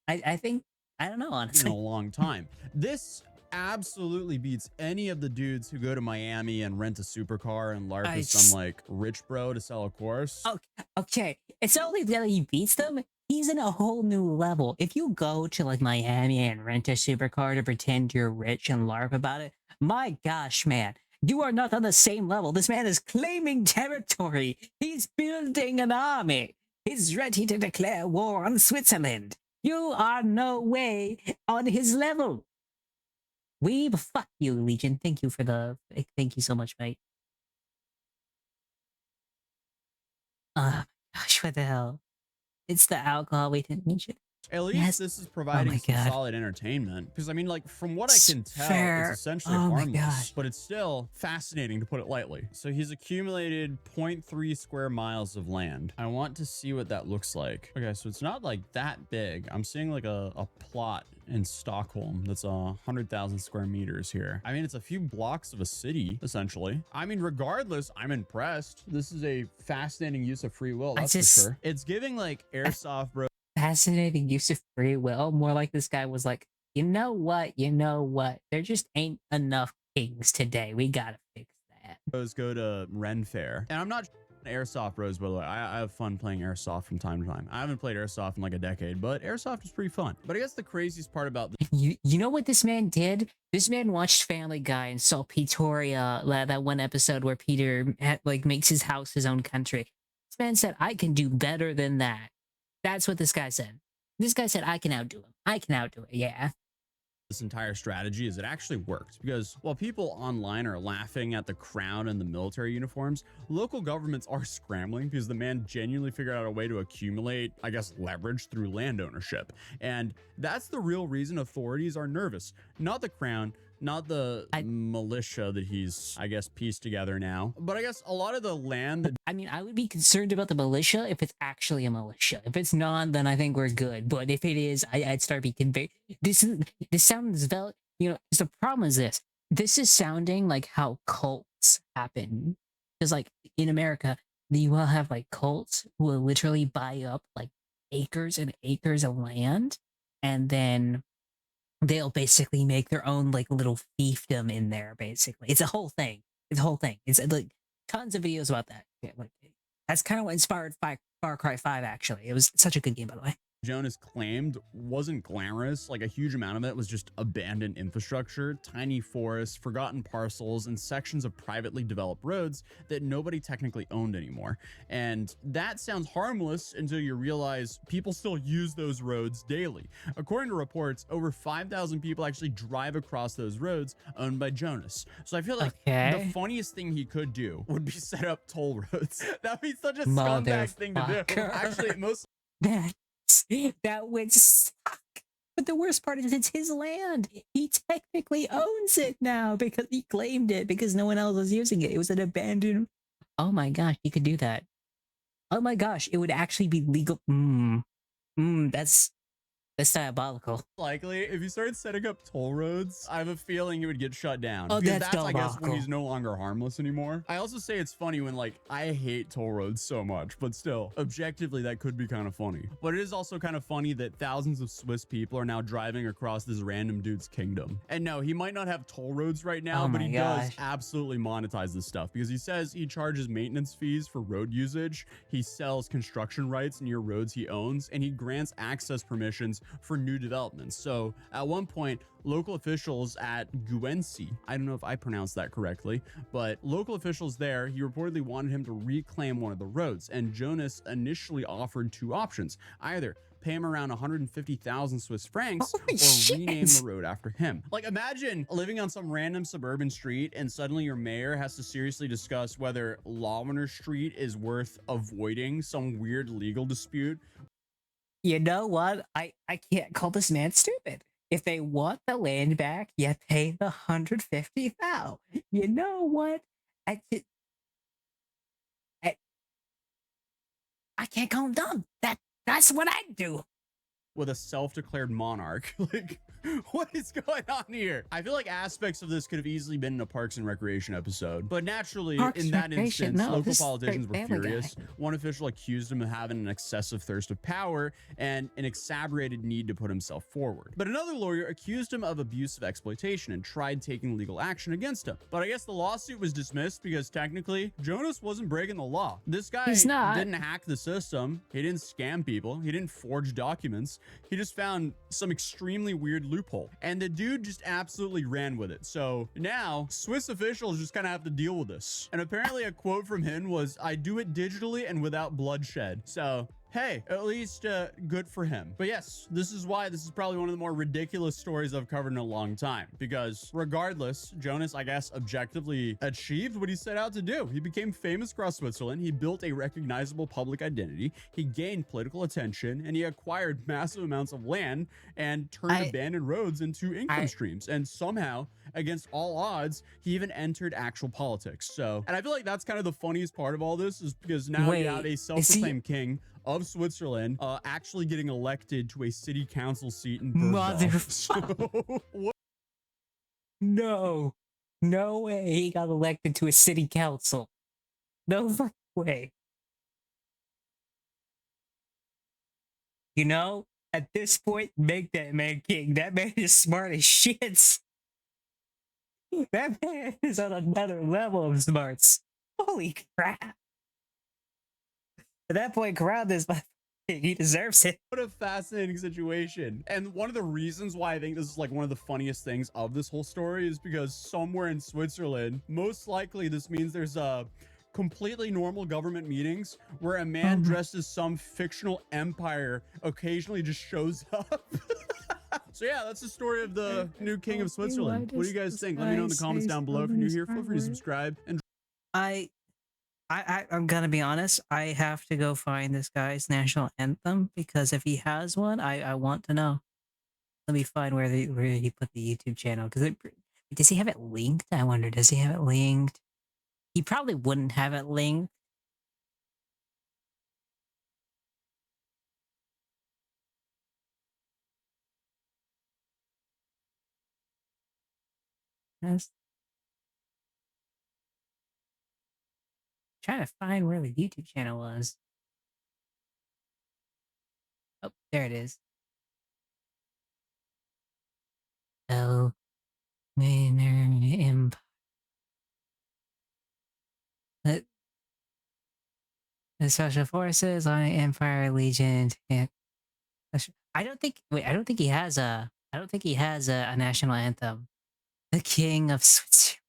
I think, I don't know, honestly. In a long time. This absolutely beats any of the dudes who go to Miami and rent a supercar and LARP with some like rich bro to sell a course. Okay, it's not only that he beats them, he's in a whole new level. If you go to like Miami and rent a supercar to pretend you're rich and LARP about it, my gosh, man, you are not on the same level. This man is claiming territory. He's building an army. He's ready to declare war on Switzerland. You are no way on his level. Fuck you, Legion. Thank you for the, thank you so much, mate. Gosh, what the hell? It's the alcohol, we didn't mention. At least this is providing some solid entertainment. Because I mean, like, from what I can tell, it's essentially harmless, but it's still fascinating, to put it lightly. So he's accumulated 0.3 square miles of land. I want to see what that looks like. Okay, so it's not like that big. I'm seeing like a plot in Stockholm that's 100,000 square meters here. I mean, it's a few blocks of a city, essentially. I mean, regardless, I'm impressed. This is a fascinating use of free will, that's for sure. It's giving like airsoft, bro. Fascinating use of free will. More like this guy was like, you know what? There just ain't enough kings today. We gotta fix that. Those go to Ren Fair. And I'm not airsoft bros, by the way. I have fun playing airsoft from time to time. I haven't played airsoft in like a decade, but airsoft is pretty fun. But I guess the craziest part about this, you know what this man did? This man watched Family Guy and saw Peoria, that one episode where Peter like makes his house his own country. This man said, I can do better than that. That's what this guy said. This guy said, I can outdo him. I can outdo it, yeah. This entire strategy is it actually worked, because while people online are laughing at the crown and the military uniforms, local governments are scrambling because the man genuinely figured out a way to accumulate, I guess, leverage through land ownership. And that's the real reason authorities are nervous. Not the crown, not the militia that he's, I guess, pieced together now, but I guess a lot of the land that, I mean, I would be concerned about the militia if it's actually a militia. If it's not, then I think we're good. But if it is, I'd start being convinced. This sounds you know, the problem is this. This is sounding like how cults happen. Because like in America, you will have like cults who will literally buy up like acres and acres of land, and then they'll basically make their own like little fiefdom in there. Basically, it's a whole thing. It's a whole thing. It's like tons of videos about that. Yeah, like that's kind of what inspired Far Cry 5. Actually, it was such a good game, by the way. Jonas claimed wasn't glamorous. Like a huge amount of it was just abandoned infrastructure, tiny forests, forgotten parcels, and sections of privately developed roads that nobody technically owned anymore. And that sounds harmless until you realize people still use those roads daily. According to reports, over 5,000 people actually drive across those roads owned by Jonas. So I feel like the funniest thing he could do would be set up toll roads. That'd be such a scumbag thing to do. Actually, most that would suck. But the worst part is it's his land. He technically owns it now because he claimed it because no one else was using it. It was an abandoned. Oh my gosh, he could do that. Oh my gosh, it would actually be legal. That's diabolical. Likely, if you started setting up toll roads, I have a feeling it would get shut down. Oh, because that's I guess, when he's no longer harmless anymore. I also say it's funny when, like, I hate toll roads so much, but still, objectively, that could be kind of funny. But it is also kind of funny that thousands of Swiss people are now driving across this random dude's kingdom. And no, he might not have toll roads right now, but he does absolutely monetize this stuff because he says he charges maintenance fees for road usage. He sells construction rights near roads he owns, and he grants access permissions for new developments. So at one point, local officials at Guenci, I don't know if I pronounced that correctly, but local officials there, he reportedly wanted him to reclaim one of the roads. And Jonas initially offered two options: either pay him around 150,000 Swiss francs Holy or shit. rename the road after him. Like, imagine living on some random suburban street and suddenly your mayor has to seriously discuss whether Lawiner Street is worth avoiding some weird legal dispute. You know what? I can't call this man stupid. If they want the land back, you pay the 150,000. You know what? I, ju- I can't call him dumb. That's what I do. With a self-declared monarch. Like, what is going on here? I feel like aspects of this could have easily been in a Parks and Recreation episode, but naturally, Parks in and that Recreation? instance, No, local this is politicians were straight Family Guy. furious. One official accused him of having an excessive thirst of power and an exaggerated need to put himself forward. But another lawyer accused him of abusive exploitation and tried taking legal action against him. But I guess the lawsuit was dismissed because technically, Jonas wasn't breaking the law. This guy He's not. didn't hack the system. He didn't scam people. He didn't forge documents. He just found some extremely weird loophole, and the dude just absolutely ran with it. So now Swiss officials just kind of have to deal with this. And apparently a quote from him was, "I do it digitally and without bloodshed." So hey, at least good for him. But yes, this is why this is probably one of the more ridiculous stories I've covered in a long time, because regardless, Jonas, I guess, objectively achieved what he set out to do. He became famous across Switzerland. He built a recognizable public identity. He gained political attention, and he acquired massive amounts of land and turned abandoned roads into income streams. And somehow, against all odds, he even entered actual politics. So, and I feel like that's kind of the funniest part of all this, is because now we have a self-proclaimed king of Switzerland actually getting elected to a city council seat in Bergdorf. So, No way he got elected to a city council. No fucking way. You know, at this point, make that man king. That man is smart as shit. That man is on another level of smarts. Holy crap. At that point, Crown is my he deserves it. what a fascinating situation. And one of the reasons why I think this is like one of the funniest things of this whole story is because somewhere in Switzerland, most likely this means there's a completely normal government meetings where a man dressed as some fictional empire occasionally just shows up. So yeah, that's the story of the new king of Switzerland. What do you guys think? Let me know in the comments down below. If you're new here, feel free to subscribe. And I'm gonna be honest, I have to go find this guy's national anthem, because if he has one, I want to know. Let me find where he put the YouTube channel, because does he have it linked? I wonder, does he have it linked? He probably wouldn't have it linked. Yes. Trying to find where the YouTube channel was. Oh, there it is. Oh, Empire. The Special Forces on Empire Legion. Yeah. I don't think. Wait, I don't think he has a. I don't think he has a national anthem. The King of Switzerland.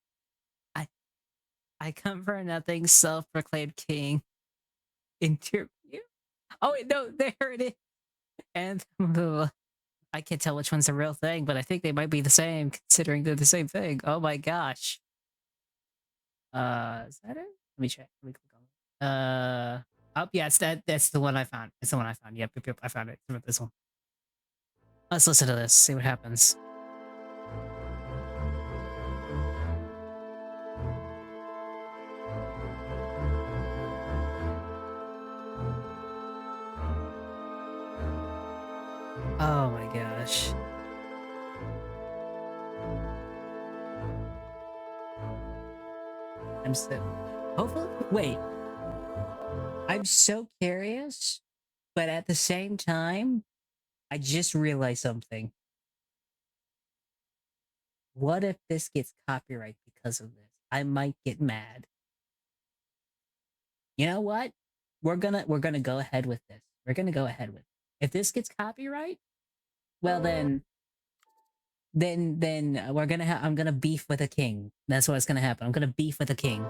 I come for nothing. Self-proclaimed king. Interview. Oh wait, no, there it is. Anthem. I can't tell which one's the real thing, but I think they might be the same, considering they're the same thing. Oh my gosh. Is that it? Let me check. Let me click on it. Oh yeah, it's that's the one I found. It's the one I found. Yep, I found it. It's this one. Let's listen to this, see what happens. Oh my gosh. I'm so hopefully wait. I'm so curious, but at the same time, I just realized something. What if this gets copyright because of this? I might get mad. You know what? We're gonna go ahead with this. We're gonna go ahead with it. If this gets copyright, Well then I'm gonna beef with a king. That's what's gonna happen. I'm gonna beef with a king.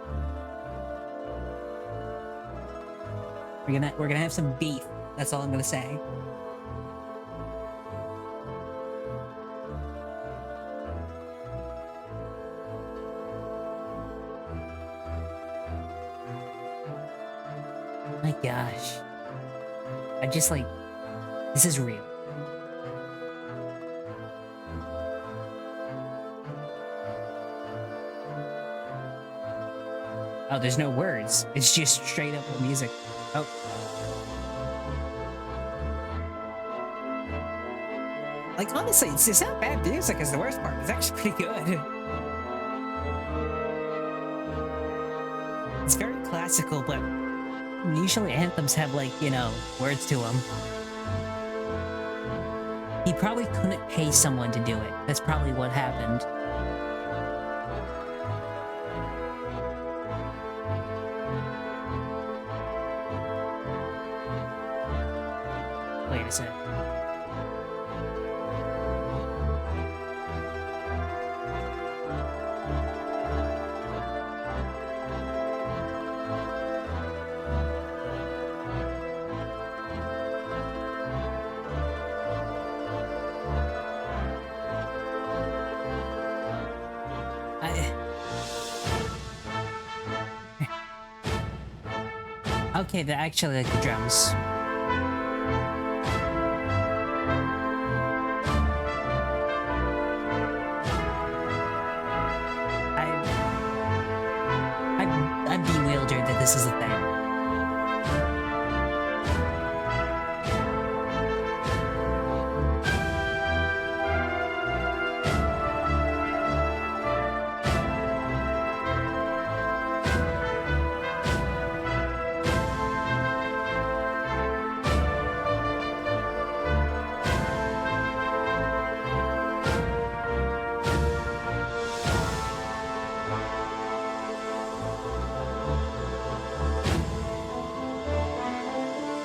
We're gonna have some beef. That's all I'm gonna say. My gosh. I just like, this is real. Oh, there's no words. It's just straight up music. Oh. Like, honestly, it's not bad music is the worst part. It's actually pretty good. It's very classical, but usually anthems have, like, you know, words to them. He probably couldn't pay someone to do it. That's probably what happened. Wait a sec. Okay, they actually like the drums. I'm bewildered that this is a thing.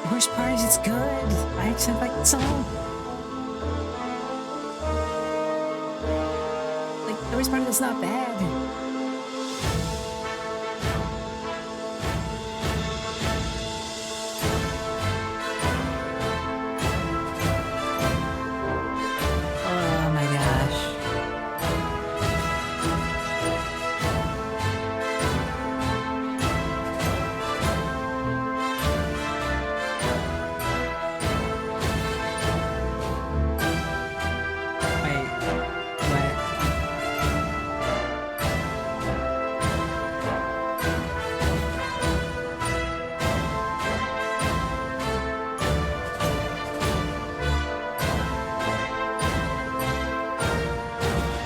The worst part is it's good. I actually like the song. Like, the worst part is it's not bad. Oh my gosh.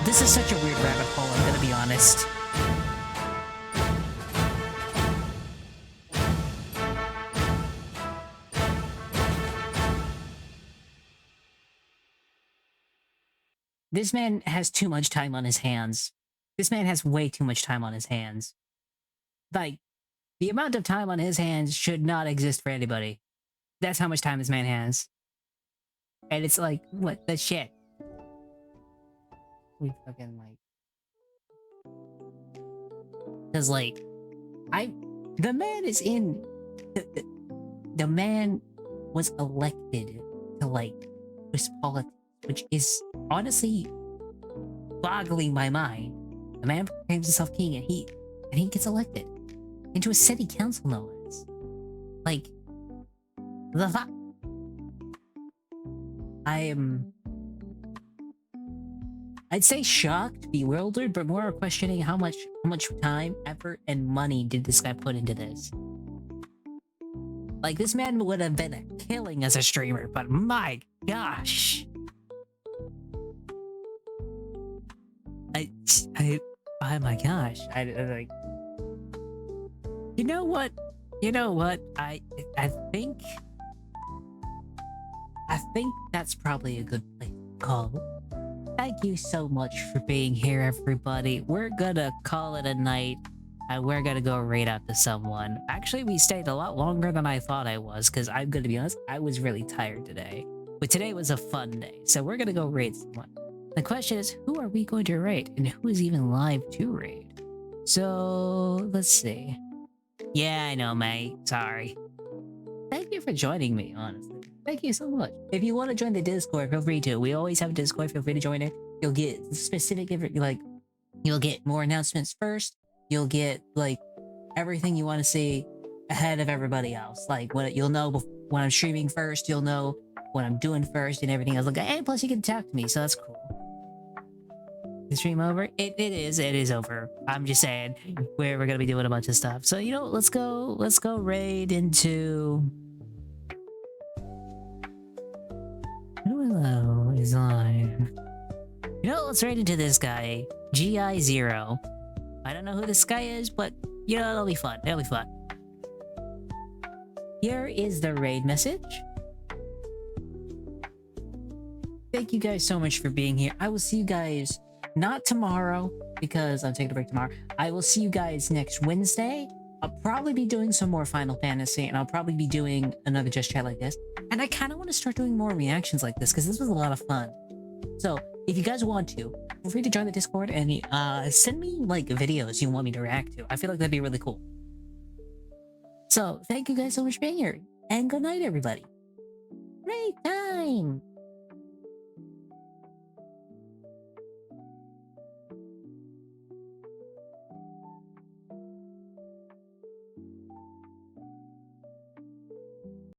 This is such a weird rabbit hole, I'm gonna be honest. This man has too much time on his hands. This man has way too much time on his hands. Like, the amount of time on his hands should not exist for anybody. That's how much time this man has. And it's like, what the shit? We fucking like... Cause like, the man is in... The man was elected to like, Swiss politics, which is honestly boggling my mind. The man proclaims himself king and he gets elected into a city council, no less. Like, the fuck? I'd say shocked, bewildered, but more questioning how much time, effort, and money did this guy put into this. Like, this man would have been a killing as a streamer, but my gosh. Oh my gosh. I like... You know what? I think that's probably a good place to call it. Thank you so much for being here, everybody. We're gonna call it a night, and we're gonna go raid out to someone. Actually, we stayed a lot longer than I thought I was, because I'm gonna be honest, I was really tired today. But today was a fun day, so we're gonna go raid someone. The question is, who are we going to raid, and who is even live to raid? So let's see. Yeah, I know, mate. Sorry. Thank you for joining me, honestly. Thank you so much. If you want to join the Discord, feel free to. We always have a Discord. Feel free to join it. You'll get specific, like, you'll get more announcements first. You'll get, like, everything you want to see ahead of everybody else. Like, what you'll know when I'm streaming first. You'll know what I'm doing first and everything else. Like, and plus you can talk to me, so that's cool. The stream over? It is over. I'm just saying we're gonna be doing a bunch of stuff. So, you know, let's go raid into... Hello is live. You know, let's raid into this guy, GI0. I don't know who this guy is, but you know, it'll be fun. It'll be fun. Here is the raid message. Thank you guys so much for being here. I will see you guys not tomorrow because I'm taking a break tomorrow. I will see you guys next Wednesday. I'll probably be doing some more Final Fantasy, and I'll probably be doing another Just Chat like this. And I kind of want to start doing more reactions like this because this was a lot of fun. So if you guys want to, feel free to join the Discord and send me like videos you want me to react to. I feel like that'd be really cool. So thank you guys so much for being here, and good night, everybody. Great time.